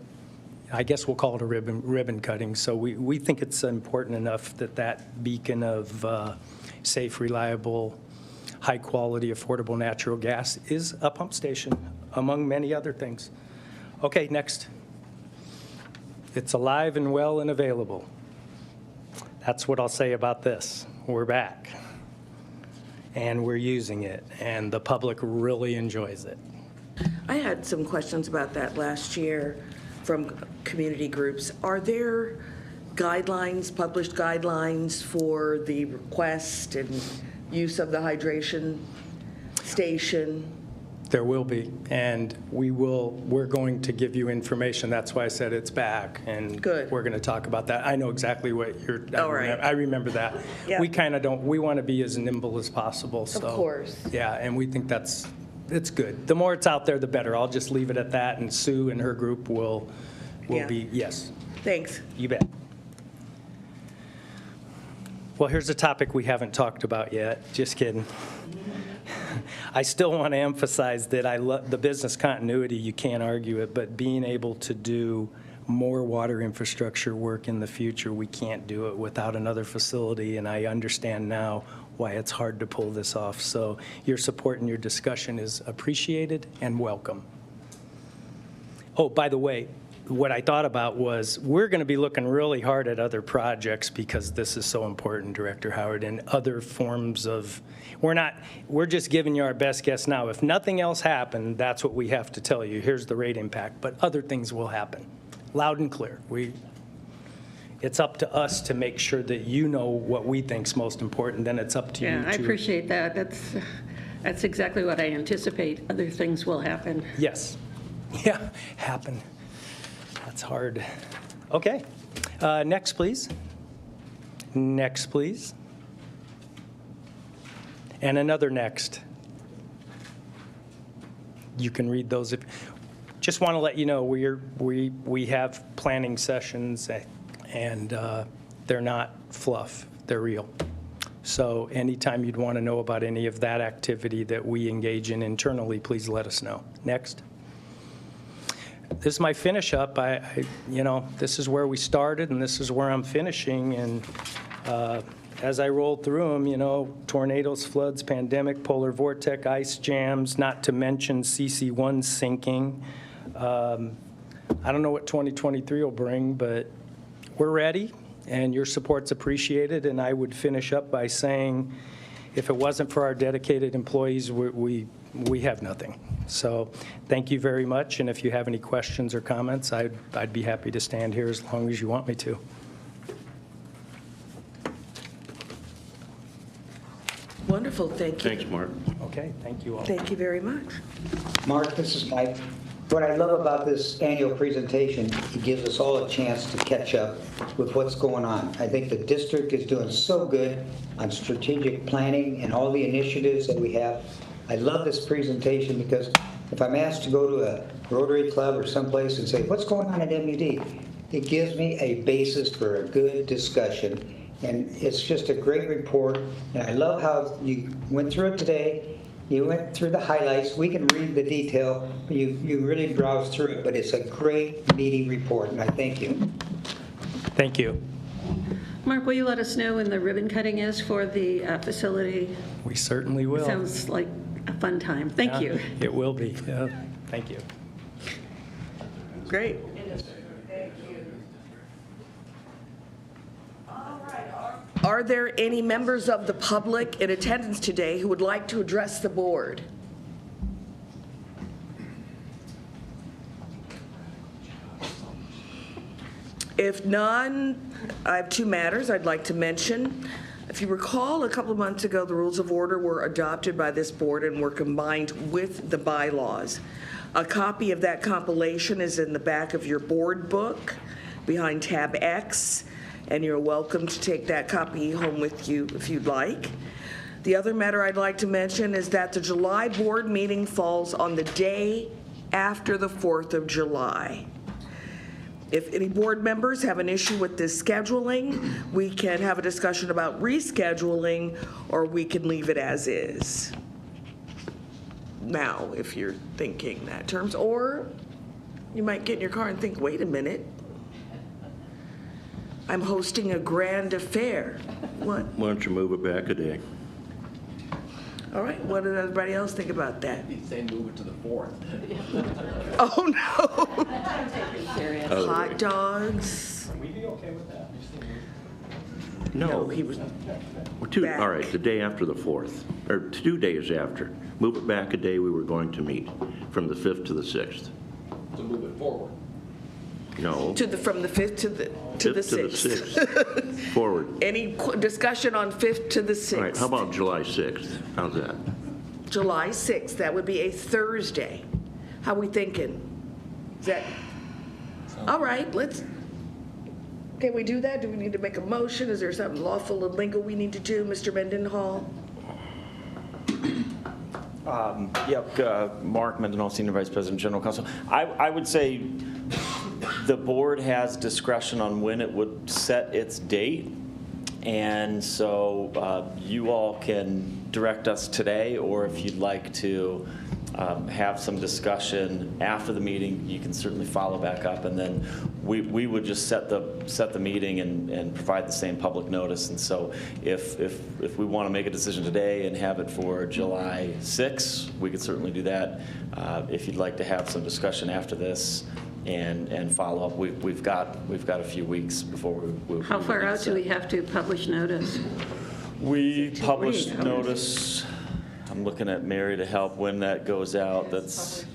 I guess we'll call it a ribbon cutting. So we think it's important enough that that beacon of safe, reliable, high-quality, affordable natural gas is a pump station, among many other things. Okay, next. It's alive and well and available. That's what I'll say about this. We're back, and we're using it, and the public really enjoys it. I had some questions about that last year from community groups. Are there guidelines, published guidelines for the request and use of the hydration station? There will be, and we're going to give you information. That's why I said it's back, and Good. We're going to talk about that. I know exactly what you're, All right. I remember that. Yeah. We kind of don't, we want to be as nimble as possible. So, Of course. Yeah, and we think it's good. The more it's out there, the better. I'll just leave it at that, and Sue and her group will Yeah. be, yes. Thanks. You bet. Well, here's a topic we haven't talked about yet. Just kidding. I still want to emphasize that I love the business continuity. You can't argue it, but being able to do more water infrastructure work in the future, we can't do it without another facility, and I understand now why it's hard to pull this off. So your support and your discussion is appreciated and welcome. Oh, by the way, what I thought about was we're going to be looking really hard at other projects because this is so important, Director Howard, and other forms of, we're just giving you our best guess now. If nothing else happened, that's what we have to tell you. Here's the rate impact, but other things will happen. Loud and clear. It's up to us to make sure that you know what we think's most important, then it's up to you Yeah, I to. appreciate that. That's exactly what I anticipate. Other things will happen. Yes. Yeah, happen. That's hard. Okay. Next, please. Next, please. And another next. You can read those. Just want to let you know we have planning sessions, and they're not fluff. They're real. So anytime you'd want to know about any of that activity that we engage in internally, please let us know. Next. This is my finish up. This is where we started, and this is where I'm finishing. And as I rolled through them, tornadoes, floods, pandemic, polar vortex, ice jams, not to mention CC1 sinking. I don't know what 2023 will bring, but we're ready, and your support's appreciated. And I would finish up by saying, if it wasn't for our dedicated employees, we have nothing. So thank you very much, and if you have any questions or comments, I'd be happy to stand here as long as you want me to. Wonderful, thank you. Thanks, Mark. Okay, thank you all. Thank you very much. Mark, this is Mike. What I love about this annual presentation, it gives us all a chance to catch up with what's going on. I think the district is doing so good on strategic planning and all the initiatives that we have. I love this presentation because if I'm asked to go to a Rotary Club or someplace and say, what's going on at M.U.D., it gives me a basis for a good discussion. And it's just a great report. And I love how you went through it today. You went through the highlights. We can read the detail. You really browsed through it, but it's a great, meaty report, and I thank you. Thank you. Mark, will you let us know when the ribbon cutting is for the facility? We certainly will. Sounds like a fun time. Thank Yeah, you. It will be. Thank you. Great. Are there any members of the public in attendance today who would like to address the board? If none, I have two matters I'd like to mention. If you recall, a couple of months ago, the rules of order were adopted by this board and were combined with the bylaws. A copy of that compilation is in the back of your board book behind tab X, and you're welcome to take that copy home with you if you'd like. The other matter I'd like to mention is that the July board meeting falls on the day after the 4th of July. If any board members have an issue with this scheduling, we can have a discussion about rescheduling, or we can leave it as is. Now, if you're thinking that terms, or you might get in your car and think, wait a minute, I'm hosting a grand affair. What? Why don't you move it back a day? All right, what did everybody else think about that? He'd say move it to the 4th. Oh, no. Other Hot way. dogs. Would we be okay with that? No. He was back. All right, the day after the 4th, or 2 days after. Move it back a day we were going to meet, from the 5th to the 6th. To move it forward. No. From the 5th to the 6th. Forward. Any discussion on 5th to the 6th? All right, how about July 6th? How's that? July 6th, that would be a Thursday. How we thinking? Is that, all right, can we do that? Do we need to make a motion? Is there something lawful and legal we need to do, Mr. Mendenhall? Mark Mendenhall, Senior Vice President, General Counsel. I would say the board has discretion on when it would set its date, and so you all can direct us today, or if you'd like to have some discussion after the meeting, you can certainly follow back up, and then we would just set the meeting and provide the same public notice. And so if we want to make a decision today and have it for July 6th, we could certainly do that. If you'd like to have some discussion after this and follow up, we've got a few weeks before we How far out do we have to publish notice? We published notice. I'm looking at Mary to help when that goes out. That's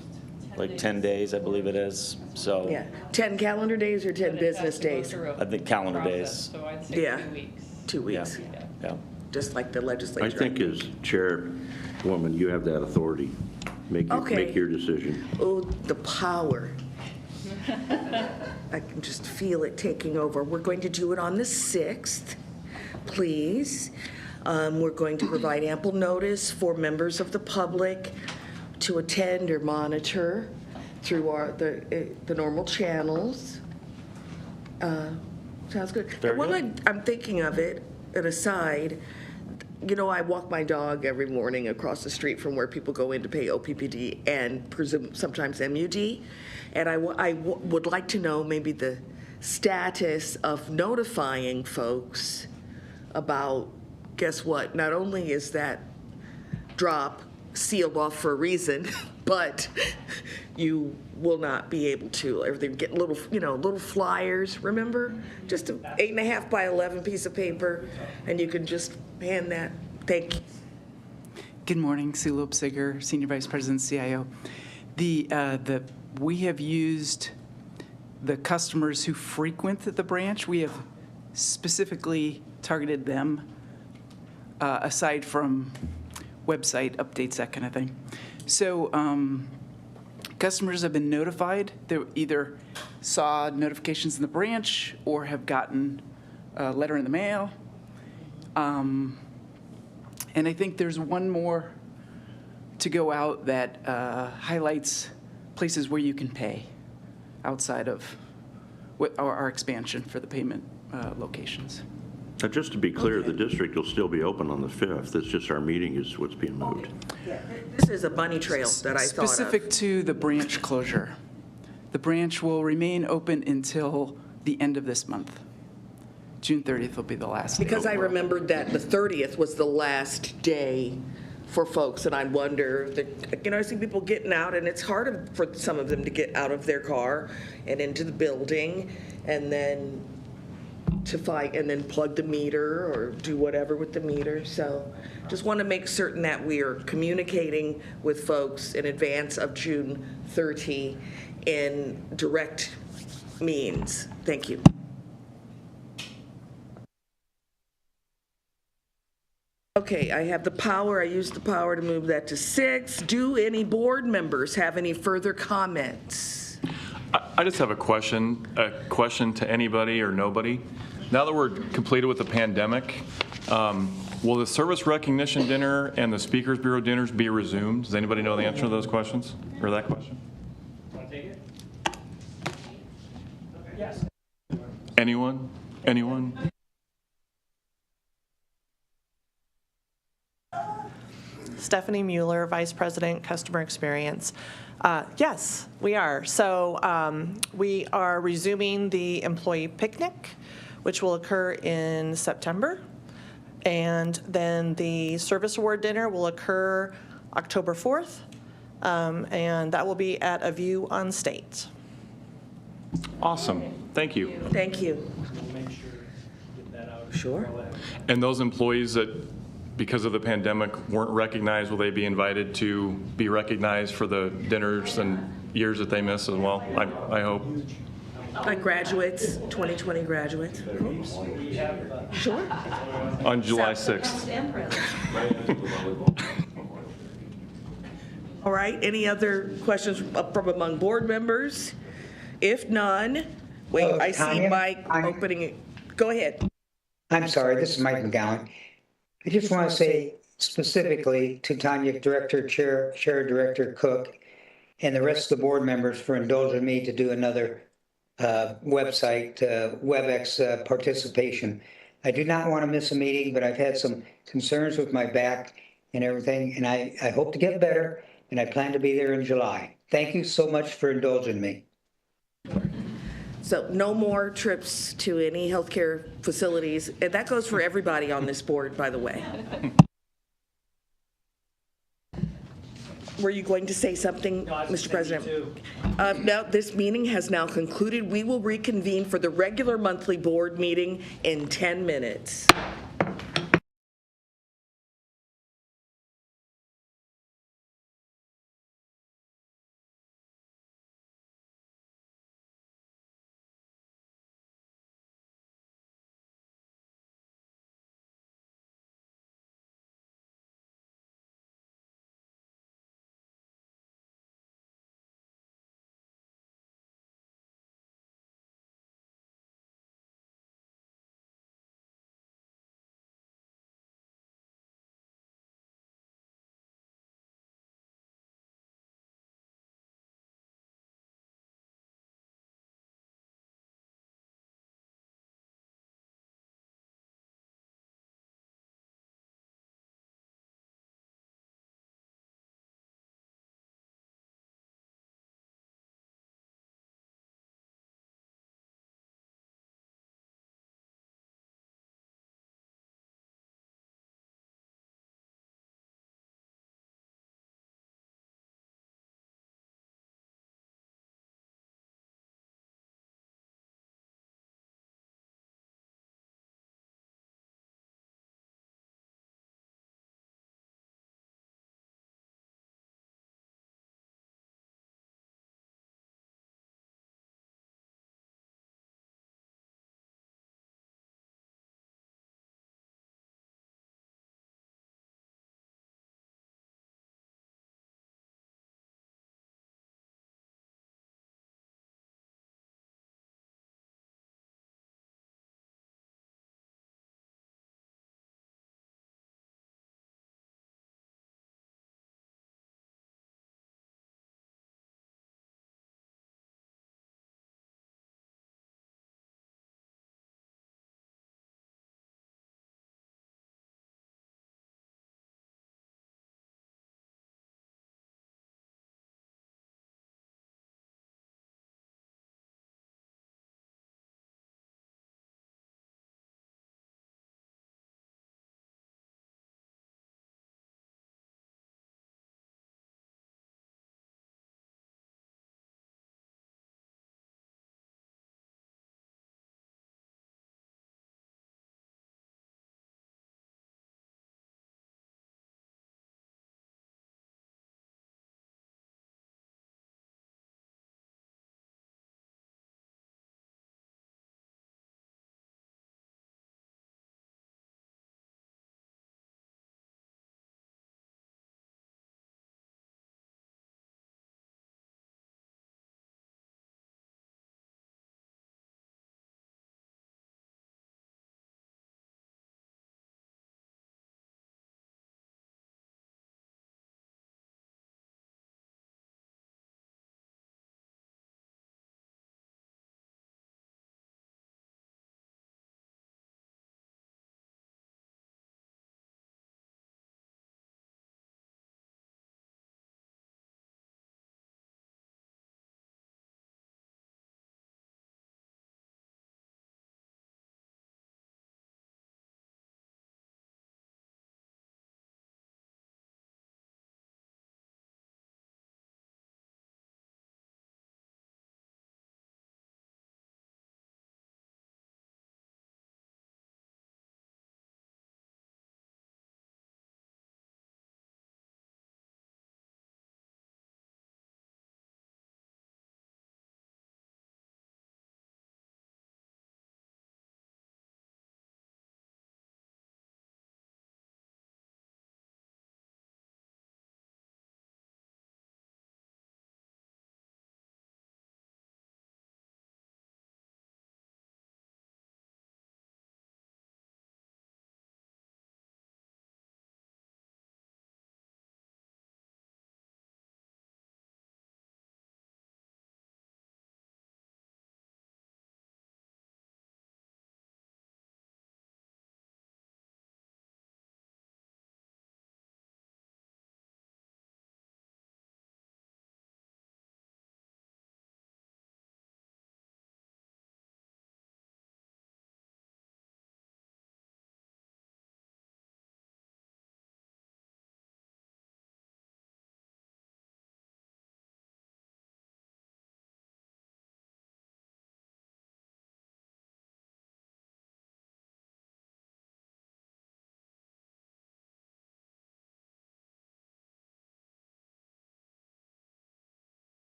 like 10 days, I believe it is. So Yeah, 10 calendar days or 10 business days? I think calendar days. So I'd say Yeah. 2 weeks. 2 weeks, Yeah. just like the legislature. I think as chairwoman, you have that authority. Make your decision. Oh, the power. I can just feel it taking over. We're going to do it on the 6th, please. We're going to provide ample notice for members of the public to attend or monitor through the normal channels. Sounds good. Very While good. I'm thinking of it, an aside, I walk my dog every morning across the street from where people go in to pay OPPD and sometimes M.U.D. And I would like to know maybe the status of notifying folks about, guess what? Not only is that drop sealed off for a reason, but you will not be able to, or they get little flyers, remember? Just an 8.5 by 11 piece of paper, and you can just hand that. Thank you. Good morning, Sue Lopesiger, Senior Vice President, CIO. We have used the customers who frequent the branch. We have specifically targeted them, aside from website updates, that kind of thing. So customers have been notified. They either saw notifications in the branch or have gotten a letter in the mail. And I think there's one more to go out that highlights places where you can pay outside of our expansion for the payment locations. Just to be clear, the district will still be open on the 5th. It's just our meeting is what's being moved. This is a bunny trail that I thought of. Specific to the branch closure, the branch will remain open until the end of this month. June 30th will be the last day. Because I remembered that the 30th was the last day for folks, and I wonder, I see people getting out, and it's hard for some of them to get out of their car and into the building, and then and then plug the meter or do whatever with the meter. So just want to make certain that we are communicating with folks in advance of June 30 in direct means. Thank you. Okay, I have the power. I used the power to move that to 6. Do any board members have any further comments? I just have a question to anybody or nobody. Now that we're completed with the pandemic, will the service recognition dinner and the Speakers Bureau dinners be resumed? Does anybody know the answer to those questions, or that question? Want to take it? Yes. Anyone? Anyone? Stephanie Mueller, Vice President, Customer Experience. Yes, we are. So we are resuming the employee picnic, which will occur in September. And then the service award dinner will occur October 4th. And that will be at A View on State. Awesome. Thank you. Thank you. We'll make sure to get that out. Sure. And those employees that, because of the pandemic, weren't recognized, will they be invited to be recognized for the dinners and years that they miss as well? I hope. Like graduates, 2020 graduates. Sure. On July 6th. All right, any other questions from among board members? If none, wait, I see Tanya, Mike opening it. Go ahead. I'm sorry, this is Mike McGowan. I just want to say specifically to Tanya, Director, Chair Director Cook, and the rest of the board members for indulging me to do another website, WebEx participation. I do not want to miss a meeting, but I've had some concerns with my back and everything, and I hope to get better, and I plan to be there in July. Thank you so much for indulging me. So no more trips to any healthcare facilities. And that goes for everybody on this board, by the way. Were you going to say something, Mr. President? No, this meeting has now concluded. We will reconvene for the regular monthly board meeting in 10 minutes.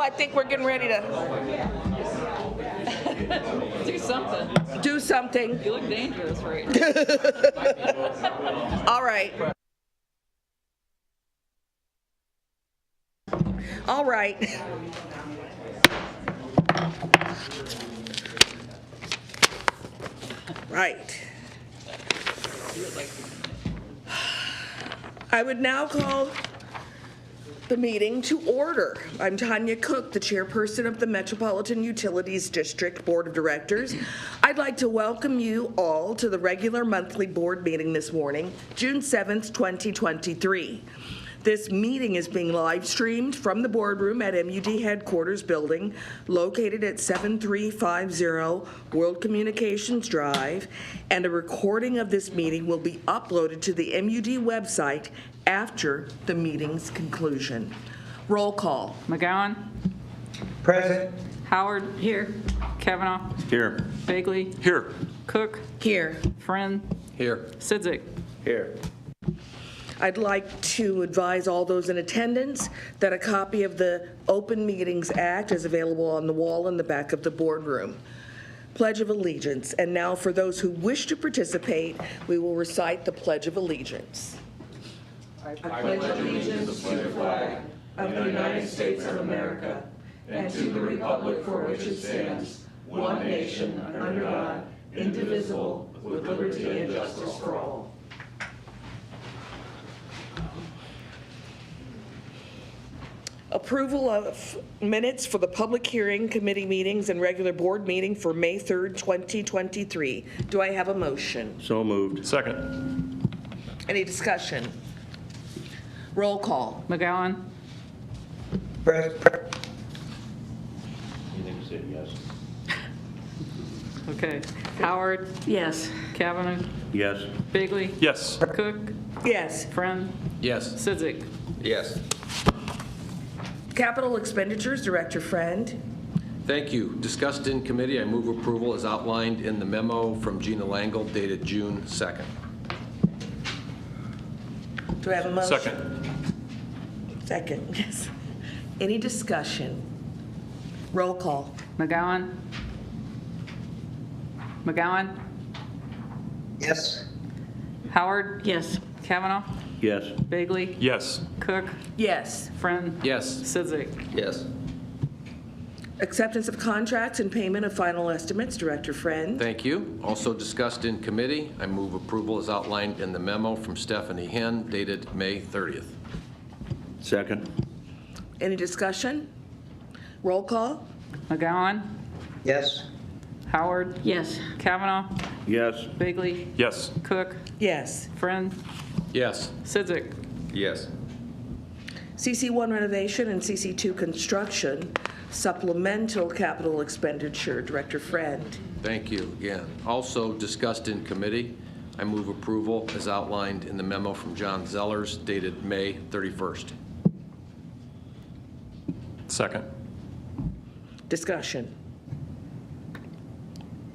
I think we're getting ready to Do something. do something. You look dangerous right now. All right. All right. Right. I would now call the meeting to order. I'm Tanya Cook, the chairperson of the Metropolitan Utilities District Board of Directors. I'd like to welcome you all to the regular monthly board meeting this morning, June 7th, 2023. This meeting is being live streamed from the boardroom at M.U.D headquarters building located at 7350 World Communications Drive, and a recording of this meeting will be uploaded to the M.U.D website after the meeting's conclusion. Roll call. McGowan? Present. Howard? Here. Kavanaugh? Here. Bagley? Here. Cook? Here. Friend? Here. Sidzik? Here. I'd like to advise all those in attendance that a copy of the Open Meetings Act is available on the wall in the back of the boardroom. Pledge of Allegiance. And now for those who wish to participate, we will recite the Pledge of Allegiance. I pledge allegiance to the flag of the United States of America and to the republic for which it stands, one nation, under God, indivisible, with liberty and justice for all. Approval of minutes for the public hearing, committee meetings, and regular board meeting for May 3rd, 2023. Do I have a motion? So moved. Second. Any discussion? Roll call. McGowan? You said yes. Okay. Howard? Yes. Kavanaugh? Yes. Bagley? Yes. Cook? Yes. Friend? Yes. Sidzik? Yes. Capital expenditures, Director Friend. Thank you. Discussed in committee, I move approval as outlined in the memo from Gina Langle dated June 2nd. Do I have a motion? Second. Second, yes. Any discussion? Roll call. McGowan? McGowan? Yes. Howard? Yes. Kavanaugh? Yes. Bagley? Yes. Cook? Yes. Friend? Yes. Sidzik? Yes. Acceptance of contracts and payment of final estimates, Director Friend. Thank you. Also discussed in committee, I move approval as outlined in the memo from Stephanie Henn dated May 30th. Second. Any discussion? Roll call. McGowan? Yes. Howard? Yes. Kavanaugh? Yes. Bagley? Yes. Cook? Yes. Friend? Yes. Sidzik? Yes. CC1 renovation and CC2 construction, supplemental capital expenditure, Director Friend. Thank you again. Also discussed in committee, I move approval as outlined in the memo from John Zellers dated May 31st. Second. Discussion.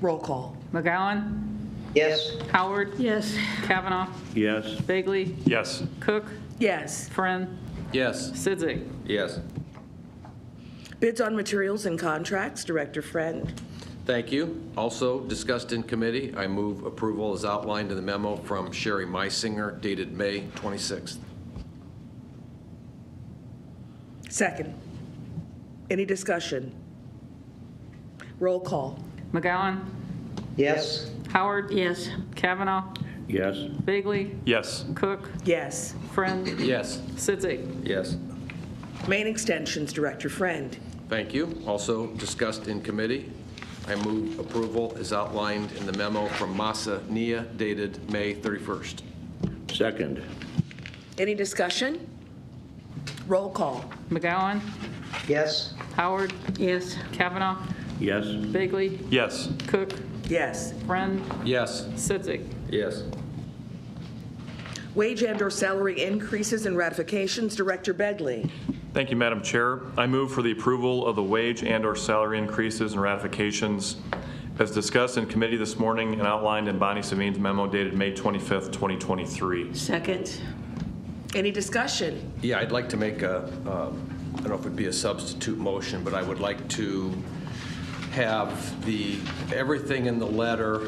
Roll call. McGowan? Yes. Howard? Yes. Kavanaugh? Yes. Bagley? Yes. Cook? Yes. Friend? Yes. Sidzik? Yes. Bids on materials and contracts, Director Friend. Thank you. Also discussed in committee, I move approval as outlined in the memo from Sherry Meisinger dated May 26th. Second. Any discussion? Roll call. McGowan? Yes. Howard? Yes. Kavanaugh? Yes. Bagley? Yes. Cook? Yes. Friend? Yes. Sidzik? Yes. Main extensions, Director Friend. Thank you. Also discussed in committee, I move approval as outlined in the memo from Masa Nia dated May 31st. Second. Any discussion? Roll call. McGowan? Yes. Howard? Yes. Kavanaugh? Yes. Bagley? Yes. Cook? Yes. Friend? Yes. Sidzik? Yes. Wage and/or salary increases and ratifications, Director Begley. Thank you, Madam Chair. I move for the approval of the wage and/or salary increases and ratifications as discussed in committee this morning and outlined in Bonnie Savine's memo dated May 25th, 2023. Second. Any discussion? Yeah, I'd like to make a don't know if it would be a substitute motion, but I would like to have everything in the letter,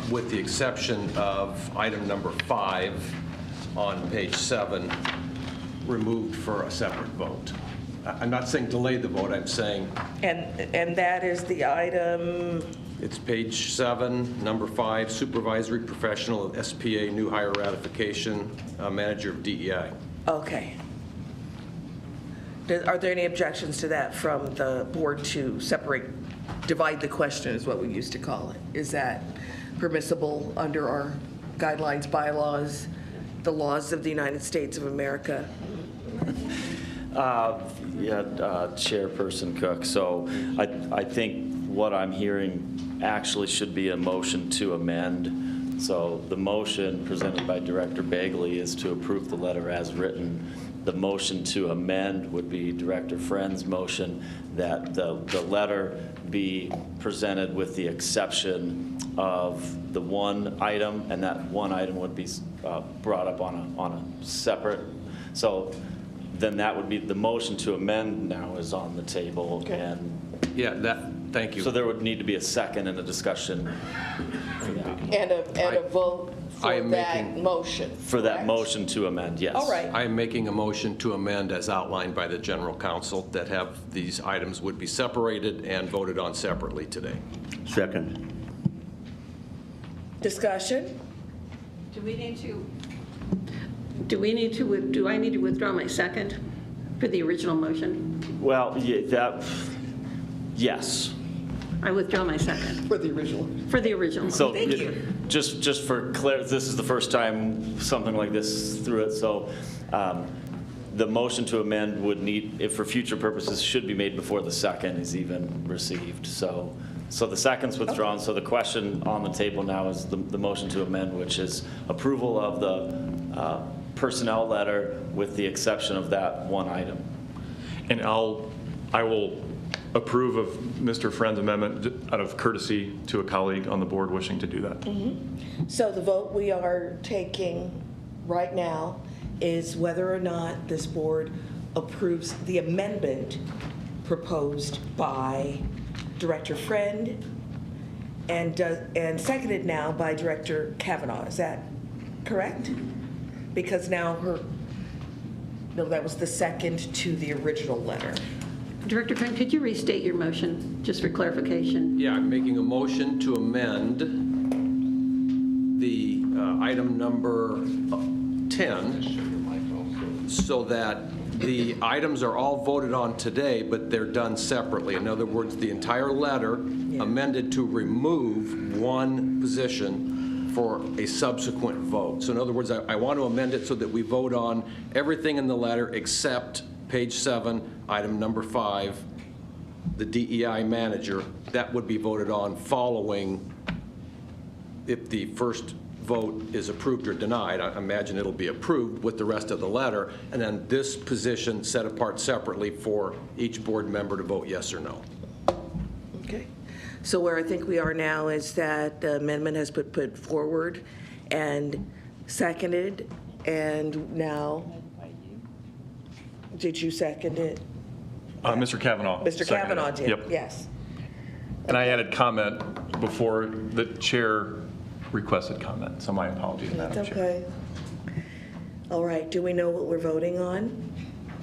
with the exception of item number 5 on page 7, removed for a separate vote. I'm not saying delay the vote, I'm saying And that is the item, it's page 7, number 5, supervisory professional of SPA, new hire ratification, manager of DEI. okay. Are there any objections to that from the board to divide the question is what we used to call it? Is that permissible under our guidelines, bylaws, the laws of the United States of America? Chairperson Cook. So I think what I'm hearing actually should be a motion to amend. So the motion presented by Director Bagley is to approve the letter as written. The motion to amend would be Director Friend's motion that the letter be presented with the exception of the one item, and that one item would be brought up on a separate. So then that would be the motion to amend now is on the table. Okay. And yeah, thank you. So there would need to be a second and a discussion And a vote for that motion? for that motion to amend, yes. All right. I am making a motion to amend as outlined by the general counsel that have these items would be separated and voted on separately today. Second. Discussion? Do I need to withdraw my second for the original motion? Well, yes. I withdraw my second. For the original? For the original. So Thank you. Just for clarity, this is the first time something like this through it, so the motion to amend would need, if for future purposes, should be made before the second is even received. So the second's withdrawn, so the question on the table now is the motion to amend, which is approval of the personnel letter with the exception of that one item. And I will approve of Mr. Friend's amendment out of courtesy to a colleague on the board wishing to do that. So the vote we are taking right now is whether or not this board approves the amendment proposed by Director Friend and seconded now by Director Kavanaugh. Is that correct? Because now that was the second to the original letter. Director Friend, could you restate your motion, just for clarification? Yeah, I'm making a motion to amend the item number 10 so that the items are all voted on today, but they're done separately. In other words, the entire letter amended to remove one position for a subsequent vote. So in other words, I want to amend it so that we vote on everything in the letter except page 7, item number 5, the DEI manager. That would be voted on following if the first vote is approved or denied. I imagine it'll be approved with the rest of the letter, and then this position set apart separately for each board member to vote yes or no. Okay. So where I think we are now is that the amendment has been put forward and seconded, and now, did you second it? Mr. Kavanaugh. Mr. seconded Kavanaugh it. did, Yep. yes. And I added comment before the chair requested comment, so my apologies, That's Madam Chair. okay. All right, do we know what we're voting on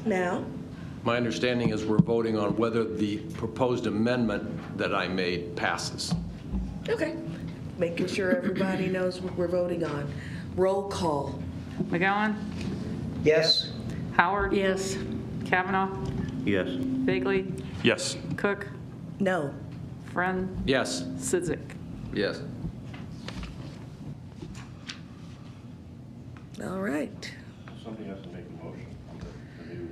now? My understanding is we're voting on whether the proposed amendment that I made passes. Okay, making sure everybody knows what we're voting on. Roll call. McGowan? Yes? Howard? Yes. Kavanaugh? Yes. Bagley? Yes. Cook? No. Friend? Yes. Sidzik? Yes. All right. Somebody has to make a motion on the new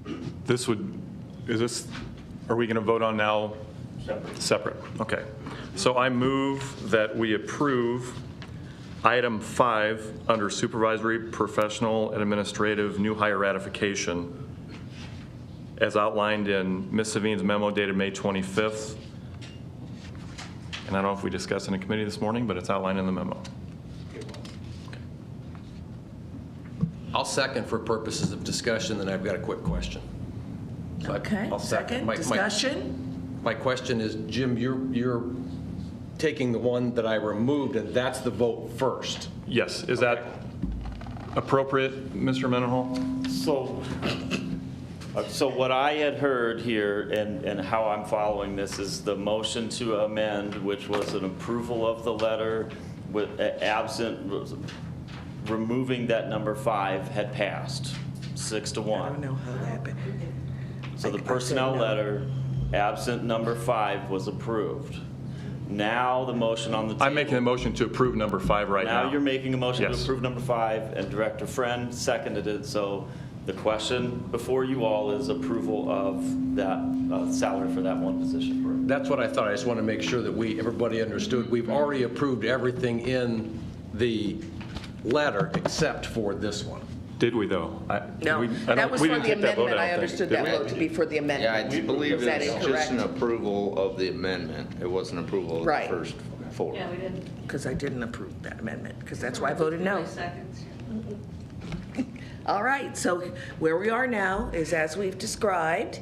item. This are we going to vote on now? Separate. Okay. So I move that we approve item 5 under supervisory, professional, and administrative new hire ratification as outlined in Ms. Savine's memo dated May 25th. And I don't know if we discussed in a committee this morning, but it's outlined in the memo. I'll second for purposes of discussion, then I've got a quick question. So Okay, I'll second, discussion? My question is, Jim, you're taking the one that I removed, and that's the vote first. Yes, is that appropriate, Mr. Mendenhall? So what I had heard here and how I'm following this is the motion to amend, which was an approval of the letter with absent, removing that number 5 had passed 6-1. I don't know how that happened. So the personnel letter, absent number 5, was approved. Now the motion on the table. I'm making a motion to approve number 5 right now. Now you're making a motion to Yes. approve number 5, and Director Friend seconded it. So the question before you all is approval of that salary for that one position. That's what I thought. I just want to make sure that everybody understood. We've already approved everything in the letter except for this one. Did we, though? No, that was for the amendment. I understood that vote to be for the amendment. Yeah, I believe Was that it's just incorrect? an approval of the amendment. It wasn't approval of the Right. first 4. Yeah, we did. Because I didn't approve that amendment, because that's why I voted no. All right, so where we are now is as we've described,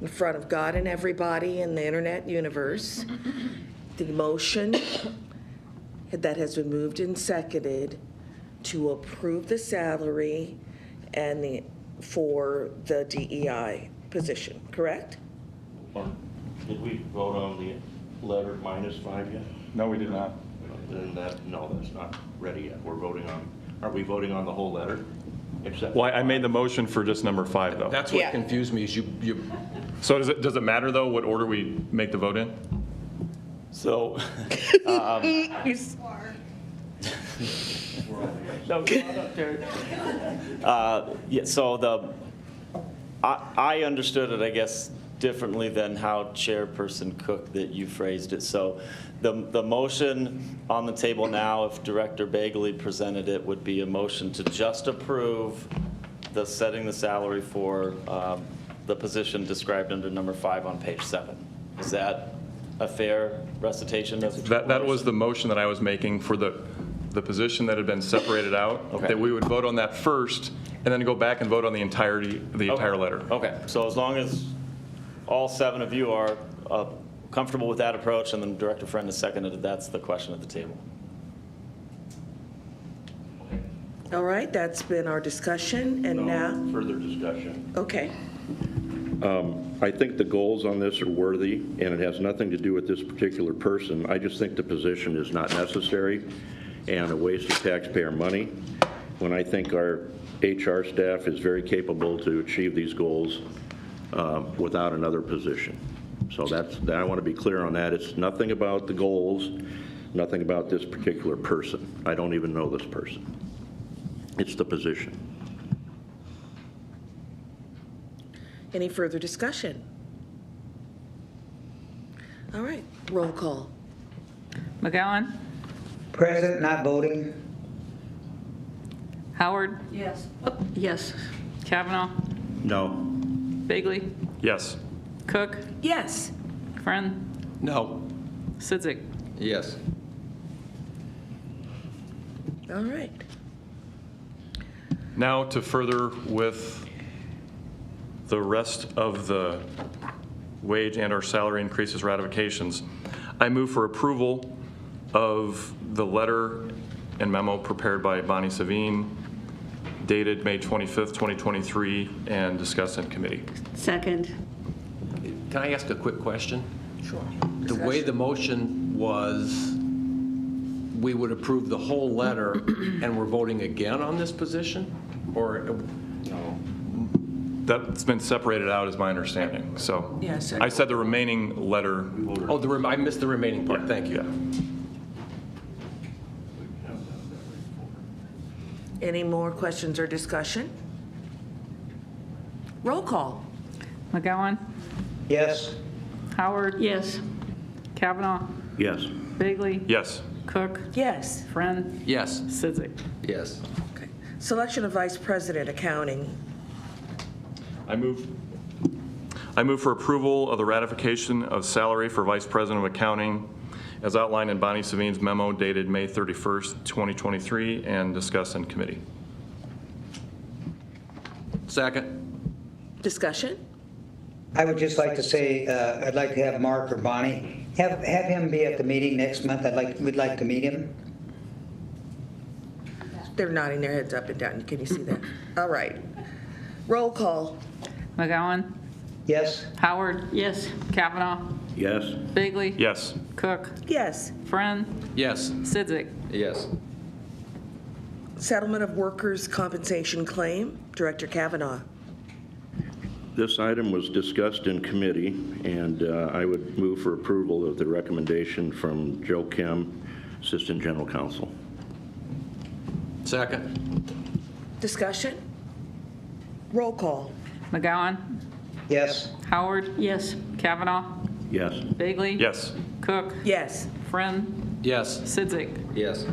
in front of God and everybody in the internet universe, the motion that has been moved and seconded to approve the salary and for the DEI position, correct? Did we vote on the letter -5 yet? No, we did not. Then no, that's not ready yet. Are we voting on the whole letter? Except Well, I made the motion for just number 5, though. That's what confused me is you So does it matter, though, what order we make the vote in? So, You swore. no, come on up, Jared. Yeah, so I understood it, I guess, differently than how Chairperson Cook that you phrased it. So the motion on the table now, if Director Bagley presented it, would be a motion to just approve the setting the salary for the position described under number 5 on page 7. Is that a fair recitation of? That was the motion that I was making for the position that had been separated out, Okay. that we would vote on that first, and then go back and vote on the entire letter. Okay, so as long as all 7 of you are comfortable with that approach, and then Director Friend has seconded it, that's the question at the table. All right, that's been our discussion, and now, further discussion. okay. I think the goals on this are worthy, and it has nothing to do with this particular person. I just think the position is not necessary and a waste of taxpayer money, when I think our HR staff is very capable to achieve these goals without another position. So I want to be clear on that. It's nothing about the goals, nothing about this particular person. I don't even know this person. It's the position. Any further discussion? All right, roll call. McGowan, Present, not voting. Howard, Yes. Yes. Kavanaugh, No. Bagley, Yes. Cook, Yes. Friend, No. Sidzik. Yes. All right. Now to further with the rest of the wage and/or salary increases ratifications, I move for approval of the letter and memo prepared by Bonnie Savine, dated May 25th, 2023, and discussed in committee. Second. Can I ask a quick question? Sure. The way the motion was, we would approve the whole letter and we're voting again on this position? Or, no? That's been separated out, is my understanding. So Yes. I said the remaining letter. Oh, I missed the remaining part. Thank you. Any more questions or discussion? Roll call. McGowan, Yes. Howard, Yes. Kavanaugh, Yes. Bagley, Yes. Cook, Yes. Friend, Yes. Sidzik. Yes. Okay. Selection of Vice President, Accounting. I move for approval of the ratification of salary for Vice President of Accounting as outlined in Bonnie Savine's memo dated May 31st, 2023, and discussed in committee. Second. Discussion? I would just like to say, I'd like to have Mark or Bonnie, have him be at the meeting next month. We'd like to meet him. They're nodding their heads up and down. Can you see that? All right. Roll call. McGowan, Yes? Howard? Yes. Kavanaugh, Yes? Bagley. Yes. Cook, Yes. Friend, Yes. Sidzik. Yes. Settlement of workers' compensation claim. Director Kavanaugh. This item was discussed in committee, and I would move for approval of the recommendation from Joe Kim, Assistant General Counsel. Second. Discussion? Roll call. McGowan, Yes? Howard. Yes. Kavanaugh, Yes? Bagley. Yes. Cook, Yes. Friend, Yes. Sidzik. Yes.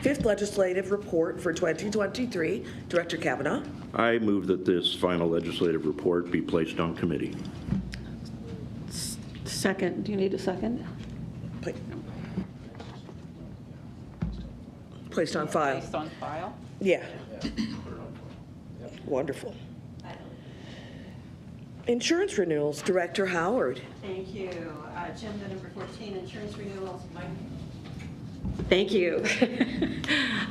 Fifth legislative report for 2023. Director Kavanaugh. I move that this final legislative report be placed on committee. Second. Do you need a second? Placed on file. Placed on file. Yeah. Wonderful. Insurance renewals. Director Howard. Thank you. Agenda number 14, insurance renewals. Thank you.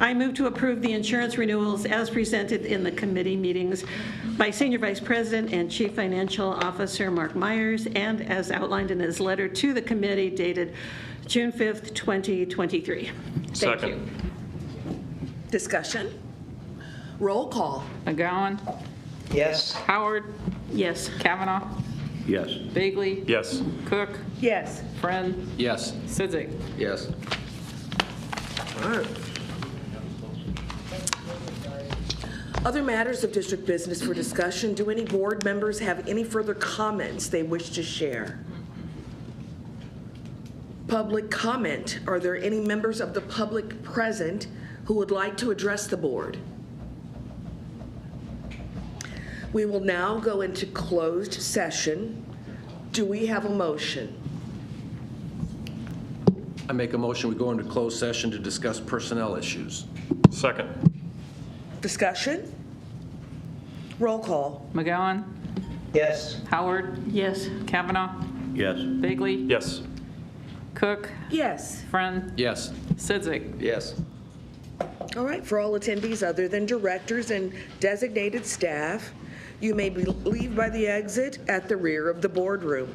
I move to approve the insurance renewals as presented in the committee meetings by Senior Vice President and Chief Financial Officer Mark Myers, and as outlined in his letter to the committee dated June 5th, 2023. Thank Second. you. Discussion? Roll call. McGowan, Yes? Howard. Yes. Kavanaugh, Yes? Bagley. Yes. Cook, Yes. Friend, Yes. Sidzik. Yes. All right. Other matters of district business for discussion. Do any board members have any further comments they wish to share? Public comment. Are there any members of the public present who would like to address the board? We will now go into closed session. Do we have a motion? I make a motion, we go into closed session to discuss personnel issues. Second. Discussion? Roll call. McGowan, Yes? Howard. Yes. Kavanaugh, Yes? Bagley. Yes. Cook, Yes. Friend, Yes. Sidzik. Yes. All right, for all attendees other than directors and designated staff, you may leave by the exit at the rear of the boardroom.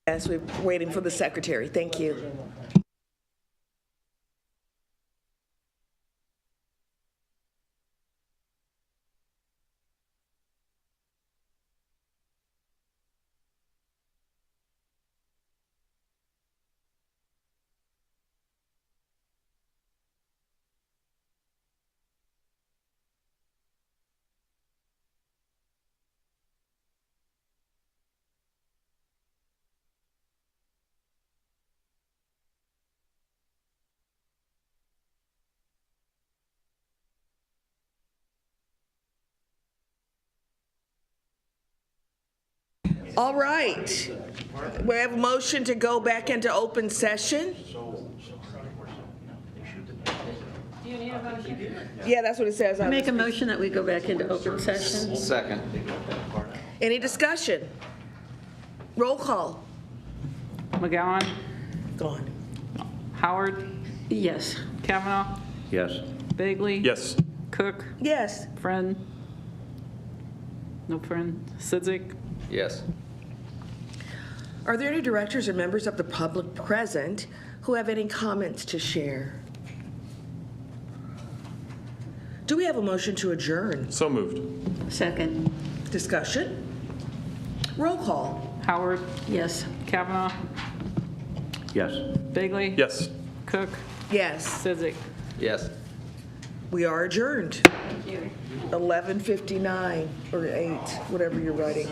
Yes, we're waiting for the secretary. Thank you. All right. We have a motion to go back into open session. Do you need a motion? Yeah, that's what it says. I make a motion that we go back into open session. Second. Any discussion? Roll call. McGowan, Gone. Howard, Yes. Kavanaugh, Yes. Bagley. Yes. Cook, Yes. Friend. No Friend. Sidzik. Yes. Are there any directors or members of the public present who have any comments to share? Do we have a motion to adjourn? So moved. Second. Discussion? Roll call. Howard, Yes. Kavanaugh, Yes. Bagley. Yes. Cook, Yes. Sidzik. Yes. We are adjourned. 11:59 or 8, whatever you're writing.